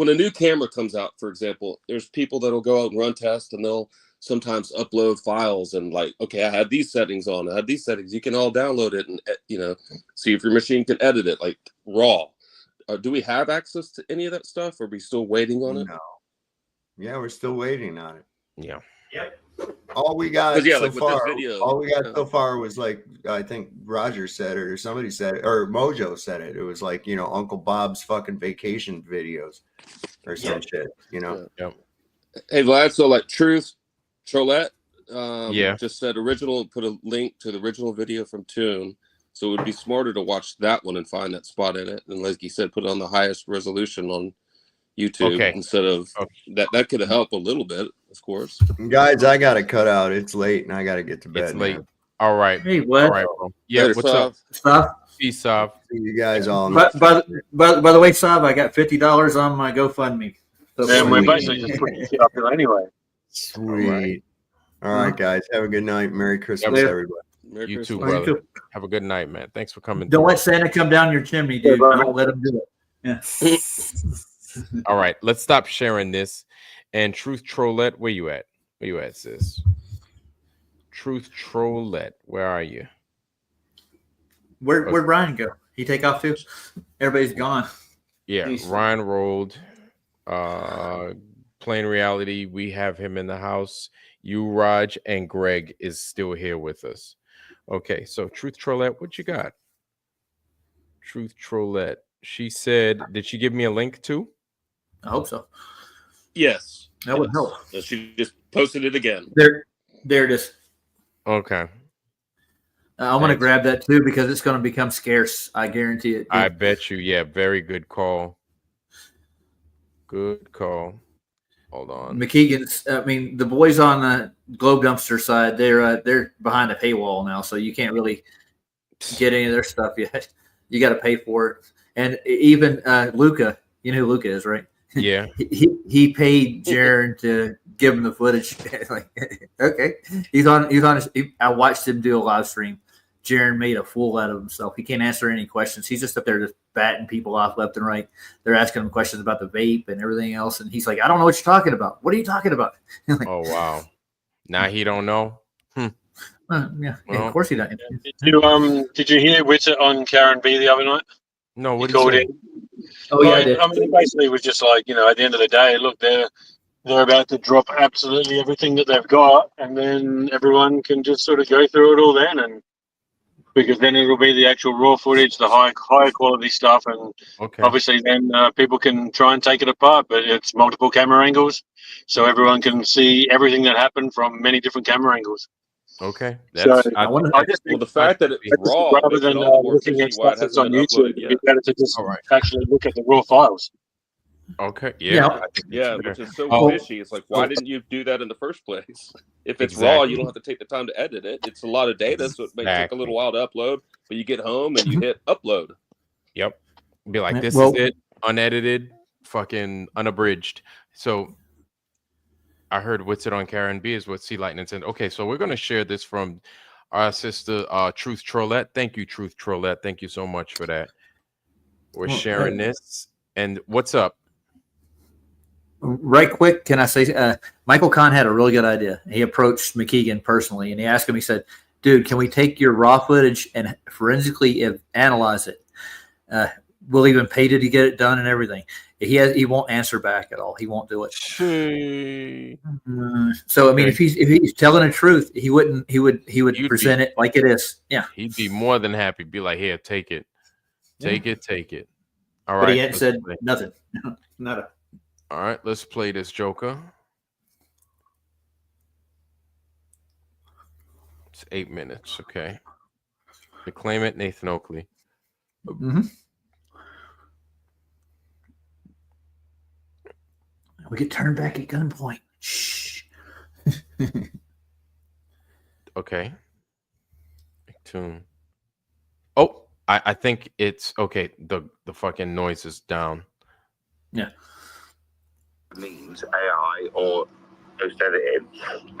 a new camera comes out, for example, there's people that'll go out and run tests and they'll sometimes upload files and like, okay, I had these settings on, I had these settings. You can all download it and see if your machine can edit it like raw. Do we have access to any of that stuff? Or are we still waiting on it? No. Yeah, we're still waiting on it. Yeah. All we got 'Cause, yeah, so like with this far, video, all we got yeah. so far was like, I think Roger said it or somebody said it or Mojo said it. It was like, Uncle Bob's fucking vacation videos or some shit, Yep. Hey Vlad, so like Truth Trolette just said put a link to the original video from Tune. So it would be smarter to watch that one and find that spot in it. And like you said, put it on the highest resolution on YouTube instead of that could help a little bit, of course. Guys, I got to cut out. It's late and I got to get to bed. It's late. Man. All right. Hey, what? All right, bro. Yeah, Later, what's up? Sav? Peace, Sav. See you guys all. By the way, Sav, I got $50 on my GoFundMe. So And we're Sweet. basically just putting shit up there anyway. Sweet. All right, guys. Have a good night. Merry Christmas, Later. everybody. Merry You too, Christmas. brother. You too. Have a good night, man. Thanks for coming. Don't through. let Santa come down your chimney, dude. Don't let him do it. Yeah. All right, let's stop sharing this. And Truth Trollette, where you at? Where you at, sis? Truth Trollette, where are you? Where'd Ryan go? He take off too? Everybody's gone. Yeah, He's- Ryan rolled. Plain reality, we have him in the house. You, Raj, and Greg is still here with us. Okay, so Truth Trollette, what you got? Truth Trollette. She said, did she give me a link too? I hope so. Yes. That would help. She just posted it again. There it is. Okay. I'm going to grab that too because it's going to become scarce. I guarantee it. I bet you. Yeah, very good call. Good call. Hold on. McKeegan's. I mean, the boys on the Globe Dumpster side, they're behind a paywall now, so you can't really get any of their stuff yet. You got to pay for it. And even Luca, you know who Luca is, right? Yeah. he paid Jeran to give him the footage. Like, okay, he's on. I watched him do a live stream. Jeran made a fool out of himself. He can't answer any questions. He's just up there just batting people off left and right. They're asking him questions about the vape and everything else, and he's like, "I don't know what you're talking about. What are you talking about?" Like, oh wow! Now he don't know. Yeah, of course he doesn't. Did you hear Witter on Karen B the other night? No, what he did called he say? in. Oh yeah, I did. I mean, basically, it was just like, at the end of the day, look, they're about to drop absolutely everything that they've got, and then everyone can just sort of go through it all then, and because then it'll be the actual raw footage, the higher quality stuff, and obviously then people can try and take it apart, but it's multiple camera angles, so everyone can see everything that happened from many different camera angles. Okay, So I just think the fact that it's raw rather makes than it all the more looking fishy at why stuff it that's hasn't on been YouTube, uploaded it'd yet. be better to just actually look at the raw files. Okay. Yeah. I think Yeah, that's which fair. is so fishy. It's like, why didn't you do that in the first place? If it's raw, you don't have to take the time to edit it. It's a lot of data, so it may take a little while to upload. But you get home and you hit upload. Yep. Be like, this Well- is it, unedited, fucking unabridged. So I heard what's it on Karen B is what C Lightning said. Okay, so we're gonna share this from our sister Truth Trollette. Thank you, Truth Trollette. Thank you so much for that. We're sharing this. And what's up? Right quick, can I say Michael Kahn had a really good idea. He approached McKeegan personally, and he asked him, he said, dude, can we take your raw footage and forensically analyze it? We'll even pay to get it done and everything. He won't answer back at all. He won't do it. So I mean, if he's telling the truth, he would present it like it is. Yeah. He'd be more than happy. Be like, here, take it. Take it. All right. But he hadn't said nothing. Nada. All right, let's play this Joker. It's 8 minutes, okay. The claimant, Nathan Oakley. Mm-hmm. We get turned back at gunpoint. Shh. Okay. Tune. Oh, I think it's okay. The fucking noise is down. Yeah. Means AI or post editing,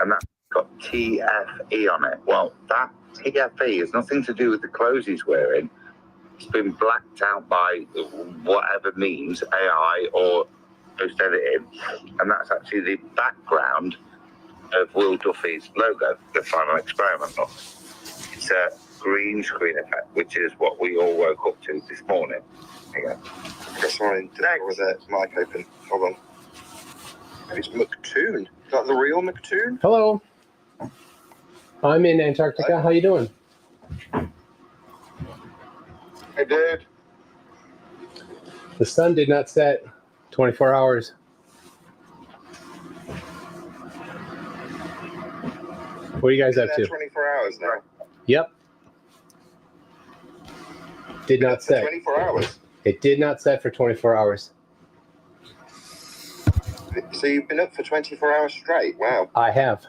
and that's got TFE on it. Well, that TFE has nothing to do with the clothes he's wearing. It's been blacked out by whatever means, AI or post editing, and that's actually the background of Will Duffy's logo, the final experiment look. It's a green screen effect, which is what we all woke up to this morning. There you go. Okay, sorry, was that mic open? Hold on. It's McToon. Is that the real McToon? Hello. I'm in Antarctica. How you doing? Hey, dude. The sun did not set 24 hours. What are you guys up to? 24 hours now. Yep. Did not set. 24 hours? It did not set for 24 hours. So you've been up for 24 hours straight? Wow. I have.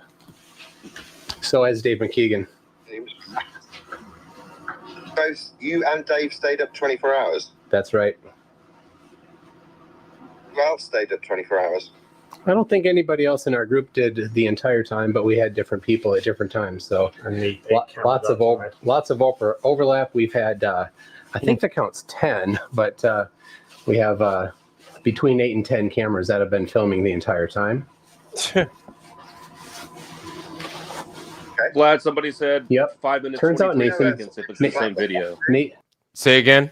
So has Dave McKeegan. He was both you and Dave stayed up 24 hours? That's right. Who else stayed up 24 hours? I don't think anybody else in our group did the entire time, but we had different people at different times. So lots of overlap. We've had, I think the count's 10, but we have between 8 and 10 cameras that have been filming the entire time. Glad somebody said yep. 5 minutes, Turns out 23 Nathan, seconds if it's the same video. Nate, say again.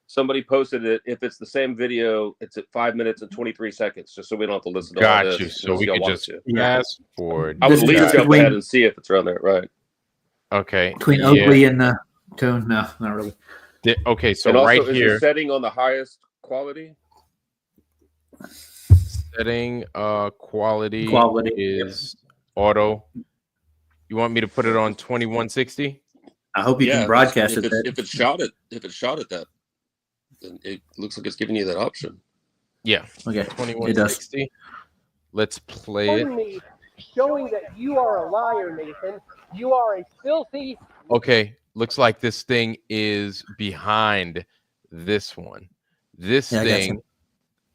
Somebody posted it. If it's the same video, it's at 5 minutes and 23 seconds, just so we don't have to listen to all Got this. you. So we could just fast forward. I would at least jump ahead and see if it's around there, right? Okay. Between Oakley and Tune, no, not really. Okay, so and also, right is here, the setting on the highest quality? setting quality is yep. auto. You want me to put it on 2160? I hope you can broadcast it. If it's shot at that, then it looks like it's giving you that option. Yeah. Okay. 2160. Let's play it. Showing that you are a liar, Nathan. You are a filthy. Okay. Looks like this thing is behind this one. This thing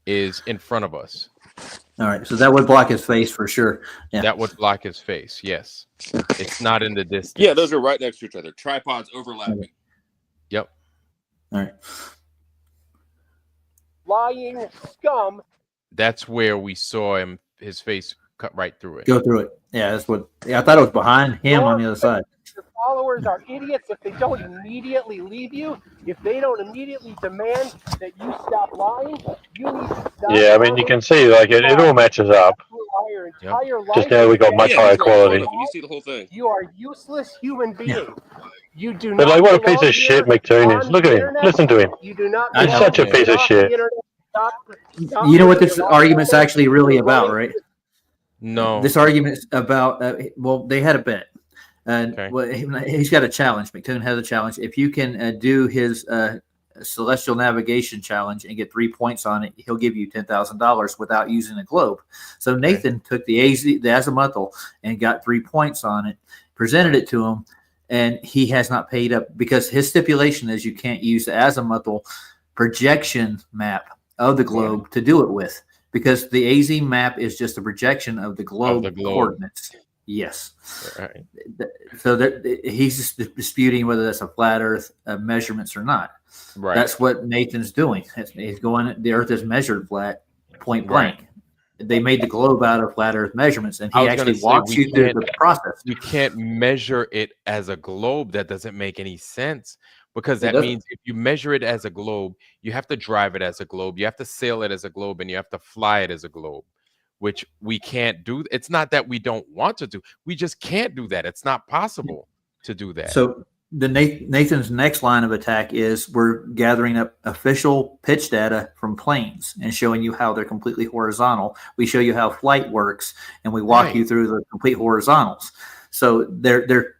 is in front of us. All right. So that would block his face for sure. Yeah. That would block his face. Yes. It's not in the distance. Yeah, those are right next to each other. Tripods overlapping. Okay. Yep. All right. Lying scum. That's where we saw him, his face cut right through it. Go through it. Yeah, that's what. Yeah, I thought it was behind him on the other side. Your followers are idiots if they don't immediately leave you. If they don't immediately demand that you stop lying, you need to stop. Yeah, I mean, you can see like it all matches up. Your entire life. Just now we got much higher quality. You see the whole thing. You are a useless human being. Yeah. You do But not like, what a belong piece of shit here McToon is. on Look the at him. internet. Listen to him. You do not. He's belong such a here piece of on shit. the internet. Stop You know what this argument's actually really about, right? No. This argument's about. Well, they had a bet, and well, he's got a challenge. McToon has a challenge. If you can do his celestial navigation challenge and get 3 points on it, he'll give you $10,000 without using a globe. So Nathan took the azimuthal and got 3 points on it, presented it to him, and he has not paid up because his stipulation is you can't use the azimuthal projection map of the globe to do it with, because the AZ map is just a projection of the globe, coordinates. Yes. Right. So he's just disputing whether that's a flat Earth measurements or not. Right. That's what Nathan's doing. He's going. The Earth is measured flat, point blank. Right. They made the globe out of flat Earth measurements, and he actually walks you through the process. You can't measure it as a globe. That doesn't make any sense, because that means if you measure it as a globe, you have to drive it as a globe, you have to sail it as a globe, and you have to fly it as a globe, which we can't do. It's not that we don't want to do. We just can't do that. It's not possible to do that. So the Nathan's next line of attack is we're gathering up official pitch data from planes and showing you how they're completely horizontal. We show you how flight works, and we walk you through the complete horizontals. So they're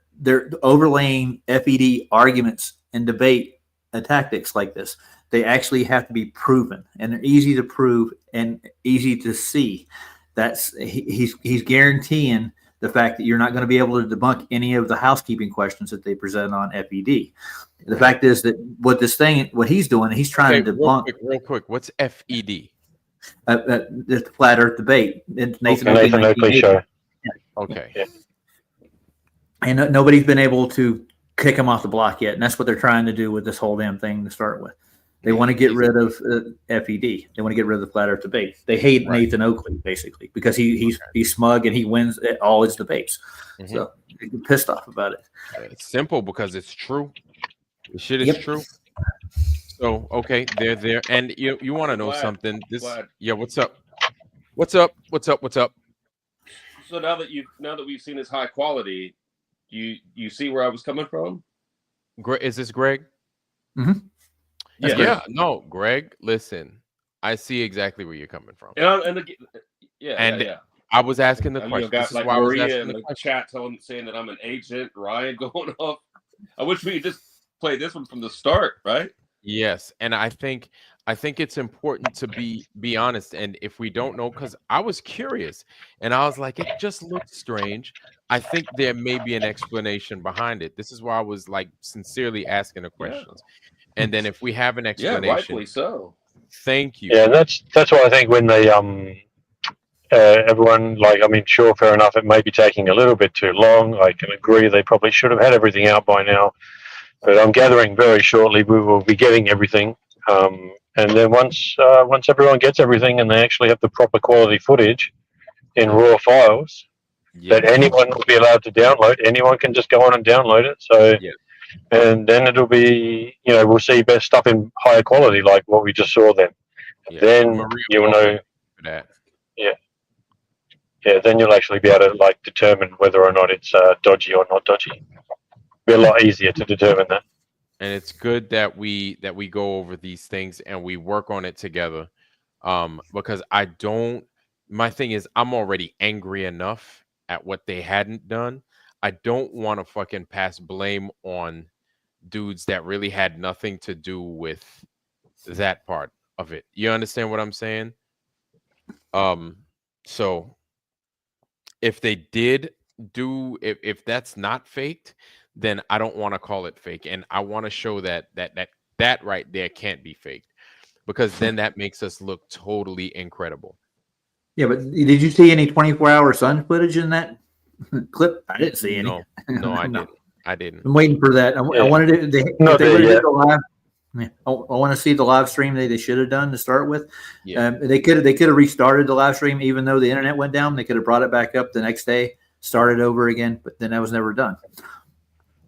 overlaying FED arguments and debate tactics like this. They actually have to be proven, and they're easy to prove and easy to see. That's he's guaranteeing the fact that you're not going to be able to debunk any of the housekeeping questions that they present on FED. The fact is that what he's doing, he's trying to debunk. Real quick, what's FED? The flat Earth debate. Nathan Oakley show. Yeah. Okay. Yeah. And nobody's been able to kick him off the block yet, and that's what they're trying to do with this whole damn thing to start with. They want to get rid of FED. They want to get rid of the flat Earth debate. They hate Nathan Oakley basically because he's smug and he wins all his debates. So they're pissed off about it. It's simple because it's true. The shit is true. So okay, they're there, and you want to know something? What's up? What's up? So now that we've seen his high quality, you see where I was coming from? Is this Greg? Mm-hmm. Yeah. No, Greg, listen, I see exactly where you're coming from. Yeah. I was asking the question. Got, this is like, why I was Maria asking in the the question. chat saying that I'm an agent, Ryan going off. I wish we could just play this one from the start, right? Yes, and I think it's important to be honest. And if we don't know, because I was curious and I was like, it just looked strange. I think there may be an explanation behind it. This is why I was like sincerely asking the questions. And then if we have an Yeah, explanation, rightfully so. thank you. Yeah, that's why I think when they everyone, like, I mean, sure, fair enough, it may be taking a little bit too long. I can agree they probably should have had everything out by now, but I'm gathering very shortly we will be getting everything. And then once everyone gets everything and they actually have the proper quality footage in raw files that anyone will be allowed to download, anyone can just go on and download it. So, and then it'll be, we'll see best stuff in higher quality, like what we just saw then. Then you'll know. For that. Yeah, then you'll actually be able to like determine whether or not it's dodgy or not dodgy. Be a lot easier to determine that. And it's good that we go over these things and we work on it together. Because my thing is I'm already angry enough at what they hadn't done. I don't want to fucking pass blame on dudes that really had nothing to do with that part of it. You understand what I'm saying? So if they did do, if that's not faked, then I don't want to call it fake, and I want to show that right there can't be faked, because then that makes us look totally incredible. Yeah, but did you see any 24-hour sun footage in that clip? I didn't see any. No, I didn't. I'm waiting for that. I wanted to. If they would have did the live. I want to see the live stream they should have done to start with. They could have restarted the live stream even though the internet went down. They could have brought it back up the next day, started over again, but then that was never done.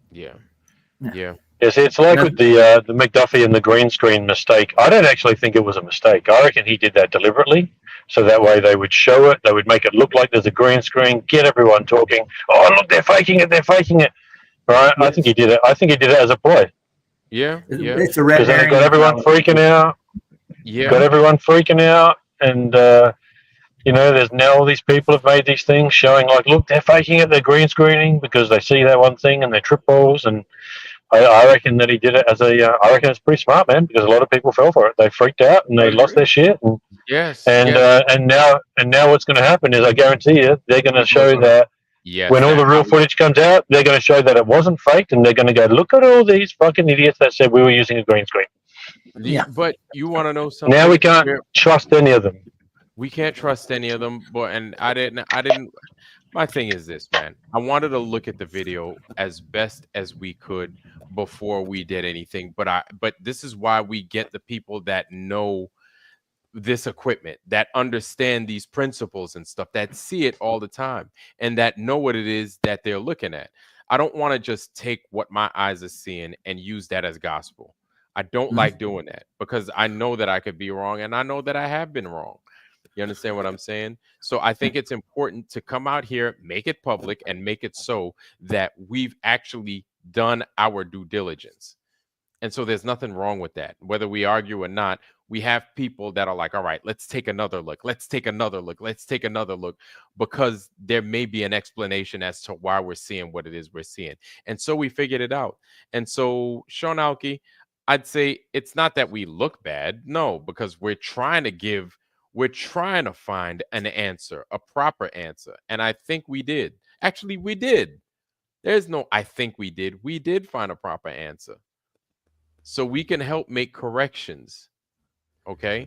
Yeah. Yes, it's like with the McDuffie and the green screen mistake. I don't actually think it was a mistake. I reckon he did that deliberately, so that way they would show it. They would make it look like there's a green screen, get everyone talking. Oh, look, they're faking it. They're faking it. Right? Yes. I think he did it. I think he did it as a ploy. Yeah. It's a red herring. Because then it got everyone freaking out. Yeah. Got everyone freaking out, and there's now all these people have made these things showing like, look, they're faking it. They're green screening because they see that one thing and they trip balls. And I reckon that he did it as I reckon it's pretty smart, man, because a lot of people fell for it. They freaked out and they lost their shit. And, and now what's going to happen is, I guarantee you, they're going to show that when all the real footage comes out, they're going to show that it wasn't faked, and they're going to go, look at all these fucking idiots that said we were using a green screen. Yeah, but you want to know something? Now we can't trust any of them. We can't trust any of them, and I didn't. My thing is this, man. I wanted to look at the video as best as we could before we did anything. But this is why we get the people that know this equipment, that understand these principles and stuff, that see it all the time, and that know what it is that they're looking at. I don't want to just take what my eyes are seeing and use that as gospel. I don't like doing that, because I know that I could be wrong, and I know that I have been wrong. You understand what I'm saying? So I think it's important to come out here, make it public, and make it so that we've actually done our due diligence. And so there's nothing wrong with that. Whether we argue or not, we have people that are like, all right, let's take another look. Let's take another look. Let's take another look, because there may be an explanation as to why we're seeing what it is we're seeing. And so we figured it out. And so, Sean Alke, I'd say it's not that we look bad. No, because we're trying to find an answer, a proper answer. And I think we did. Actually, we did. There's no I think we did. We did find a proper answer. So we can help make corrections. Okay?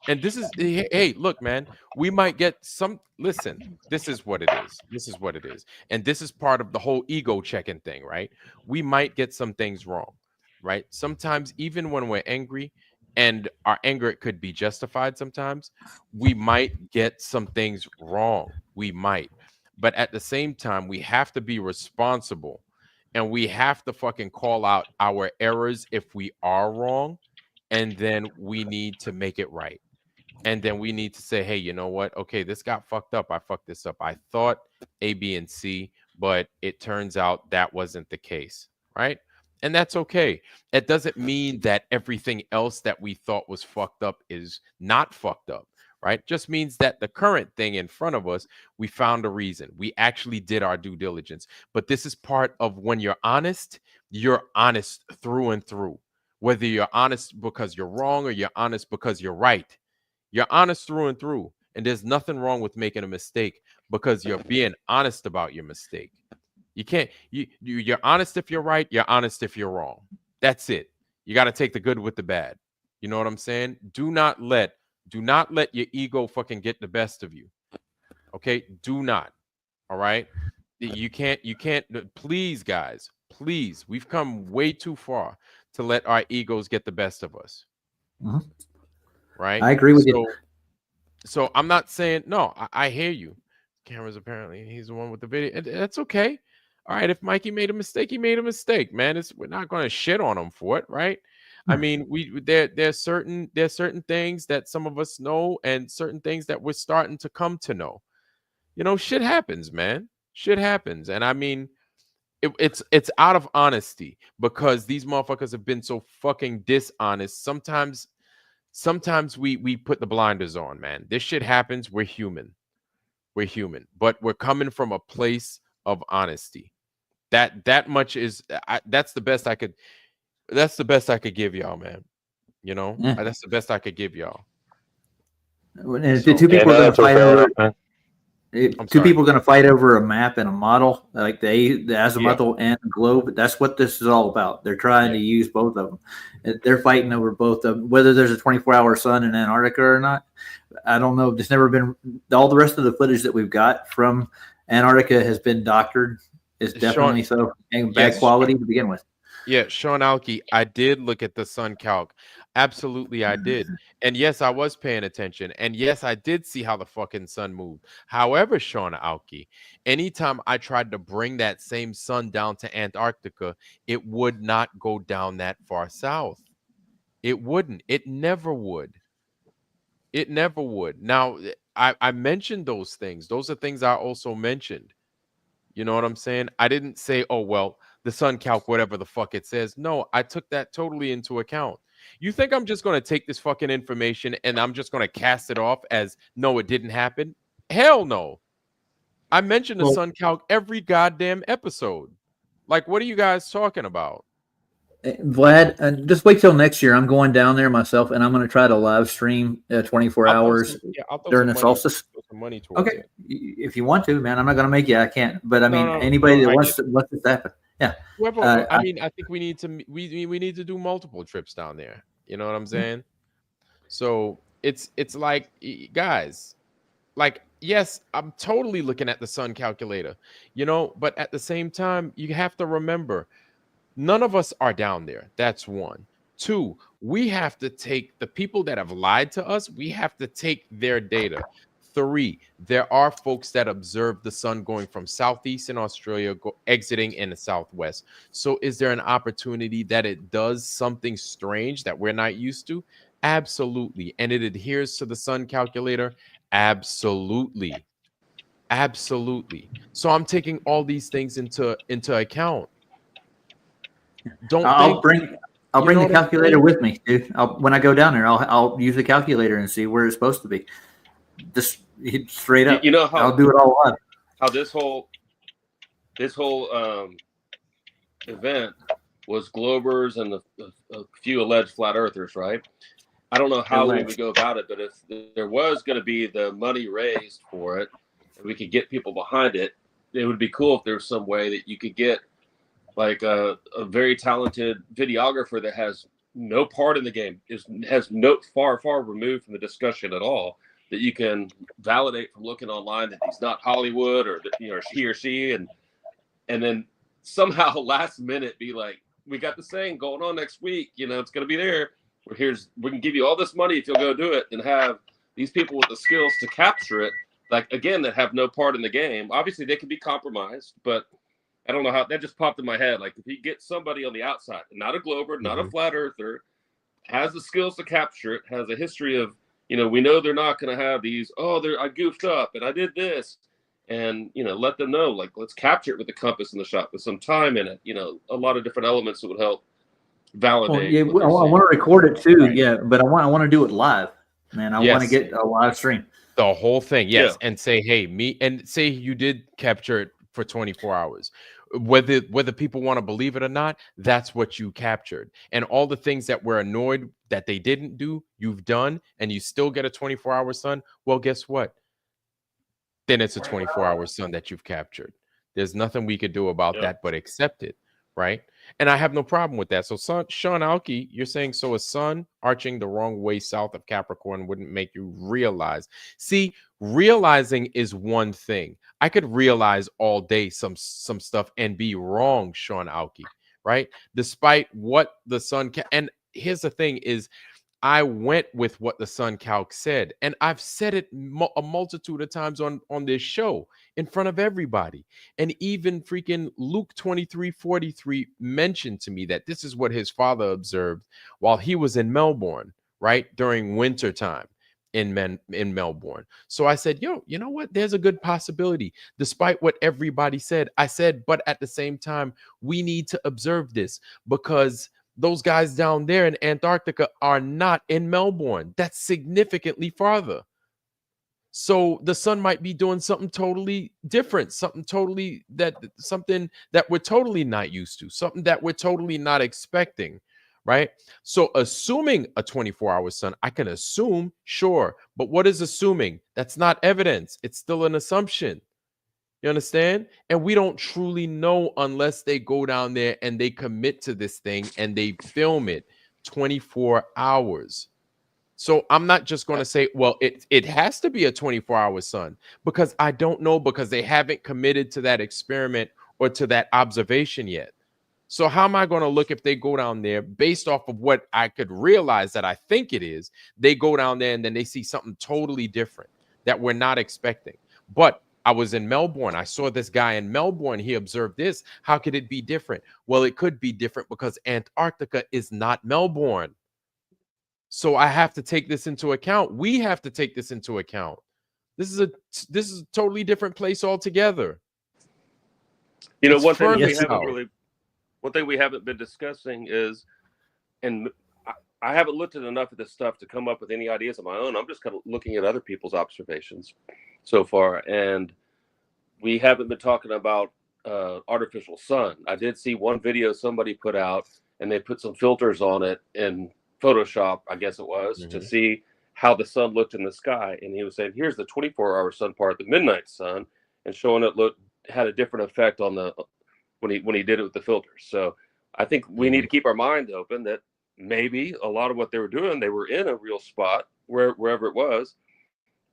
And this is, hey, look, man, we might get some, listen, this is what it is. This is what it is. And this is part of the whole ego checking thing, right? We might get some things wrong, right? Sometimes, even when we're angry, and our anger, it could be justified sometimes, we might get some things wrong. We might. But at the same time, we have to be responsible, and we have to fucking call out our errors if we are wrong, and then we need to make it right. And then we need to say, hey, you know what? Okay, this got fucked up. I fucked this up. I thought A, B, and C, but it turns out that wasn't the case, right? And that's okay. It doesn't mean that everything else that we thought was fucked up is not fucked up, right? Just means that the current thing in front of us, we found a reason. We actually did our due diligence. But this is part of when you're honest through and through. Whether you're honest because you're wrong or you're honest because you're right. You're honest through and through. And there's nothing wrong with making a mistake. because you're being honest about your mistake. You can't, you're honest if you're right, you're honest if you're wrong. That's it. You got to take the good with the bad. You know what I'm saying? Do not let your ego fucking get the best of you. Okay? Do not. All right? You can't, please, guys, please. We've come way too far to let our egos get the best of us. Mhm. Right? I agree with you. So I'm not saying, no, I hear you. Cameras, apparently, he's the one with the video. That's okay. All right, if Mikey made a mistake, he made a mistake, man. We're not going to shit on him for it, right? I mean, there's certain things that some of us know and certain things that we're starting to come to know. You know, shit happens, man. Shit happens. And I mean, it's out of honesty because these motherfuckers have been so fucking dishonest. Sometimes we put the blinders on, man. This shit happens. We're human. We're human, but we're coming from a place of honesty. That much is that's the best I could give y'all, man. You know, that's the best I could give y'all. And if the two people are going to fight over people are going to fight over a map and a model, like the azimuthal and the globe. That's what this is all about. They're trying to use both of them. They're fighting over both of them. Whether there's a 24-hour sun in Antarctica or not, I don't know. There's never been. All the rest of the footage that we've got from Antarctica has been doctored. It's definitely so and bad quality to begin with. Yeah, Sean Alke, I did look at the sun calc. Absolutely, I did. And yes, I was paying attention. And yes, I did see how the fucking sun moved. However, Sean Alke, anytime I tried to bring that same sun down to Antarctica, it would not go down that far south. It wouldn't. It never would. It never would. Now, I mentioned those things. Those are things I also mentioned. You know what I'm saying? I didn't say, oh, well, the sun calc, whatever the fuck it says. No, I took that totally into account. You think I'm just going to take this fucking information and I'm just going to cast it off as, no, it didn't happen? Hell no. I mentioned the sun calc every goddamn episode. Like, what are you guys talking about? Vlad, just wait till next year. I'm going down there myself, and I'm going to try to live stream 24 hours during the solstice. Okay, if you want to, man, I'm not going to make you. I can't. But I mean, anybody that wants this to happen, yeah. I mean, I think we need to we need to do multiple trips down there. You know what I'm saying? So it's like, guys, like, yes, I'm totally looking at the sun calculator, you know, but at the same time, you have to remember. None of us are down there. That's one. Two, we have to take the people that have lied to us. We have to take their data. Three, there are folks that observe the sun going from southeast in Australia, exiting in the southwest. So is there an opportunity that it does something strange that we're not used to? Absolutely. And it adheres to the sun calculator? Absolutely. Absolutely. So I'm taking all these things into account. I'll bring the calculator with me, dude. When I go down there, I'll use the calculator and see where it's supposed to be. Just straight up. You know how I'll do it all live. How this whole event was Globers and a few alleged flat earthers, right? I don't know how we would go about it, but if there was going to be the money raised for it, and we could get people behind it, it would be cool if there was some way that you could get like a very talented videographer that has no part in the game, has no far removed from the discussion at all, that you can validate from looking online that he's not Hollywood or that, you know, he or she, and then somehow last minute be like, we got the saying going on next week, you know, it's going to be there. We can give you all this money if you'll go do it, and have these people with the skills to capture it, like, again, that have no part in the game. Obviously they can be compromised, but I don't know how that just popped in my head. Like, if you get somebody on the outside, not a Glober, not a flat earther, has the skills to capture it, has a history of, you know, we know they're not going to have these, I goofed up and I did this, and, you know, let them know, like, let's capture it with the compass in the shot with some time in it, you know, a lot of different elements that would help validate. I want to record it too. Right. Yeah. But I want to do it live, man. I want to get a live stream. The whole thing. Yes. Yeah. And say, hey, and say you did capture it for 24 hours. Whether people want to believe it or not, that's what you captured. And all the things that we're annoyed that they didn't do, you've done, and you still get a 24-hour sun. Well, guess what? then it's a 24-hour sun that you've captured. There's nothing we could do about that but accept it, right? And I have no problem with that. So, Sean Alke, you're saying so a sun arching the wrong way south of Capricorn wouldn't make you realize. See, realizing is one thing. I could realize all day some stuff and be wrong, Sean Alke, right? Despite what the sun and here's the thing is, I went with what the Sun Calc said, and I've said it a multitude of times on this show in front of everybody. And even freaking Luke 23:43 mentioned to me that this is what his father observed while he was in Melbourne, right? During winter time in Melbourne. So I said, yo, you know what? There's a good possibility. Despite what everybody said, I said, but at the same time, we need to observe this because those guys down there in Antarctica are not in Melbourne. That's significantly farther. So the sun might be doing something totally different, something that we're totally not used to, something that we're totally not expecting, right? So assuming a 24-hour sun, I can assume, sure, but what is assuming? That's not evidence. It's still an assumption. You understand? And we don't truly know unless they go down there and they commit to this thing and they film it 24 hours. So I'm not just going to say, well, it has to be a 24-hour sun because I don't know because they haven't committed to that experiment or to that observation yet. So how am I going to look if they go down there based off of what I could realize that I think it is? They go down there and then they see something totally different that we're not expecting. But I was in Melbourne. I saw this guy in Melbourne. He observed this. How could it be different? Well, it could be different because Antarctica is not Melbourne. So I have to take this into account. We have to take this into account. This is a totally different place altogether. You know, It's one thing we haven't been discussing is, and I haven't looked at enough of this stuff to come up with any ideas of my own. I'm just kind of looking at other people's observations so far, and we haven't been talking about artificial sun. I did see one video somebody put out, and they put some filters on it in Photoshop, I guess it was, to see how the sun looked in the sky. And he was saying, here's the 24-hour sun part, the midnight sun, and showing it had a different effect on the when he did it with the filters. So I think we need to keep our mind open that maybe a lot of what they were doing, they were in a real spot wherever it was,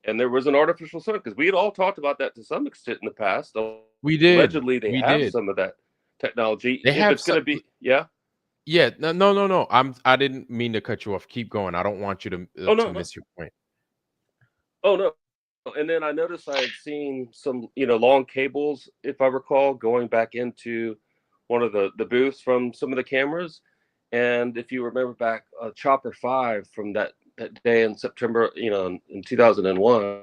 and there was an artificial sun, because we had all talked about that to some extent in the past. We did. Allegedly, they have some of that technology. They have it's going to be, yeah. No. I didn't mean to cut you off. Keep going. I don't want you to miss your point. Oh no. And then I noticed I had seen some, long cables, if I recall, going back into one of the booths from some of the cameras. And if you remember back, Chopper 5 from that day in September, in 2001.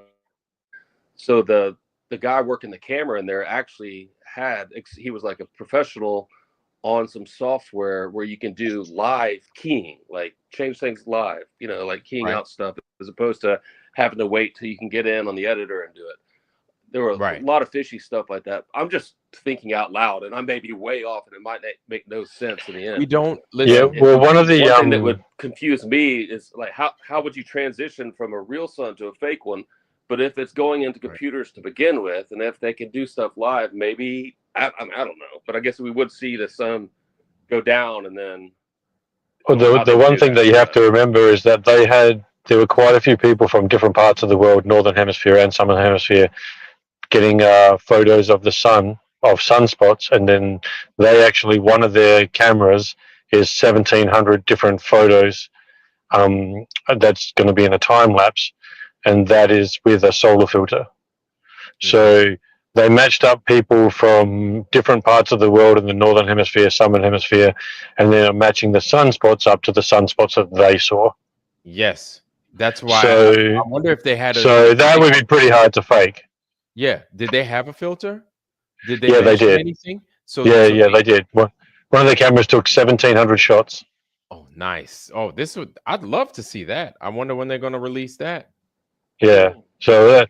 So the guy working the camera in there actually he was like a professional on some software where you can do live keying, like change things live, like keying out stuff, as opposed to having to wait till you can get in on the editor and do it. There were a lot of fishy stuff like that. I'm just thinking out loud, and I may be way off, and it might make no sense in the end. We don't listen. Yeah, well, one thing that would confuse me is like how would you transition from a real sun to a fake one? But if it's going into computers to begin with, and if they can do stuff live, maybe I don't know. But I guess we would see the sun go down, and then. Well, the one thing that you have to remember is that there were quite a few people from different parts of the world, Northern Hemisphere and Southern Hemisphere, getting photos of the sun, of sunspots, and then one of their cameras is 1,700 different photos. That's going to be in a time lapse, and that is with a solar filter. So they matched up people from different parts of the world in the Northern Hemisphere, Southern Hemisphere, and then are matching the sunspots up to the sunspots that they saw. Yes. That's why I wonder if they had that would be pretty hard to fake. Yeah. Did they have a filter? Did they they did. anything? They did. One of the cameras took 1,700 shots. Oh, nice. Oh, I'd love to see that. I wonder when they're going to release that. Yeah. So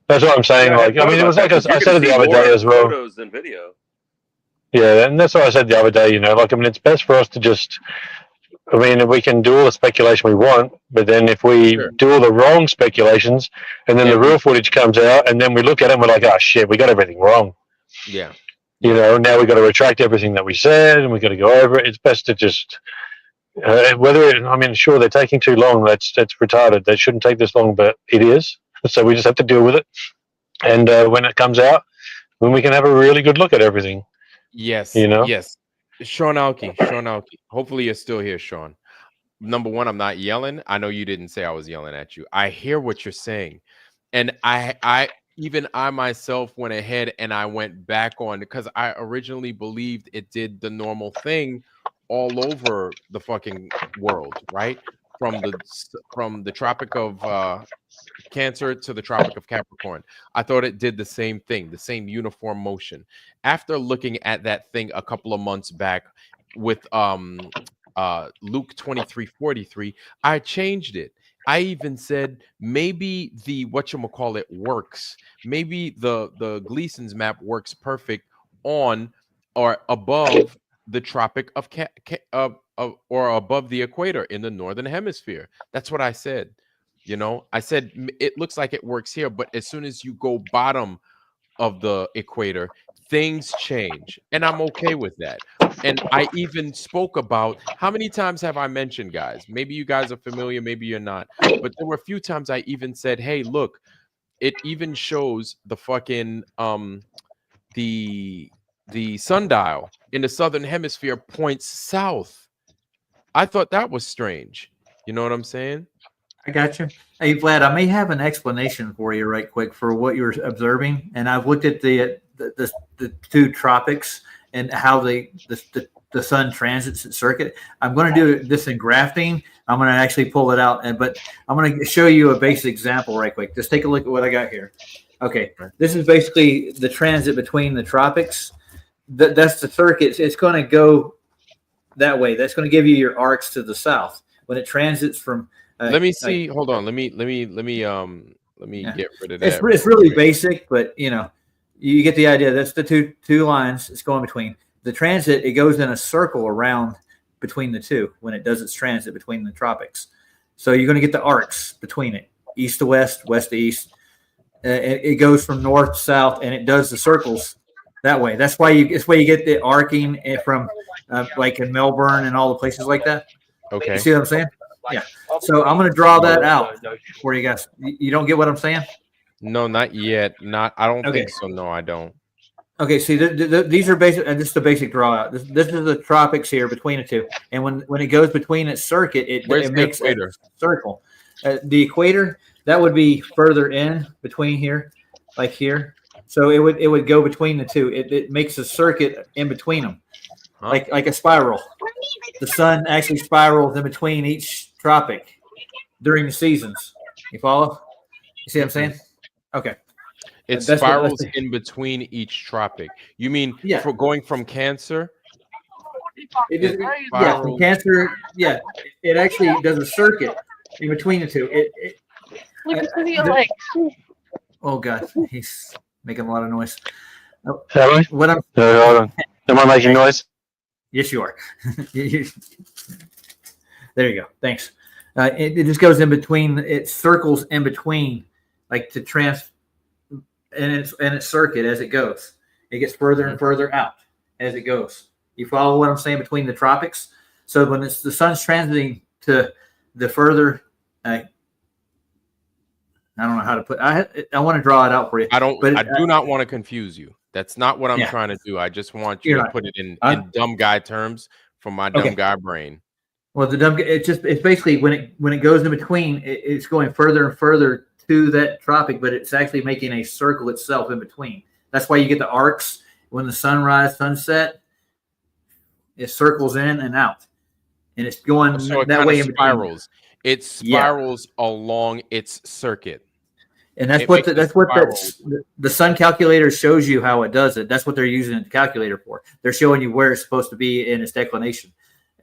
that's what I'm saying. It was like I said it the other day as well. Photos than video. Yeah, and that's what I said the other day. It's best for us to just I mean, we can do all the speculation we want, but then if we do all the wrong speculations, and then the real footage comes out, and then we look at it and we're like, oh shit, we got everything wrong. Yeah. You know, now we got to retract everything that we said, and we got to go over it. It's best to just I mean, sure, they're taking too long. That's retarded. They shouldn't take this long, but it is. So we just have to deal with it. And when it comes out, when we can have a really good look at everything. Yes. You know. Yes. Sean Alke. Hopefully you're still here, Sean. Number one, I'm not yelling. I know you didn't say I was yelling at you. I hear what you're saying, and I myself went ahead and I went back on, because I originally believed it did the normal thing all over the fucking world, right? From the Tropic of Cancer to the Tropic of Capricorn. I thought it did the same thing, the same uniform motion. After looking at that thing a couple of months back with Luke 23:43, I changed it. I even said maybe the whatchamacallit works. Maybe the Gleason's map works perfect on or above the Tropic of or above the equator in the northern hemisphere. That's what I said. You know, I said it looks like it works here, but as soon as you go bottom of the equator, things change, and I'm okay with that. And I even spoke about, how many times have I mentioned, guys? Maybe you guys are familiar, maybe you're not, but there were a few times I even said, hey, look, it even shows the fucking the sundial in the southern hemisphere points south. I thought that was strange. You know what I'm saying? I got you. Hey, Vlad, I may have an explanation for you right quick for what you're observing. And I've looked at the two tropics and how the sun transits its circuit. I'm going to do this in grafting. I'm going to actually pull it out, but I'm going to show you a basic example right quick. Just take a look at what I got here. Okay, this is basically the transit between the tropics. That's the circuit. It's going to go that way. That's going to give you your arcs to the south. When it transits from let me see. Hold on. Let me get rid of that. It's really basic, but you know, you get the idea. That's the two lines it's going between. The transit, it goes in a circle around between the two when it does its transit between the tropics. So you're going to get the arcs between it, east to west, west to east. It goes from north to south, and it does the circles that way. That's why you get the arcing from like in Melbourne and all the places like that. Okay. You see what I'm saying? Yeah. So I'm going to draw that out for you guys. You don't get what I'm saying? No, not yet. I don't think so. No, I don't. Okay. See, these are basic. This is the basic draw out. This is the tropics here between the two. And when it goes between its circuit, it makes a circle. The equator, that would be further in between here, like here. So it would go between the two. It makes a circuit in between them, like a spiral. The sun actually spirals in between each tropic during the seasons. You follow? You see what I'm saying? Okay. It spirals in between each tropic. You mean for going from Cancer? From Cancer. Yeah, it actually does a circuit in between the two. Look at your legs. Oh God, he's making a lot of noise. What I'm? Hold on. Am I making noise? Yes, you are. There you go. Thanks. It just goes in between. It circles in between, like to and its circuit as it goes. It gets further and further out as it goes. You follow what I'm saying between the tropics? So when the sun's transiting to the further, I don't know how to put. I want to draw it out for you. I do not want to confuse you. That's not what I'm trying to do. I just want you to put it in dumb guy terms from my dumb guy brain. Well, it's basically when it goes in between, it's going further and further to that tropic, but it's actually making a circle itself in between. That's why you get the arcs when the sunrise, sunset. It circles in and out, and it's going that way in spirals. It spirals along its circuit. And that's what the sun calculator shows you how it does it. That's what they're using the calculator for. They're showing you where it's supposed to be in its declination.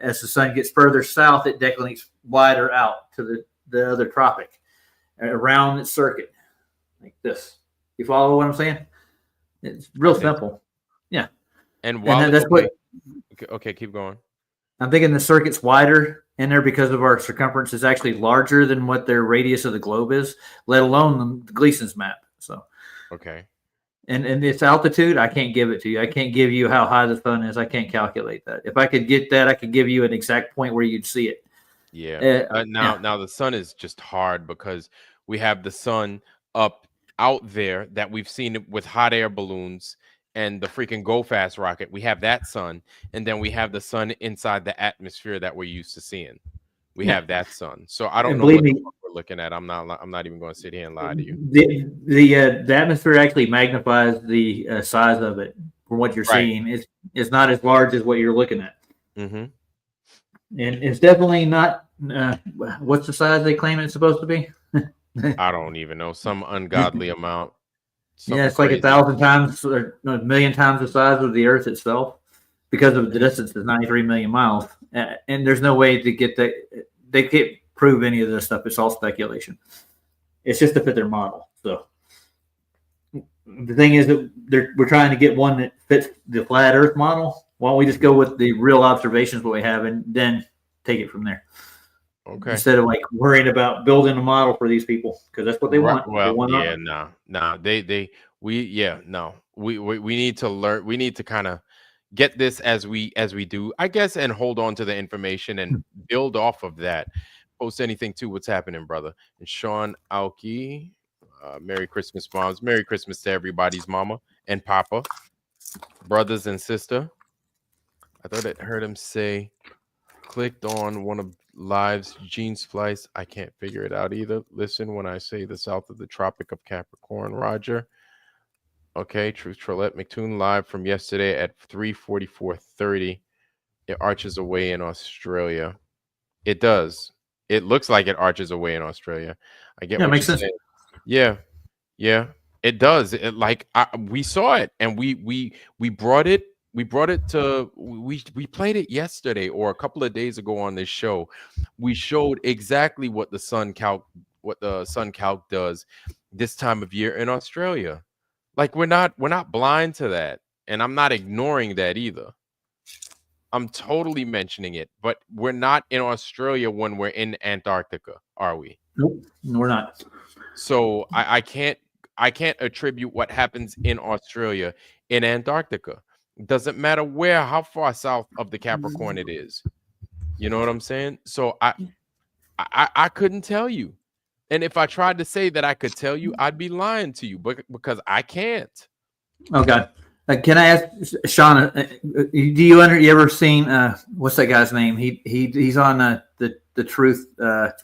As the sun gets further south, it declinates wider out to the other tropic around its circuit, like this. You follow what I'm saying? It's real simple. Yeah. And while that's what. Okay, keep going. I'm thinking the circuit's wider in there because of our circumference is actually larger than what their radius of the globe is, let alone the Gleason's map. So, okay. And its altitude, I can't give it to you. I can't give you how high the sun is. I can't calculate that. If I could get that, I could give you an exact point where you'd see it. Yeah. Now the sun is just hard because we have the sun up out there that we've seen it with hot air balloons and the freaking Go Fast rocket. We have that sun, and then we have the sun inside the atmosphere that we're used to seeing. We have that sun. So I don't know what the fuck we're looking at. I'm not even going to sit here and lie to you. The atmosphere actually magnifies the size of it from what you're seeing. It's not as large as what you're looking at. Mm-hmm. And it's definitely not. What's the size they claim it's supposed to be? I don't even know. Some ungodly amount. Yeah, it's like 1,000 times or a million times the size of the Earth itself, because of the distance is 93 million miles. And there's no way to get that. They can't prove any of this stuff. It's all speculation. It's just to fit their model. So the thing is that we're trying to get one that fits the flat Earth model. Why don't we just go with the real observations what we have and then take it from there? Okay. Instead of like worrying about building a model for these people, because that's what they want. Well, want yeah, no. We need to learn. We need to kind of get this as we do, I guess, and hold on to the information and build off of that. Post anything to what's happening, brother. And Sean Aoki, Merry Christmas, moms. Merry Christmas to everybody's mama and papa, brothers and sister. I thought I heard him say, clicked on one of Live's gene splice. I can't figure it out either. Listen when I say the south of the Tropic of Capricorn, Roger. Okay, Truth Trollette McToon live from yesterday at 3:44:30. It arches away in Australia. It does. It looks like it arches away in Australia. I get what makes you're sense. saying. Yeah, it does. It we saw it and we brought it. We brought it to we played it yesterday or a couple of days ago on this show. We showed exactly what the sun calc does this time of year in Australia. Like we're not blind to that, and I'm not ignoring that either. I'm totally mentioning it, but we're not in Australia when we're in Antarctica, are we? Nope, we're not. So I can't attribute what happens in Australia in Antarctica. It doesn't matter how far south of the Capricorn it is. You know what I'm saying? So I couldn't tell you. And if I tried to say that I could tell you, I'd be lying to you, but because I can't. Oh God. Can I ask Sean? Do you ever seen what's that guy's name? He's on the Truth. What's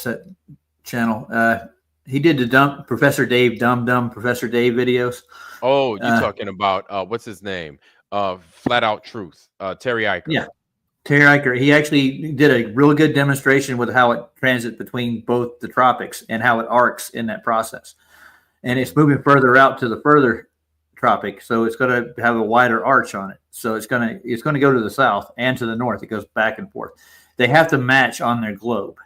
that channel? He did the Professor Dave Professor Dave videos. Oh, you're talking about what's his name? Flat Out Truth. Terry Eicher. Yeah, Terry Eicher. He actually did a really good demonstration with how it transits between both the tropics and how it arcs in that process. And it's moving further out to the further tropic, so it's going to have a wider arch on it. So it's going to go to the south and to the north. It goes back and forth. They have to match on their globe.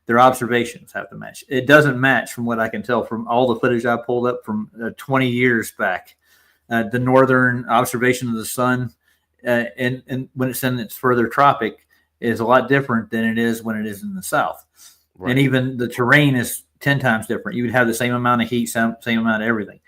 Their observations have to match. It doesn't match from what I can tell from all the footage I pulled up from 20 years back. The northern observation of the sun and when it's in its further tropic is a lot different than it is when it is in the south. Right. And even the terrain is 10 times different. You would have the same amount of heat, same amount of everything.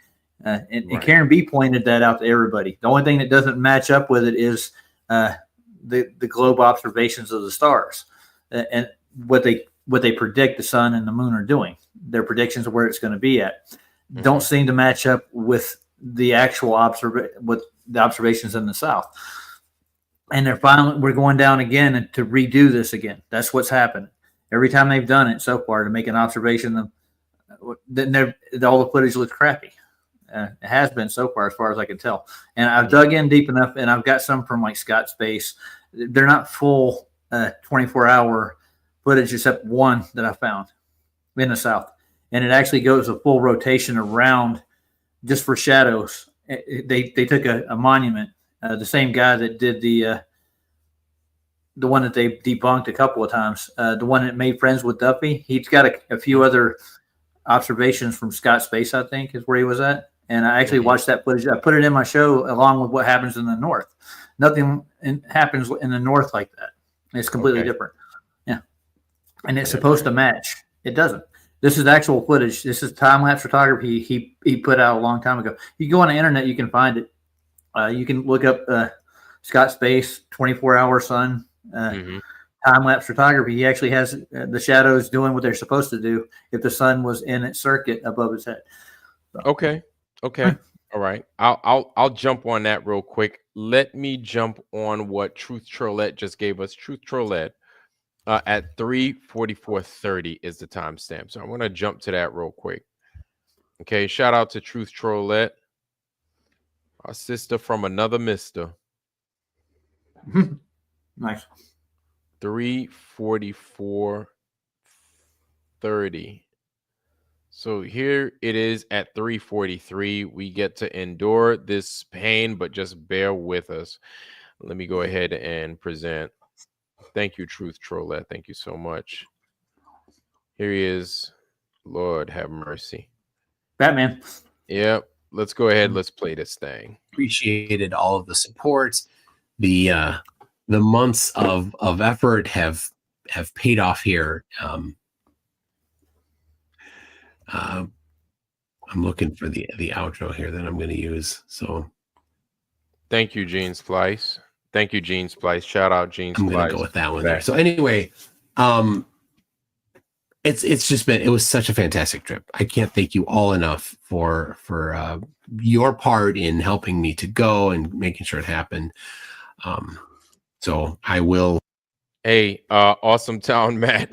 And Karen B pointed that out to everybody. The only thing that doesn't match up with it is the globe observations of the stars and what they predict the sun and the moon are doing. Their predictions of where it's going to be at don't seem to match up with the actual observations in the south. And we're going down again to redo this again. That's what's happened. Every time they've done it so far to make an observation, then all the footage looks crappy. It has been so far as I can tell. And I've dug in deep enough, and I've got some from like Scott Space. They're not full 24-hour footage, except one that I found in the south. And it actually goes a full rotation around just for shadows. They took a monument, the same guy that did the one that they debunked a couple of times, the one that made friends with Duffy. He's got a few other observations from Scott Space, I think, is where he was at. And I actually watched that footage. I put it in my show along with what happens in the north. Nothing happens in the north like that. It's completely different. Yeah. And it's supposed to match. It doesn't. This is actual footage. This is time-lapse photography he put out a long time ago. You go on the internet, you can find it. You can look up Scott Space 24-hour sun time-lapse photography. He actually has the shadows doing what they're supposed to do if the sun was in its circuit above his head. So. Okay. All right. I'll jump on that real quick. Let me jump on what Truth Trollette just gave us. Truth Trollette at 3:44:30 is the timestamp. So I'm going to jump to that real quick. Okay. Shout out to Truth Trollette, our sister from another mister. Nice. 3:44:30. So here it is at 3:43. We get to endure this pain, but just bear with us. Let me go ahead and present. Thank you, Truth Trollette. Thank you so much. Here he is. Lord have mercy. Batman. Yep. Let's go ahead. Let's play this thing. Appreciated all of the support. The months of effort have paid off here. I'm looking for the outro here that I'm going to use. So thank you, Gene Splice. Thank you, Gene Splice. Shout out Gene Splice. I'm going to go with that one there. So anyway, it's just been, it was such a fantastic trip. I can't thank you all enough for your part in helping me to go and making sure it happened. So I will. Hey, awesome town, Matt.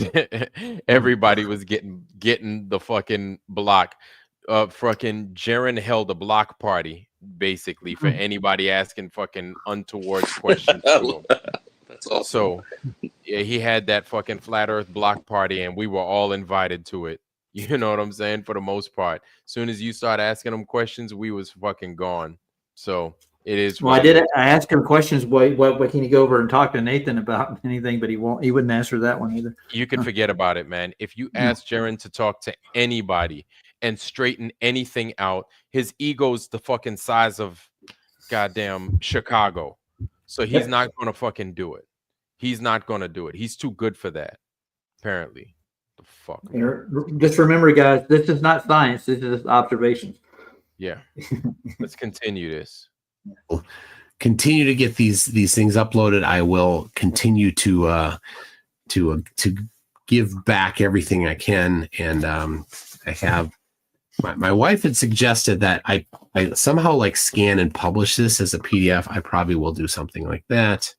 Everybody was getting the fucking block. Fucking Jeran held a block party basically for anybody asking fucking untoward questions to him. That's awesome. So yeah, he had that fucking flat earth block party and we were all invited to it. You know what I'm saying? For the most part. As soon as you start asking him questions, we was fucking gone. So it is. Well, I did. I asked him questions. What can you go over and talk to Nathan about anything? But he won't. He wouldn't answer that one either. You can forget about it, man. If you ask Jeran to talk to anybody and straighten anything out, his ego's the fucking size of goddamn Chicago. So he's not gonna fucking do it. He's not gonna do it. He's too good for that. Apparently. The fuck. Just remember, guys, this is not science. This is observations. Yeah. Let's continue this. Continue to get these things uploaded. I will continue to give back everything I can, and I have my wife had suggested that I somehow like scan and publish this as a PDF. I probably will do something like that.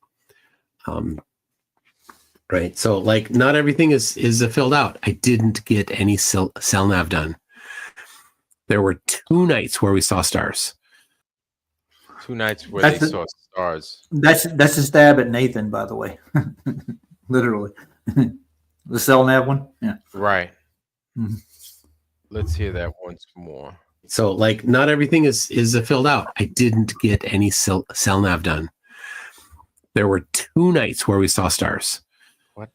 Right. So like not everything is filled out. I didn't get any cell nav done. There were 2 nights where we saw stars. 2 nights where they saw stars. That's a stab at Nathan, by the way. Literally. The cell nav one. Yeah. Right. Let's hear that once more. So like not everything is filled out. I didn't get any cell nav done. There were 2 nights where we saw stars. What?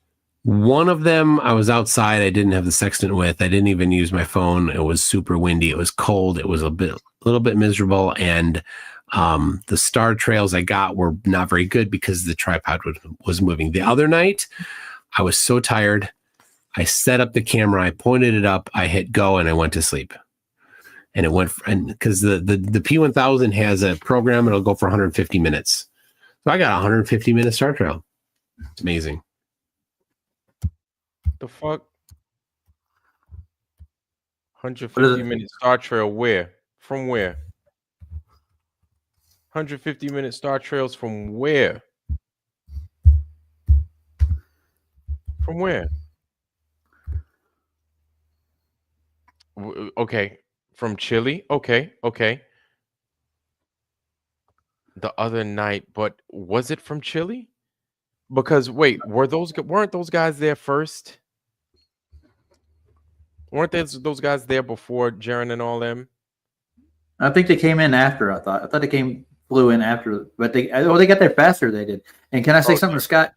One of them I was outside. I didn't have the sextant with. I didn't even use my phone. It was super windy. It was cold. It was a little bit miserable, and the star trails I got were not very good because the tripod was moving. The other night, I was so tired. I set up the camera. I pointed it up. I hit go, and I went to sleep. And it went, and because the P1000 has a program, it'll go for 150 minutes. So I got a 150-minute star trail. It's amazing. The fuck? 150-minute star trail where? From where? 150-minute star trails from where? From where? Okay. From Chile? Okay. The other night, but was it from Chile? Because wait, weren't those guys there first? Weren't those guys there before Jeran and all them? I think they came in after. I thought they flew in after, but they got there faster. They did. And can I say something to Scott?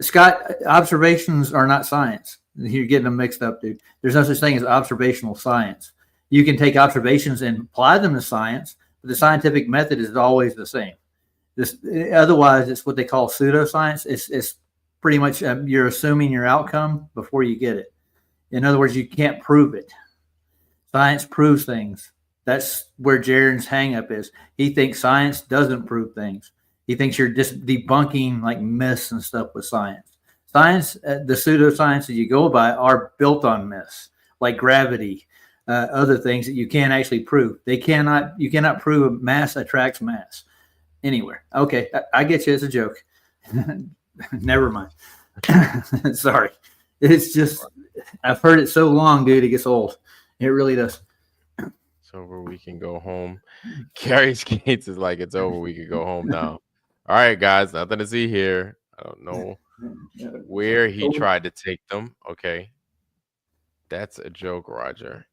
Scott, observations are not science. You're getting them mixed up, dude. There's no such thing as observational science. You can take observations and apply them to science, but the scientific method is always the same. Otherwise, it's what they call pseudoscience. It's pretty much you're assuming your outcome before you get it. In other words, you can't prove it. Science proves things. That's where Jeran's hang up is. He thinks science doesn't prove things. He thinks you're just debunking like myths and stuff with science. Science, the pseudoscience that you go by are built on myths, like gravity, other things that you can't actually prove. You cannot prove mass attracts mass anywhere. Okay, I get you. It's a joke. Never mind. Sorry. It's just, I've heard it so long, dude, it gets old. It really does. It's over. We can go home. Carrie Skates is like, it's over. We can go home now. All right, guys. Nothing to see here. I don't know where he tried to take them. Okay. That's a joke, Roger.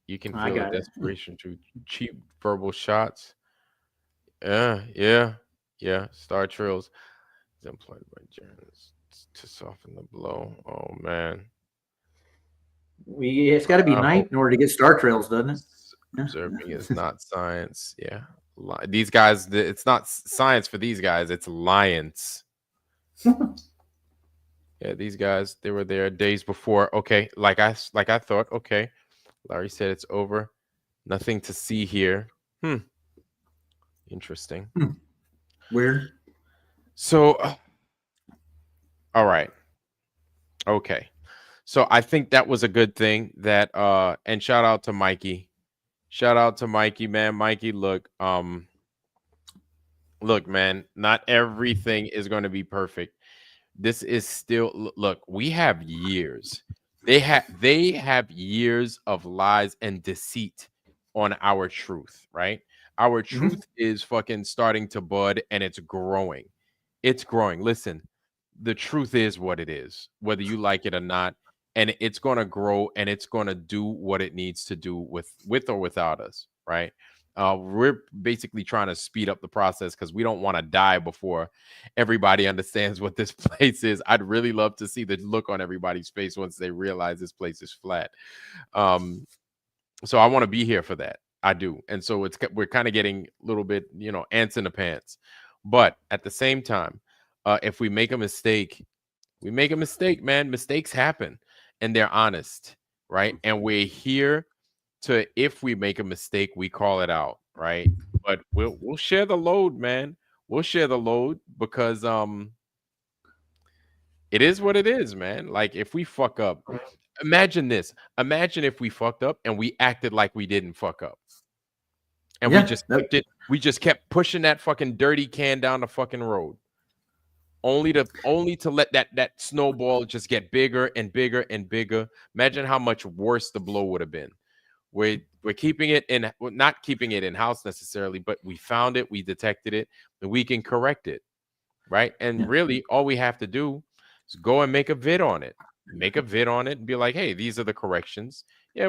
You can feel the desperation through cheap verbal shots. Yeah. Star Trails is employed by Jeran to soften the blow. Oh, man. It's got to be night in order to get Star Trails, doesn't it? Observing is not science. Yeah. These guys, it's not science for these guys. It's alliance. Yeah, these guys, they were there days before. Okay, like I thought. Okay, Larry said it's over. Nothing to see here. Interesting. Weird. So, all right. Okay. So I think that was a good thing that and shout out to Mikey. Shout out to Mikey, man. Mikey, look, man, not everything is going to be perfect. This is still, look, we have years. They have years of lies and deceit on our truth, right? Our truth is fucking starting to bud and it's growing. It's growing. Listen, the truth is what it is, whether you like it or not. And it's going to grow and it's going to do what it needs to do with or without us, right? We're basically trying to speed up the process because we don't want to die before everybody understands what this place is. I'd really love to see the look on everybody's face once they realize this place is flat. So I want to be here for that. I do. And so we're kind of getting a little bit, ants in the pants. But at the same time, if we make a mistake, man. Mistakes happen. And they're honest, right? And we're here to, if we make a mistake, we call it out, right? But we'll share the load, man. We'll share the load because it is what it is, man. Like if we fuck up, imagine this. Imagine if we fucked up and we acted like we didn't fuck up. And we just kept pushing that fucking dirty can down the fucking road. Only to let that snowball just get bigger and bigger and bigger. Imagine how much worse the blow would have been. We're keeping it in, not keeping it in house necessarily, but we found it, we detected it, and we can correct it, right? And really, all we have to do is go and make a vid on it. Make a vid on it and be like, hey, these are the corrections. Yeah,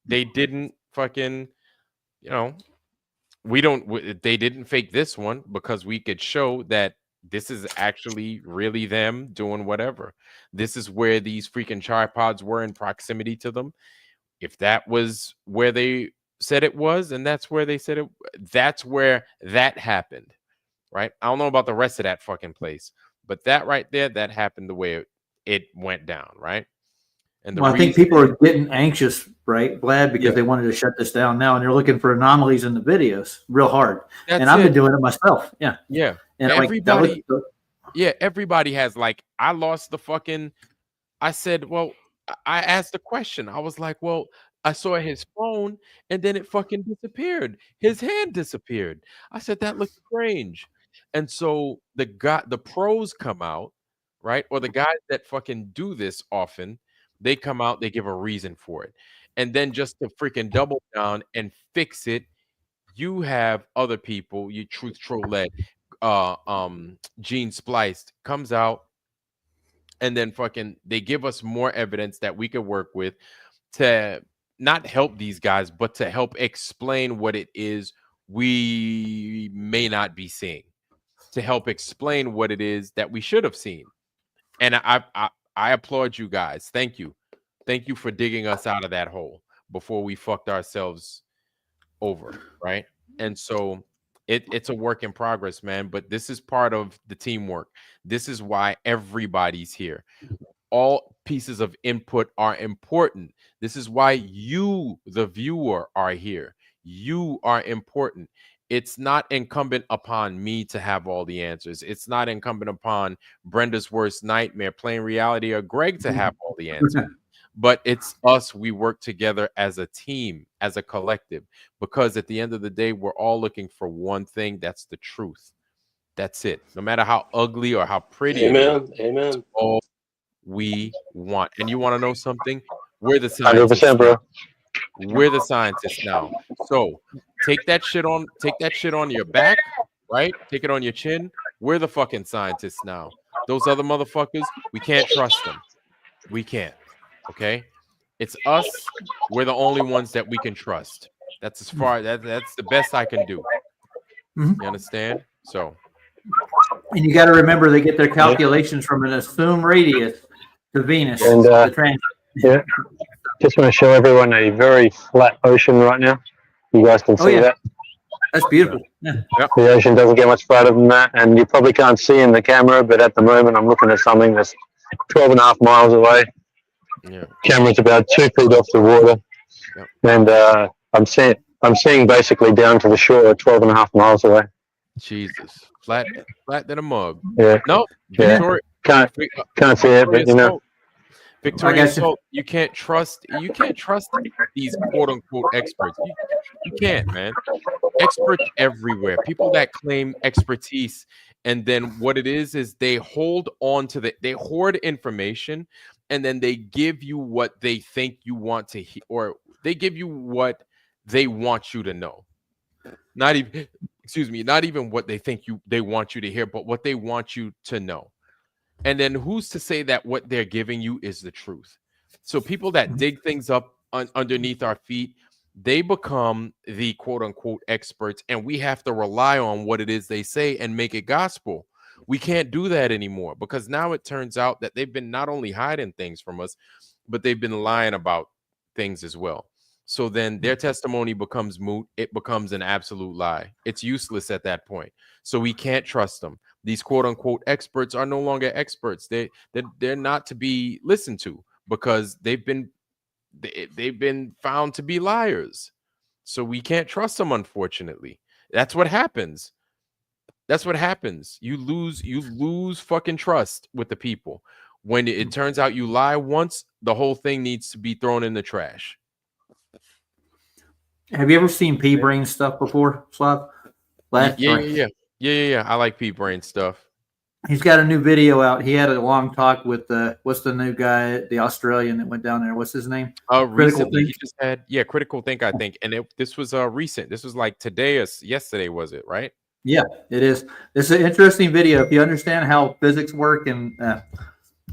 they didn't fucking, they didn't fake this one because we could show that this is actually really them doing whatever. This is where these freaking tripods were in proximity to them. If that was where they said it was, and that's where they said it, that's where that happened, right? I don't know about the rest of that fucking place, but that right there, that happened the way it went down, right? And I think people are getting anxious, right, Vlad, because they wanted to shut this down now, and they're looking for anomalies in the videos real hard. And I've been doing it myself. Yeah. And everybody, everybody has I lost the fucking. I said, well, I asked the question. I was like, well, I saw his phone, and then it fucking disappeared. His hand disappeared. I said that looks strange, and so the pros come out, right, or the guys that fucking do this often. They come out, they give a reason for it. And then just to freaking double down and fix it, you have other people, you Truth Trollette, Gene Spliced comes out, and then fucking they give us more evidence that we could work with to not help these guys, but to help explain what it is we may not be seeing, to help explain what it is that we should have seen. And I applaud you guys. Thank you. Thank you for digging us out of that hole. before we fucked ourselves over, right? And so it's a work in progress, man. But this is part of the teamwork. This is why everybody's here. All pieces of input are important. This is why you, the viewer, are here. You are important. It's not incumbent upon me to have all the answers. It's not incumbent upon Brenda's worst nightmare, playing reality, or Greg to have all the answers. But it's us. We work together as a team, as a collective, because at the end of the day, we're all looking for one thing. That's the truth. That's it. No matter how ugly or how pretty it is, Amen. it's all we want. And you want to know something? We're the scientists 100%, bro. now. We're the scientists now. So take that shit on your back, right? Take it on your chin. We're the fucking scientists now. Those other motherfuckers, we can't trust them. We can't. Okay? It's us. We're the only ones that we can trust. That's as far that's the best I can do. Mhm. You understand? So And you got to remember they get their calculations from an assumed radius to Venus. And the trans- yeah, just want to show everyone a very flat ocean right now. You guys can see that. That's beautiful. Yeah. The ocean doesn't get much flatter than that, and you probably can't see in the camera, but at the moment I'm looking at something that's 12.5 miles away. Yeah. Camera's about 2 feet off the water, and I'm seeing basically down to the shore 12.5 miles away. Jesus. Flat than a mug. Yeah. No, Yeah. Victoria. Can't see it, but you know. Victoria Salt, you can't trust these quote unquote experts. You can't, man. Experts everywhere. People that claim expertise, and then what it is they hold on to they hoard information, and then they give you what they think you want to hear, or they give you what they want you to know. Not even what they think they want you to hear, but what they want you to know. And then who's to say that what they're giving you is the truth? So people that dig things up underneath our feet, they become the quote unquote experts, and we have to rely on what it is they say and make it gospel. We can't do that anymore, because now it turns out that they've been not only hiding things from us, but they've been lying about things as well. So then their testimony becomes moot. It becomes an absolute lie. It's useless at that point. So we can't trust them. These quote unquote experts are no longer experts. They're not to be listened to, because they've been found to be liars. So we can't trust them, unfortunately. That's what happens. That's what happens. You lose fucking trust with the people. When it turns out you lie once, the whole thing needs to be thrown in the trash. Have you ever seen pea brain stuff before, Slav? Yeah. I like pea brain stuff. He's got a new video out. He had a long talk with what's the new guy, the Australian that went down there? What's his name? Recently he just had Critical Think, I think, and this was recent. This was like today or yesterday, was it? Right? Yeah, it is. It's an interesting video. If you understand how physics work and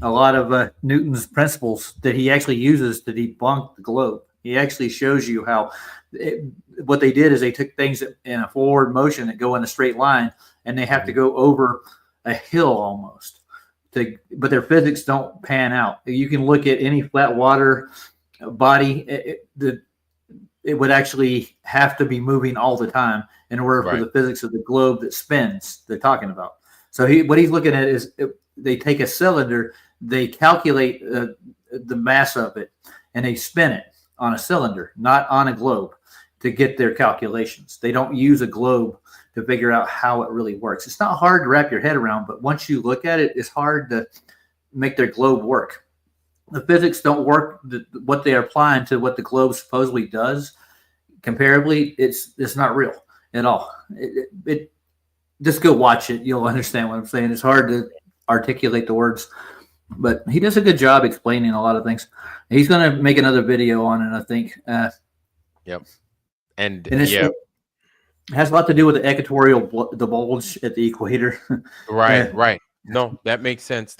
a lot of Newton's principles that he actually uses to debunk the globe, he actually shows you how. What they did is they took things in a forward motion that go in a straight line, and they have to go over a hill almost. But their physics don't pan out. You can look at any flat water body; it would actually have to be moving all the time in order for the physics of the globe that spins they're talking about. So what he's looking at is they take a cylinder, they calculate the mass of it, and they spin it on a cylinder, not on a globe, to get their calculations. They don't use a globe to figure out how it really works. It's not hard to wrap your head around, but once you look at it, it's hard to make their globe work. The physics don't work. What they're applying to what the globe supposedly does, comparably, it's not real at all. Just go watch it. You'll understand what I'm saying. It's hard to articulate the words, but he does a good job explaining a lot of things. He's going to make another video on it, I think. Yep. And it has a lot to do with the equatorial, the bulge at the equator. Right. No, that makes sense.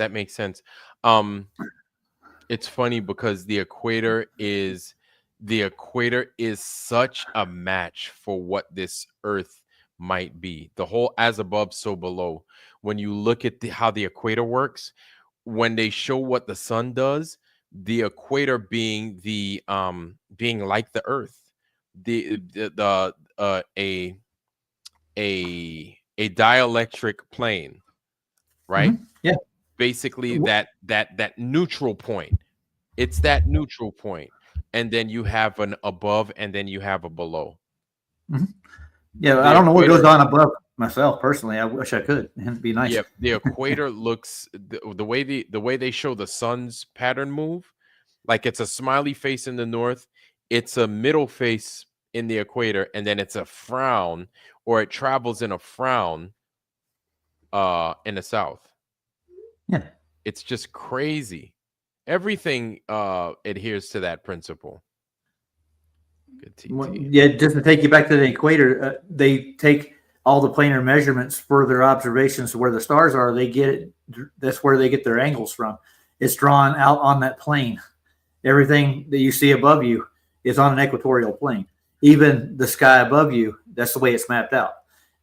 It's funny because the equator is such a match for what this Earth might be. The whole as above, so below. When you look at how the equator works, when they show what the sun does, the equator being the being like the Earth, a dielectric plane, right? Yeah. Basically that neutral point. It's that neutral point, and then you have an above, and then you have a below. Yeah, The I don't know what goes equator- on above myself personally. I wish I could. It'd be nice. Yep, the equator looks the way they show the sun's pattern move, like it's a smiley face in the north, it's a middle face in the equator, and then it's a frown, or it travels in a frown in the south. Yeah. It's just crazy. Everything adheres to that principle. Good TT. Well, yeah, just to take you back to the equator, they take all the planar measurements for their observations where the stars are. They get it. That's where they get their angles from. It's drawn out on that plane. Everything that you see above you is on an equatorial plane. Even the sky above you, that's the way it's mapped out.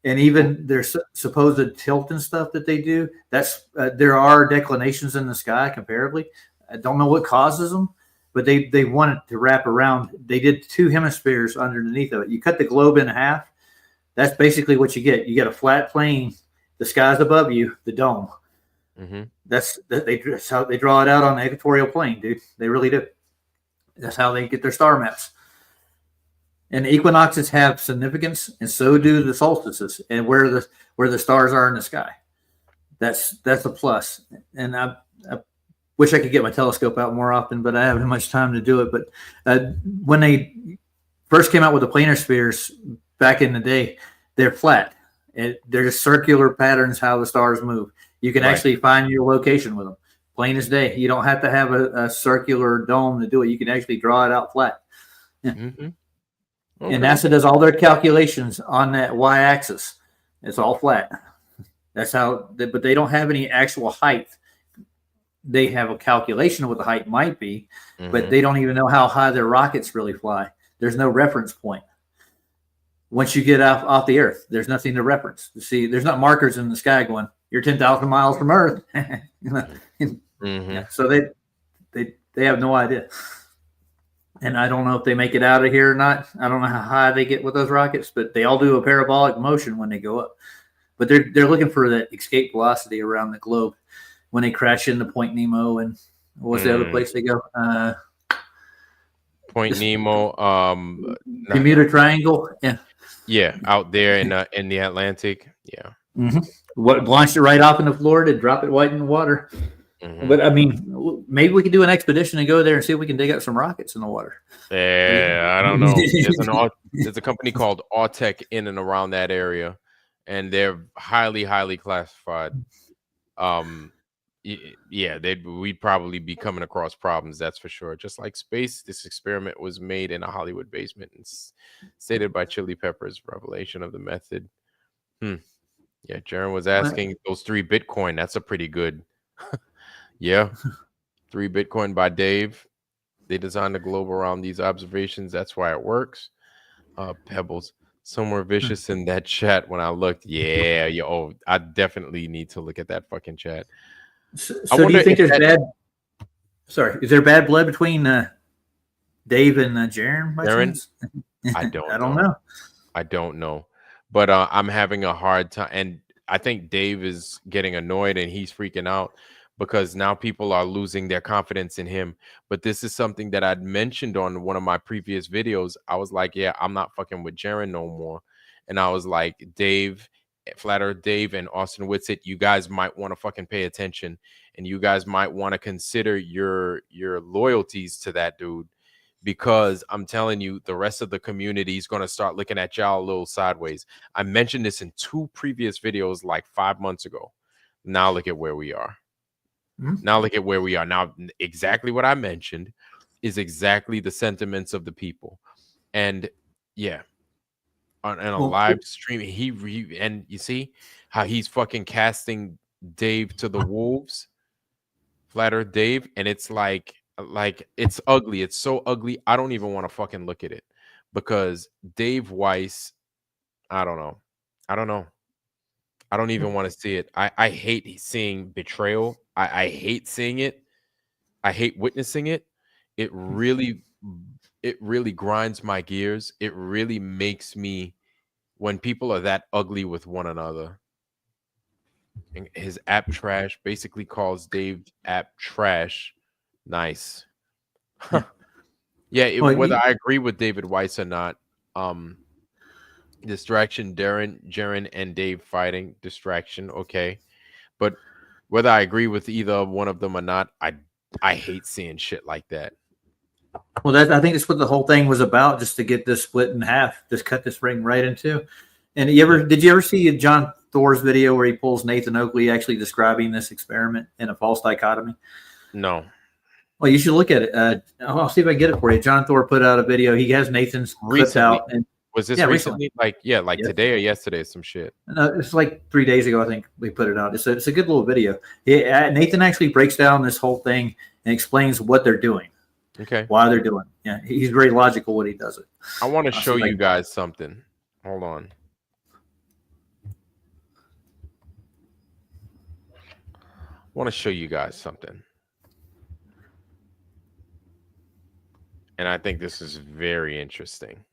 And even their supposed tilt and stuff that they do, that's there are declinations in the sky comparably. I don't know what causes them, but they wanted to wrap around. They did 2 hemispheres underneath of it. You cut the globe in half. That's basically what you get. You get a flat plane. The sky's above you, the dome. That's how they draw it out on the equatorial plane, dude. They really do. That's how they get their star maps. And the equinoxes have significance, and so do the solstices, and where the stars are in the sky. That's a plus. And I wish I could get my telescope out more often, but I haven't much time to do it. But when they first came out with the planar spheres back in the day, they're flat. They're just circular patterns how the stars move. You can actually find your location with them. Plain as day. You don't have to have a circular dome to do it. You can actually draw it out flat. Yeah. Okay. And NASA does all their calculations on that y-axis. It's all flat. That's how. But they don't have any actual height. They have a calculation of what the height might be, but they don't even know how high their rockets really fly. There's no reference point. Once you get off the Earth, there's nothing to reference. You see, there's not markers in the sky going, "You're 10,000 miles from Earth." Yeah, so they have no idea. And I don't know if they make it out of here or not. I don't know how high they get with those rockets, but they all do a parabolic motion when they go up. But they're looking for that escape velocity around the globe when they crash into Point Nemo and what's the other place they go? Point Nemo, Bermuda Triangle. Yeah. Yeah, out there in the Atlantic. Yeah. What launched it right off into Florida, drop it right in the water. But I mean, maybe we could do an expedition and go there and see if we can dig up some rockets in the water. Yeah, I don't know. There's a company called Autech in and around that area, and they're highly classified. Yeah, we'd probably be coming across problems, that's for sure. Just like space, this experiment was made in a Hollywood basement and stated by Chili Peppers. Revelation of the method. Yeah, Jeran was asking those 3 Bitcoin. That's a pretty good. Yeah, 3 Bitcoin by Dave. They designed the globe around these observations. That's why it works. Pebbles. Somewhere vicious in that chat when I looked. Yeah, yo, I definitely need to look at that fucking chat. So do you think there's bad? Sorry, is there bad blood between Dave and Jeran? I don't. I don't know. I don't know, but I'm having a hard time, and I think Dave is getting annoyed and he's freaking out because now people are losing their confidence in him. But this is something that I'd mentioned on one of my previous videos. I was like, yeah, I'm not fucking with Jeran no more, and I was like, Dave. Flat Earth Dave and Austin Whitsitt, you guys might want to fucking pay attention, and you guys might want to consider your loyalties to that dude, because I'm telling you, the rest of the community is going to start looking at y'all a little sideways. I mentioned this in 2 previous videos like 5 months ago. Now look at where we are. Now look at where we are. Now exactly what I mentioned is exactly the sentiments of the people. And yeah, on a live stream, and you see how he's fucking casting Dave to the wolves, Flat Earth Dave, and it's like it's ugly. It's so ugly. I don't even want to fucking look at it, because Dave Weiss, I don't know. I don't even want to see it. I hate seeing betrayal. I hate seeing it. I hate witnessing it. It really grinds my gears. It really makes me, when people are that ugly with one another. And his app trash basically calls Dave app trash. Nice. Yeah, whether I agree with David Weiss or not, distraction, Jeran and Dave fighting, distraction, okay. But whether I agree with either one of them or not, I hate seeing shit like that. Well, I think that's what the whole thing was about, just to get this split in half, just cut this ring right in two. And did you ever see John Thor's video where he pulls Nathan Oakley actually describing this experiment in a false dichotomy? No. Well, you should look at it. I'll see if I can get it for you. John Thor put out a video. He has Nathan's clipped out. And was this recently? Like today or yesterday, some shit. No, it's like 3 days ago. I think we put it out. It's a good little video. Nathan actually breaks down this whole thing and explains what they're doing. Okay. Why they're doing. Yeah, he's very logical when he does it. I want to show you guys something. Hold on. I want to show you guys something. And I think this is very interesting.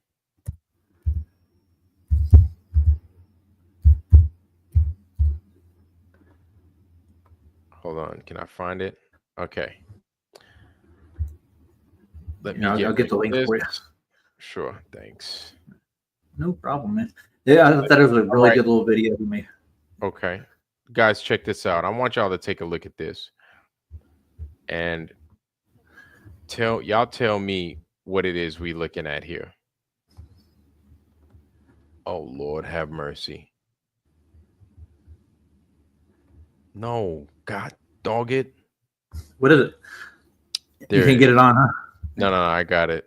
Hold on. Can I find it? Okay. I'll get the link for you. Sure. Thanks. No problem, man. Yeah, I thought it was a really good little video to me. Okay. Guys, check this out. I want y'all to take a look at this. And tell me what it is we looking at here. Oh, Lord, have mercy. No, God, dog it. What is it? You can't get it on, huh? No, I got it.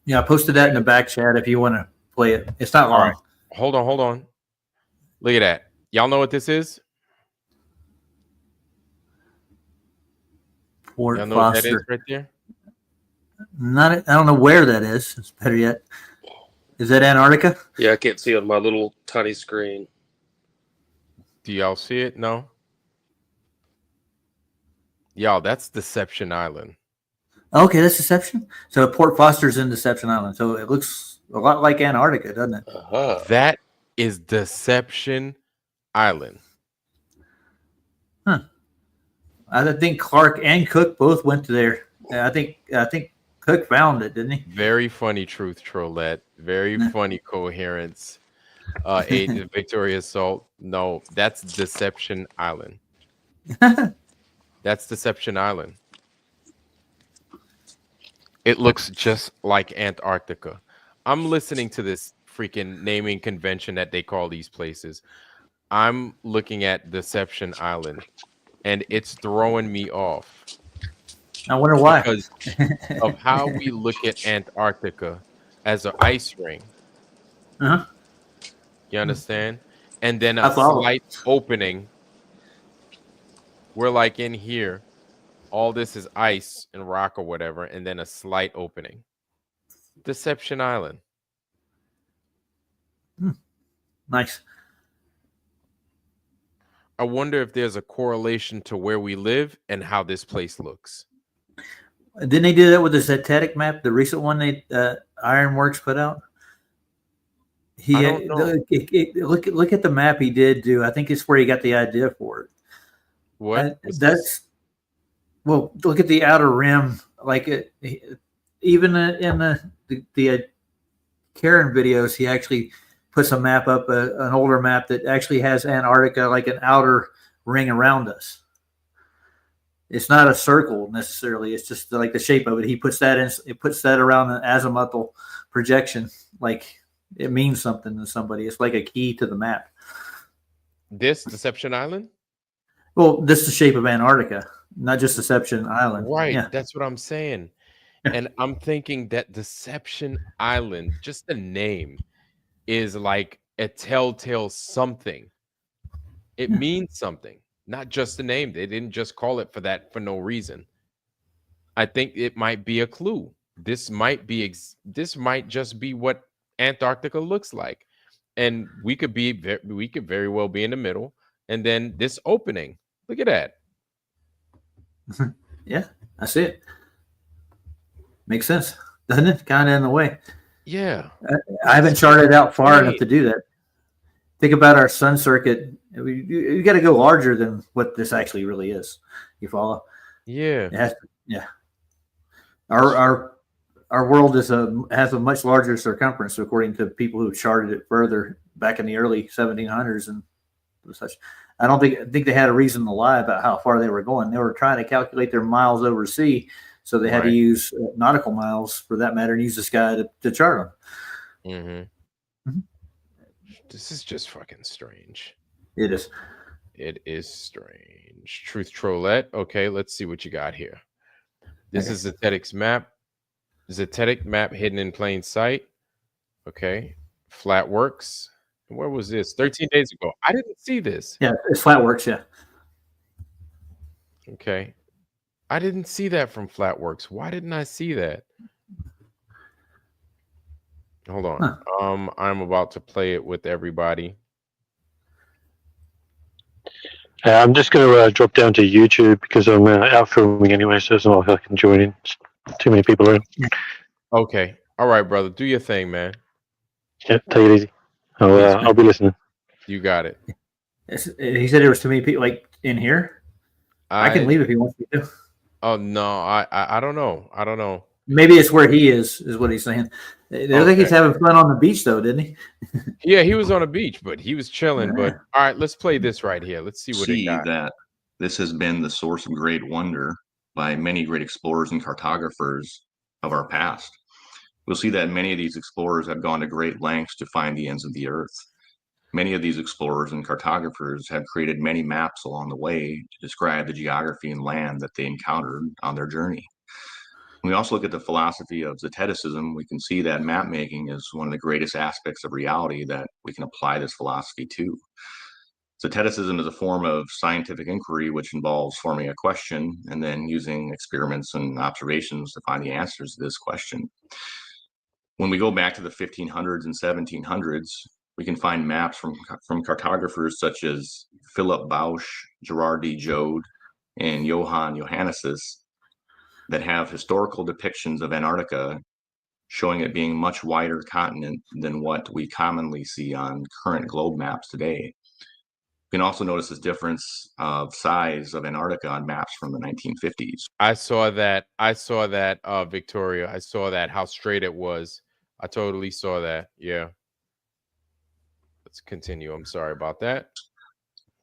Yeah, I posted that in the back chat if you want to play it. It's not long. Right. Hold on. Look at that. Y'all know what this is? Fort Y'all know Foster. what that is right there? I don't know where that is. It's better yet. Is that Antarctica? Yeah, I can't see on my little tiny screen. Do y'all see it? No? Y'all, that's Deception Island. Okay, that's Deception. So Port Foster's in Deception Island. So it looks a lot like Antarctica, doesn't it? That is Deception Island. Huh. I think Clark and Cook both went to there. I think Cook found it, didn't he? Very funny, Truth Trollette. Very funny coherence. Victoria Salt. No, that's Deception Island. That's Deception Island. It looks just like Antarctica. I'm listening to this freaking naming convention that they call these places. I'm looking at Deception Island, and it's throwing me off. I wonder why. Because of how we look at Antarctica as an ice ring. Uh-huh. You understand? And then a slight opening. We're like in here. All this is ice and rock or whatever, and then a slight opening. Deception Island. Nice. I wonder if there's a correlation to where we live and how this place looks. Didn't they do that with the Zetetic map, the recent one they Ironworks put out? Look at the map he did do. I think it's where he got the idea for it. What? Well, look at the outer rim. Like even in the Karen videos, he actually puts a map up, an older map that actually has Antarctica like an outer ring around us. It's not a circle necessarily. It's just like the shape of it. He puts that in. It puts that around an azimuthal projection, like it means something to somebody. It's like a key to the map. This Deception Island? Well, this is the shape of Antarctica, not just Deception Island. Right. Yeah. That's what I'm saying. And I'm thinking that Deception Island, just the name, is like a telltale something. It means something, not just the name. They didn't just call it for that for no reason. I think it might be a clue. This might just be what Antarctica looks like. And we could very well be in the middle. And then this opening. Look at that. Yeah. That's it. Makes sense, doesn't it? Kind of in the way. Yeah. I haven't charted out far enough to do that. Think about our sun circuit. You got to go larger than what this actually really is. You follow? Yeah. It has to, yeah. Our world has a much larger circumference, according to people who charted it further back in the early 1700s and such. I don't think they had a reason to lie about how far they were going. They were trying to calculate their miles over sea, so they had to use nautical miles for that matter and use the sky to chart them. This is just fucking strange. It is. It is strange. Truth Trollette. Okay, let's see what you got here. This is Zetetic's map. Zetetic map hidden in plain sight. Okay. Flatworks. Where was this? 13 days ago. I didn't see this. Yeah, it's Flatworks, yeah. Okay. I didn't see that from Flatworks. Why didn't I see that? Hold on. I'm about to play it with everybody. I'm just going to drop down to YouTube because I'm out filming anyway, so it's not like I can join in. Too many people around. Okay. All right, brother. Do your thing, man. Yeah, take it easy. I'll be listening. You got it. He said there was too many people like in here. I can leave if he wants me to. Oh no, I don't know. I don't know. Maybe it's where he is what he's saying. I think he's having fun on the beach though, didn't he? Yeah, he was on a beach, but he was chilling. But all right, let's play this right here. Let's see what it got. That this has been the source of great wonder by many great explorers and cartographers of our past. We'll see that many of these explorers have gone to great lengths to find the ends of the earth. Many of these explorers and cartographers have created many maps along the way to describe the geography and land that they encountered on their journey. When we also look at the philosophy of Zeteticism, we can see that map making is one of the greatest aspects of reality that we can apply this philosophy to. Zeteticism is a form of scientific inquiry which involves forming a question and then using experiments and observations to find the answers to this question. When we go back to the 1500s and 1700s, we can find maps from cartographers such as Philip Bausch, Gerard D. Jode, and Johann Johannessus that have historical depictions of Antarctica showing it being a much wider continent than what we commonly see on current globe maps today. You can also notice this difference of size of Antarctica on maps from the 1950s. I saw that, Victoria. I saw that, how straight it was. I totally saw that. Yeah. Let's continue. I'm sorry about that.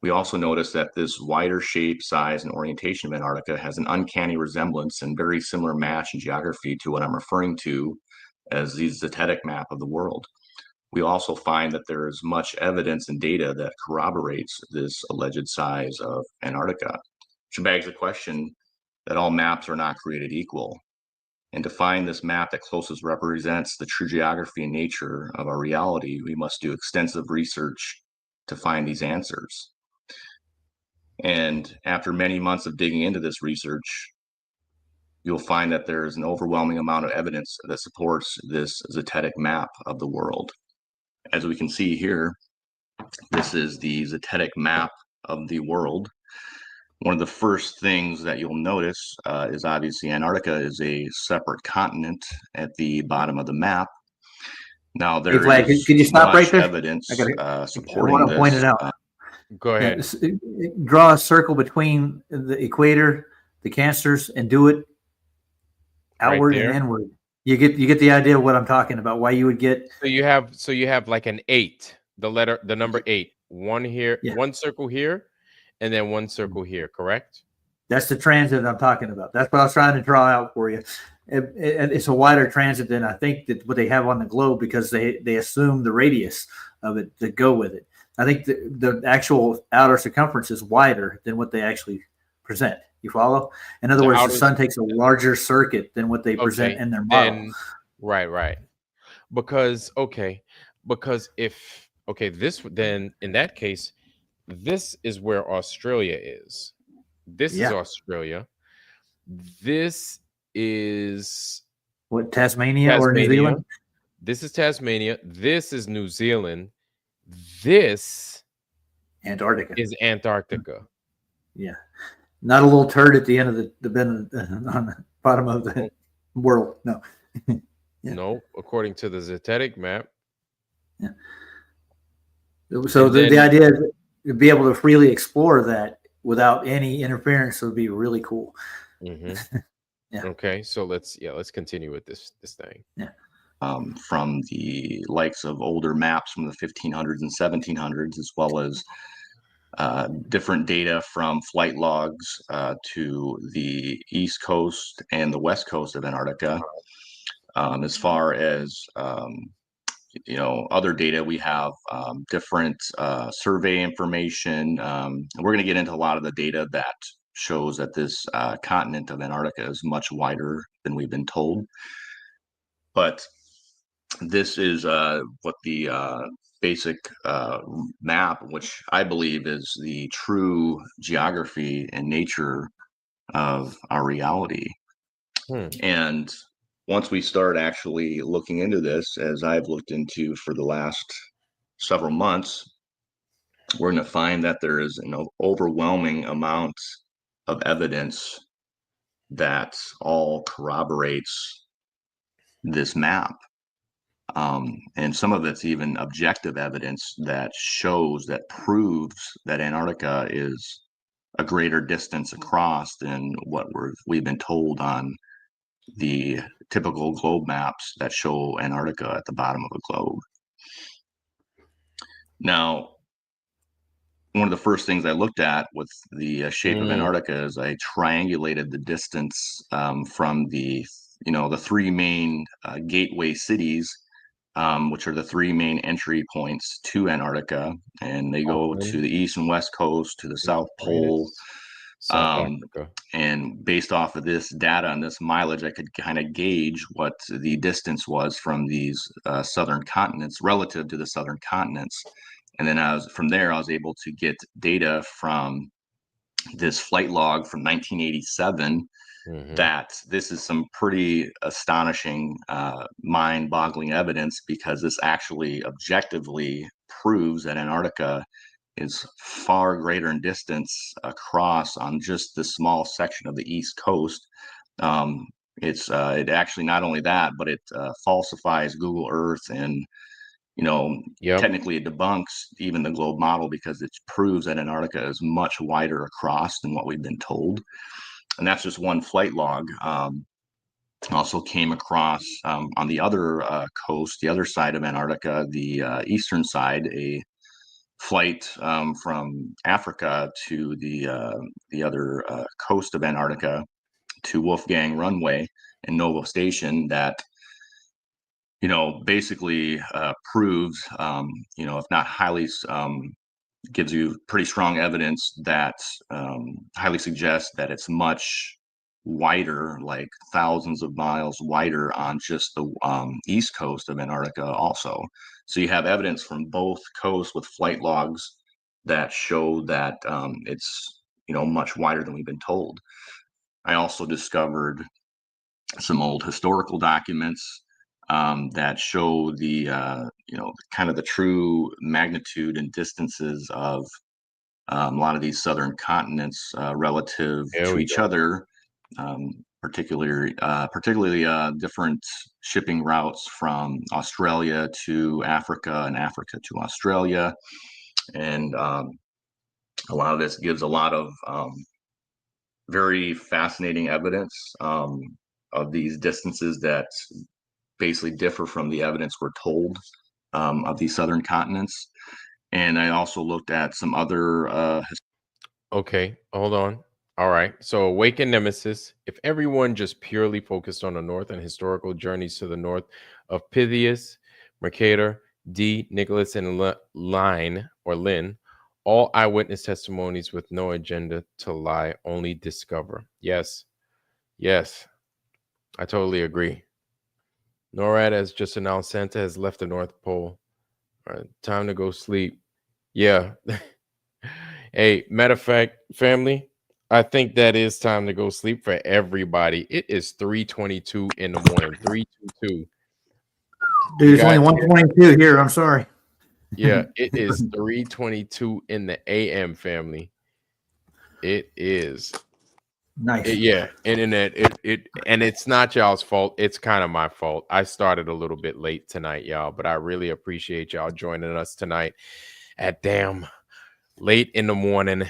We also notice that this wider shape, size, and orientation of Antarctica has an uncanny resemblance and very similar match in geography to what I'm referring to as the Zetetic map of the world. We also find that there is much evidence and data that corroborates this alleged size of Antarctica, which begs the question that all maps are not created equal. And to find this map that closest represents the true geography and nature of our reality, we must do extensive research to find these answers. And after many months of digging into this research, you'll find that there's an overwhelming amount of evidence that supports this Zetetic map of the world. As we can see here, this is the Zetetic map of the world. One of the first things that you'll notice is obviously Antarctica is a separate continent at the bottom of the map. Now there Vlad, is can you stop much right there? evidence supporting I want to this. point it out. Go ahead. Draw a circle between the equator, the cancers, and do it outward and inward. You get the idea of what I'm talking about. Why you would get. So you have like an 8, the number 8. One here, one circle here, and then one circle here. Correct. That's the transit I'm talking about. That's what I was trying to draw out for you. It's a wider transit than I think that what they have on the globe because they assume the radius of it to go with it. I think the actual outer circumference is wider than what they actually present. You follow? In other words, the sun takes a larger circuit than what they present in their model. Right. Because this then in that case, this is where Australia is. This is Australia. This is what, Tasmania or New Zealand? This is Tasmania. This is New Zealand. This Antarctica is Antarctica. Yeah. Not a little turd at the end of the bend on the bottom of the world. No. No, according to the Zetetic map. Yeah. So the idea is to be able to freely explore that without any interference would be really cool. Mm-hmm. Yeah. Okay, so let's continue with this thing. Yeah. From the likes of older maps from the 1500s and 1700s, as well as different data from flight logs to the East Coast and the West Coast of Antarctica. As far as other data, we have different survey information. We're going to get into a lot of the data that shows that this continent of Antarctica is much wider than we've been told. But this is what the basic map, which I believe is the true geography and nature of our reality. And once we start actually looking into this, as I've looked into for the last several months, we're going to find that there is an overwhelming amount of evidence that all corroborates this map. And some of it's even objective evidence that shows, that proves that Antarctica is a greater distance across than what we've been told on the typical globe maps that show Antarctica at the bottom of a globe. Now, one of the first things I looked at with the shape of Antarctica is I triangulated the distance from the three main gateway cities, which are the three main entry points to Antarctica, and they go to the east and west coast, to the South Pole. And based off of this data and this mileage, I could kind of gauge what the distance was from these southern continents relative to the southern continents. And then from there, I was able to get data from this flight log from 1987 that this is some pretty astonishing, mind-boggling evidence, because this actually objectively proves that Antarctica is far greater in distance across on just this small section of the East Coast. It actually, not only that, but it falsifies Google Earth, and technically it debunks even the globe model, because it proves that Antarctica is much wider across than what we've been told. And that's just one flight log. Also came across on the other coast, the other side of Antarctica, the eastern side, a flight from Africa to the other coast of Antarctica to Wolfgang Runway and Novo Station that basically proves, if not highly, gives you pretty strong evidence that highly suggests that it's much wider, like thousands of miles wider on just the east coast of Antarctica also. So you have evidence from both coasts with flight logs that show that it's much wider than we've been told. I also discovered some old historical documents that show the kind of the true magnitude and distances of a lot of these southern continents relative to each other, particularly different shipping routes from Australia to Africa and Africa to Australia. And a lot of this gives a lot of very fascinating evidence of these distances that basically differ from the evidence we're told of these southern continents. And I also looked at some other okay, hold on. All right, so Awakened Nemesis. If everyone just purely focused on the north and historical journeys to the north of Pythias, Mercator, D, Nicholas, and Lynn, all eyewitness testimonies with no agenda to lie, only discover. Yes, I totally agree. NORAD has just announced Santa has left the North Pole. All right, time to go sleep. Yeah. Hey, matter of fact, family, I think that is time to go sleep for everybody. It is 3:22 in the morning. 3:22. Dude, it's only 1:22 here. I'm sorry. Yeah, it is 3:22 in the AM, family. It is. Nice. Yeah, internet. And it's not y'all's fault. It's kind of my fault. I started a little bit late tonight, y'all, but I really appreciate y'all joining us tonight at damn late in the morning,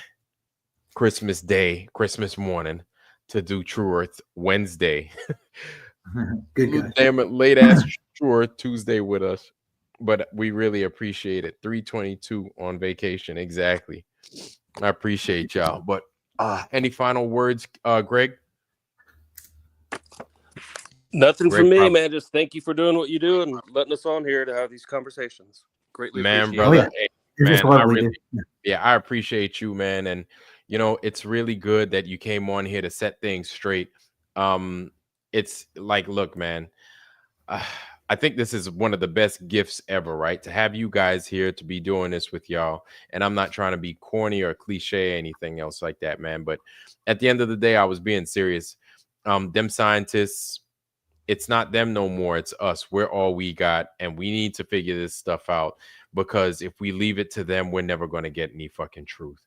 Christmas Day, Christmas morning, to do True Earth Wednesday. Good guy. Damn it, late ass True Earth Tuesday with us. But we really appreciate it. 322 on vacation. Exactly. I appreciate y'all. But any final words, Greg? Nothing Greg, from me, probably. man. Just thank you for doing what you do and letting us on here to have these conversations. Greatly Man, appreciate brother. it. Hey, It's just man, I lovely, really, dude. yeah, I appreciate you, man. And you know, it's really good that you came on here to set things straight. It's like, look, man, I think this is one of the best gifts ever, right? To have you guys here to be doing this with y'all. And I'm not trying to be corny or cliche or anything else like that, man. But at the end of the day, I was being serious. Them scientists, it's not them no more. It's us. We're all we got. And we need to figure this stuff out, because if we leave it to them, we're never going to get any fucking truth.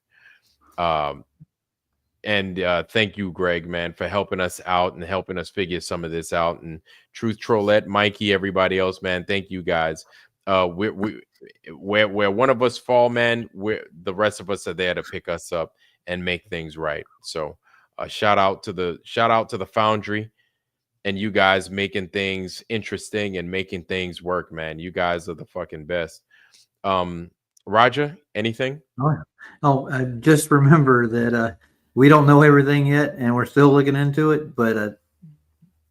And thank you, Greg, man, for helping us out and helping us figure some of this out. And Truth Trollette, Mikey, everybody else, man, thank you guys. Where one of us fall, man, the rest of us are there to pick us up and make things right. So shout out to the Foundry and you guys making things interesting and making things work, man. You guys are the fucking best. Roger, anything? Just remember that we don't know everything yet, and we're still looking into it. But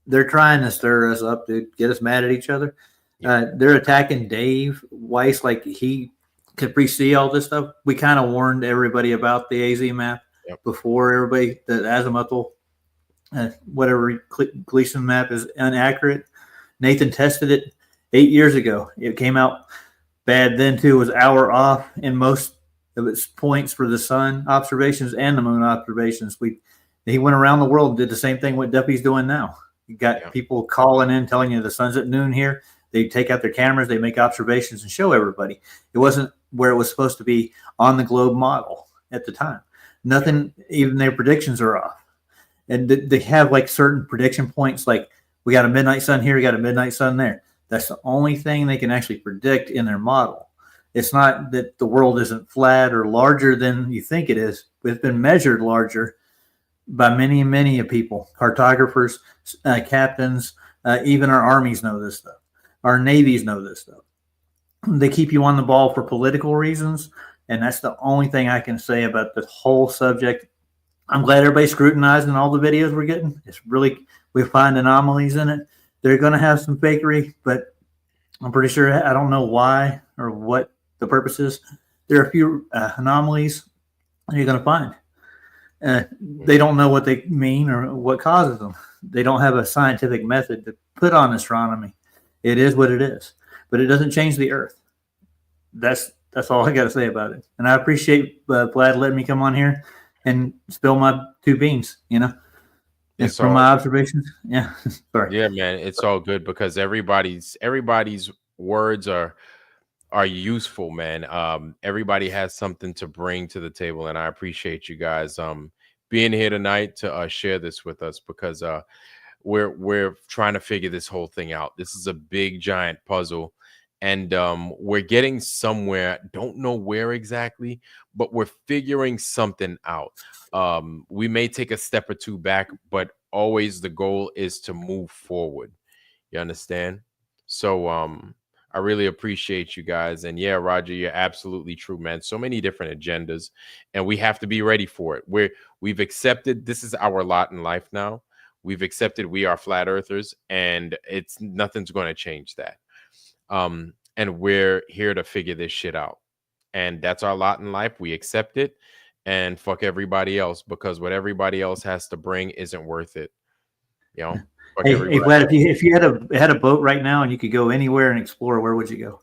they're trying to stir us up to get us mad at each other. They're attacking Dave Weiss like he could pre-see all this stuff. We kind of warned everybody about the AZ map before everybody. The azimuthal, whatever Gleason map is inaccurate. Nathan tested it 8 years ago. It came out bad then too. It was hour off in most of its points for the sun observations and the moon observations. He went around the world and did the same thing what Duffy's doing now. You got people calling in telling you the sun's at noon here. They take out their cameras, they make observations and show everybody. It wasn't where it was supposed to be on the globe model at the time. Nothing, even their predictions are off. And they have like certain prediction points, like we got a midnight sun here, we got a midnight sun there. That's the only thing they can actually predict in their model. It's not that the world isn't flat or larger than you think it is. It's been measured larger by many, many people, cartographers, captains, even our armies know this stuff. Our navies know this stuff. They keep you on the ball for political reasons, and that's the only thing I can say about this whole subject. I'm glad everybody's scrutinizing all the videos we're getting. It's really, we find anomalies in it. They're going to have some fakery, but I'm pretty sure, I don't know why or what the purpose is. There are a few anomalies you're going to find. They don't know what they mean or what causes them. They don't have a scientific method to put on astronomy. It is what it is, but it doesn't change the Earth. That's all I got to say about it. And I appreciate Vlad letting me come on here and spill my two beans, you know. It's from my observations. Yeah. Sorry. Yeah, man, it's all good because everybody's words are useful, man. Everybody has something to bring to the table, and I appreciate you guys being here tonight to share this with us, because we're trying to figure this whole thing out. This is a big giant puzzle, and we're getting somewhere. Don't know where exactly, but we're figuring something out. We may take a step or two back, but always the goal is to move forward. You understand? So I really appreciate you guys. And yeah, Roger, you're absolutely true, man. So many different agendas, and we have to be ready for it. We've accepted this is our lot in life now. We've accepted we are flat earthers, and nothing's going to change that. And we're here to figure this shit out. And that's our lot in life. We accept it, and fuck everybody else, because what everybody else has to bring isn't worth it. You know? Hey, Vlad, if you had a boat right now and you could go anywhere and explore, where would you go?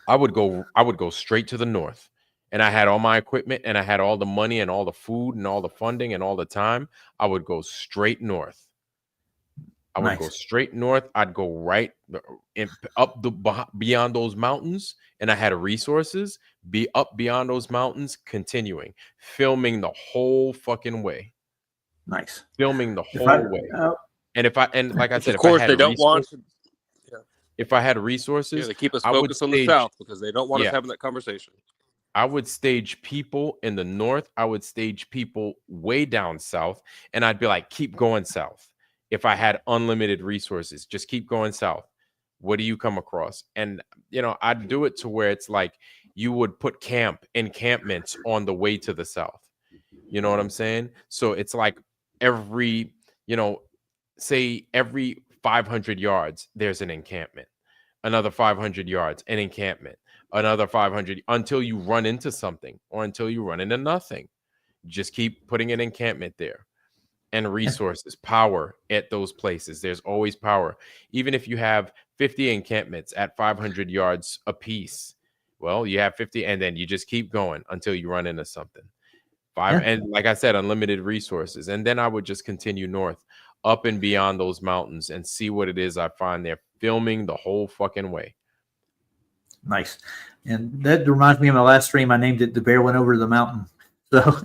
I would go straight to the north. And I had all my equipment, and I had all the money and all the food and all the funding and all the time. I would go straight north. I would go straight north. I'd go right up beyond those mountains, and I had resources. Be up beyond those mountains, continuing filming the whole fucking way. Nice. Filming the whole way. And like I said, of course, they don't want to. If I had resources, They keep us I would focused on the stage, South because they don't want us having that conversation. I would stage people in the North. I would stage people way down south. And I'd be like, keep going south. If I had unlimited resources, just keep going south. What do you come across? And, I'd do it to where it's like you would put encampments on the way to the south. You know what I'm saying? So it's like every, say every 500 yards, there's an encampment. Another 500 yards, an encampment. Another 500 until you run into something or until you run into nothing. Just keep putting an encampment there. And resources, power at those places. There's always power. Even if you have 50 encampments at 500 yards apiece, well, you have 50, and then you just keep going until you run into something. And like I said, unlimited resources. And then I would just continue north, up and beyond those mountains, and see what it is I find there, filming the whole fucking way. Nice. And that reminds me of my last stream. I named it "The Bear Went Over the Mountain." So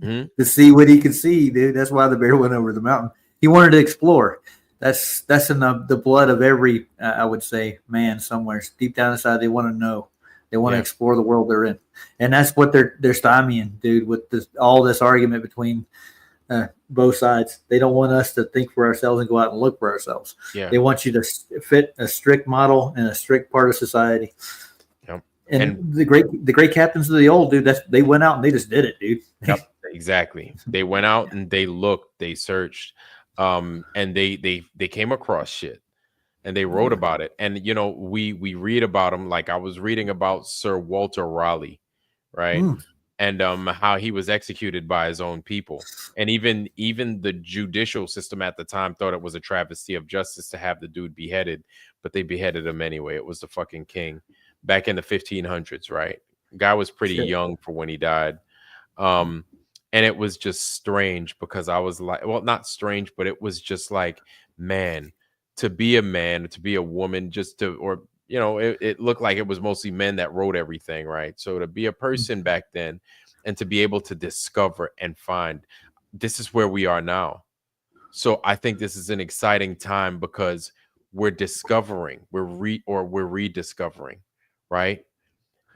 to see what he could see, dude. That's why the bear went over the mountain. He wanted to explore. That's in the blood of every, I would say, man somewhere deep down inside. They want to know. They want to explore the world they're in, and that's what they're stymieing, dude. With all this argument between both sides, they don't want us to think for ourselves and go out and look for ourselves. They want you to fit a strict model and a strict part of society. And the great captains of the old, dude, they went out and they just did it, dude. Yep, exactly. They went out and they looked, they searched, and they came across shit, and they wrote about it. And we read about them. Like I was reading about Sir Walter Raleigh, right? And how he was executed by his own people. And even the judicial system at the time thought it was a travesty of justice to have the dude beheaded, but they beheaded him anyway. It was the fucking king back in the 1500s, right? Guy was pretty young for when he died. And it was just strange because I was like, well, not strange, but it was just like, man, to be a woman, it looked like it was mostly men that wrote everything, right? So to be a person back then and to be able to discover and find, this is where we are now. So I think this is an exciting time because we're discovering, we're rediscovering, right?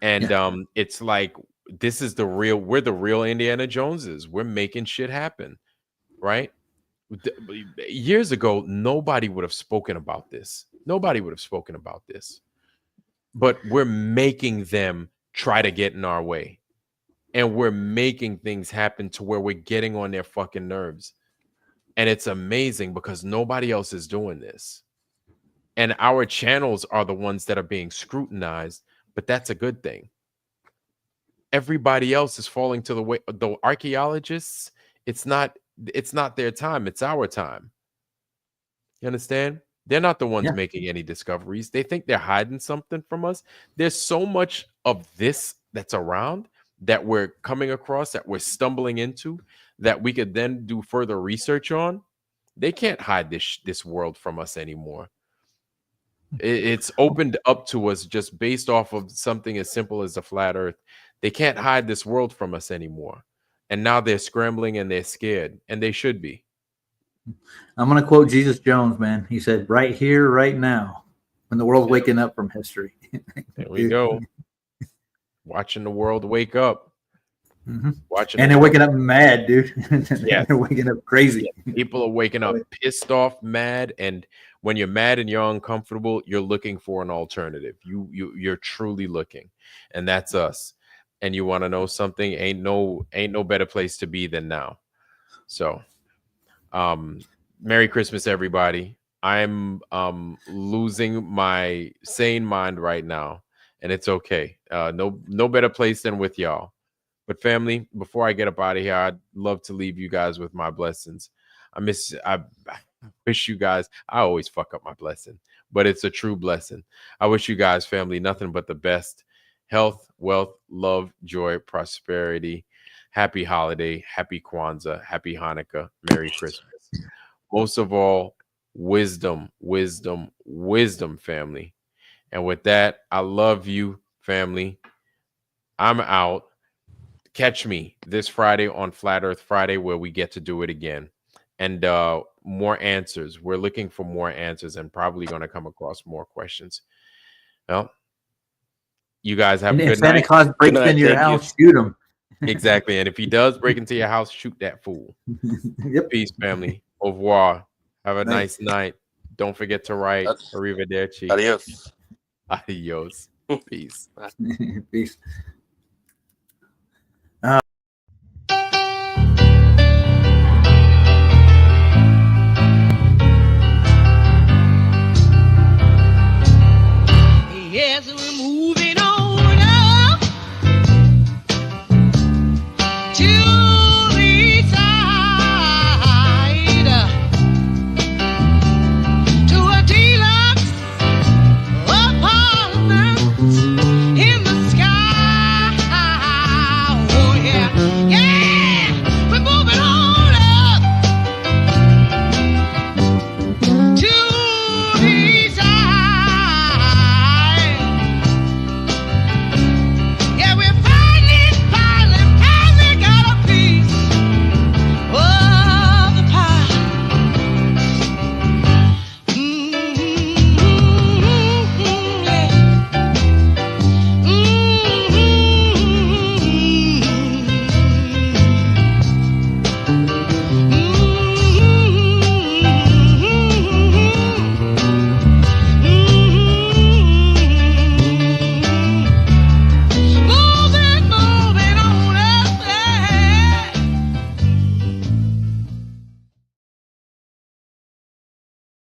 And it's like, we're the real Indiana Joneses. We're making shit happen, right? Years ago, nobody would have spoken about this. But we're making them try to get in our way. And we're making things happen to where we're getting on their fucking nerves. And it's amazing because nobody else is doing this. And our channels are the ones that are being scrutinized, but that's a good thing. Everybody else is falling to the way. The archaeologists, it's not their time, it's our time. You understand? They're not the ones making any discoveries. They think they're hiding something from us. There's so much of this that's around that we're coming across, that we're stumbling into, that we could then do further research on. They can't hide this world from us anymore. It's opened up to us just based off of something as simple as the flat earth. They can't hide this world from us anymore. And now they're scrambling and they're scared, and they should be. I'm going to quote Jesus Jones, man. He said, right here, right now, when the world's waking up from history. There we go. Watching the world wake up. And they're waking up mad, dude. They're waking up crazy. People are waking up pissed off, mad, and when you're mad and you're uncomfortable, you're looking for an alternative. You're truly looking, and that's us. And you want to know something? Ain't no better place to be than now. So, Merry Christmas, everybody. I'm losing my sane mind right now, and it's okay. No better place than with y'all. But family, before I get up out of here, I'd love to leave you guys with my blessings. I wish you guys, I always fuck up my blessing, but it's a true blessing. I wish you guys, family, nothing but the best. Health, wealth, love, joy, prosperity. Happy holiday, happy Kwanzaa, happy Hanukkah, Merry Christmas. Most of all, wisdom, wisdom, wisdom, family. And with that, I love you, family. I'm out. catch me this Friday on Flat Earth Friday, where we get to do it again. And more answers. We're looking for more answers and probably going to come across more questions. Well, you guys have a good Santa night. Claus breaks into your house, shoot him. Exactly. And if he does break into your house, shoot that fool. Yep. Peace, family. Au revoir. Have a Night. nice night. Don't forget to write arrivederci. Adios. Adios. Peace. Peace.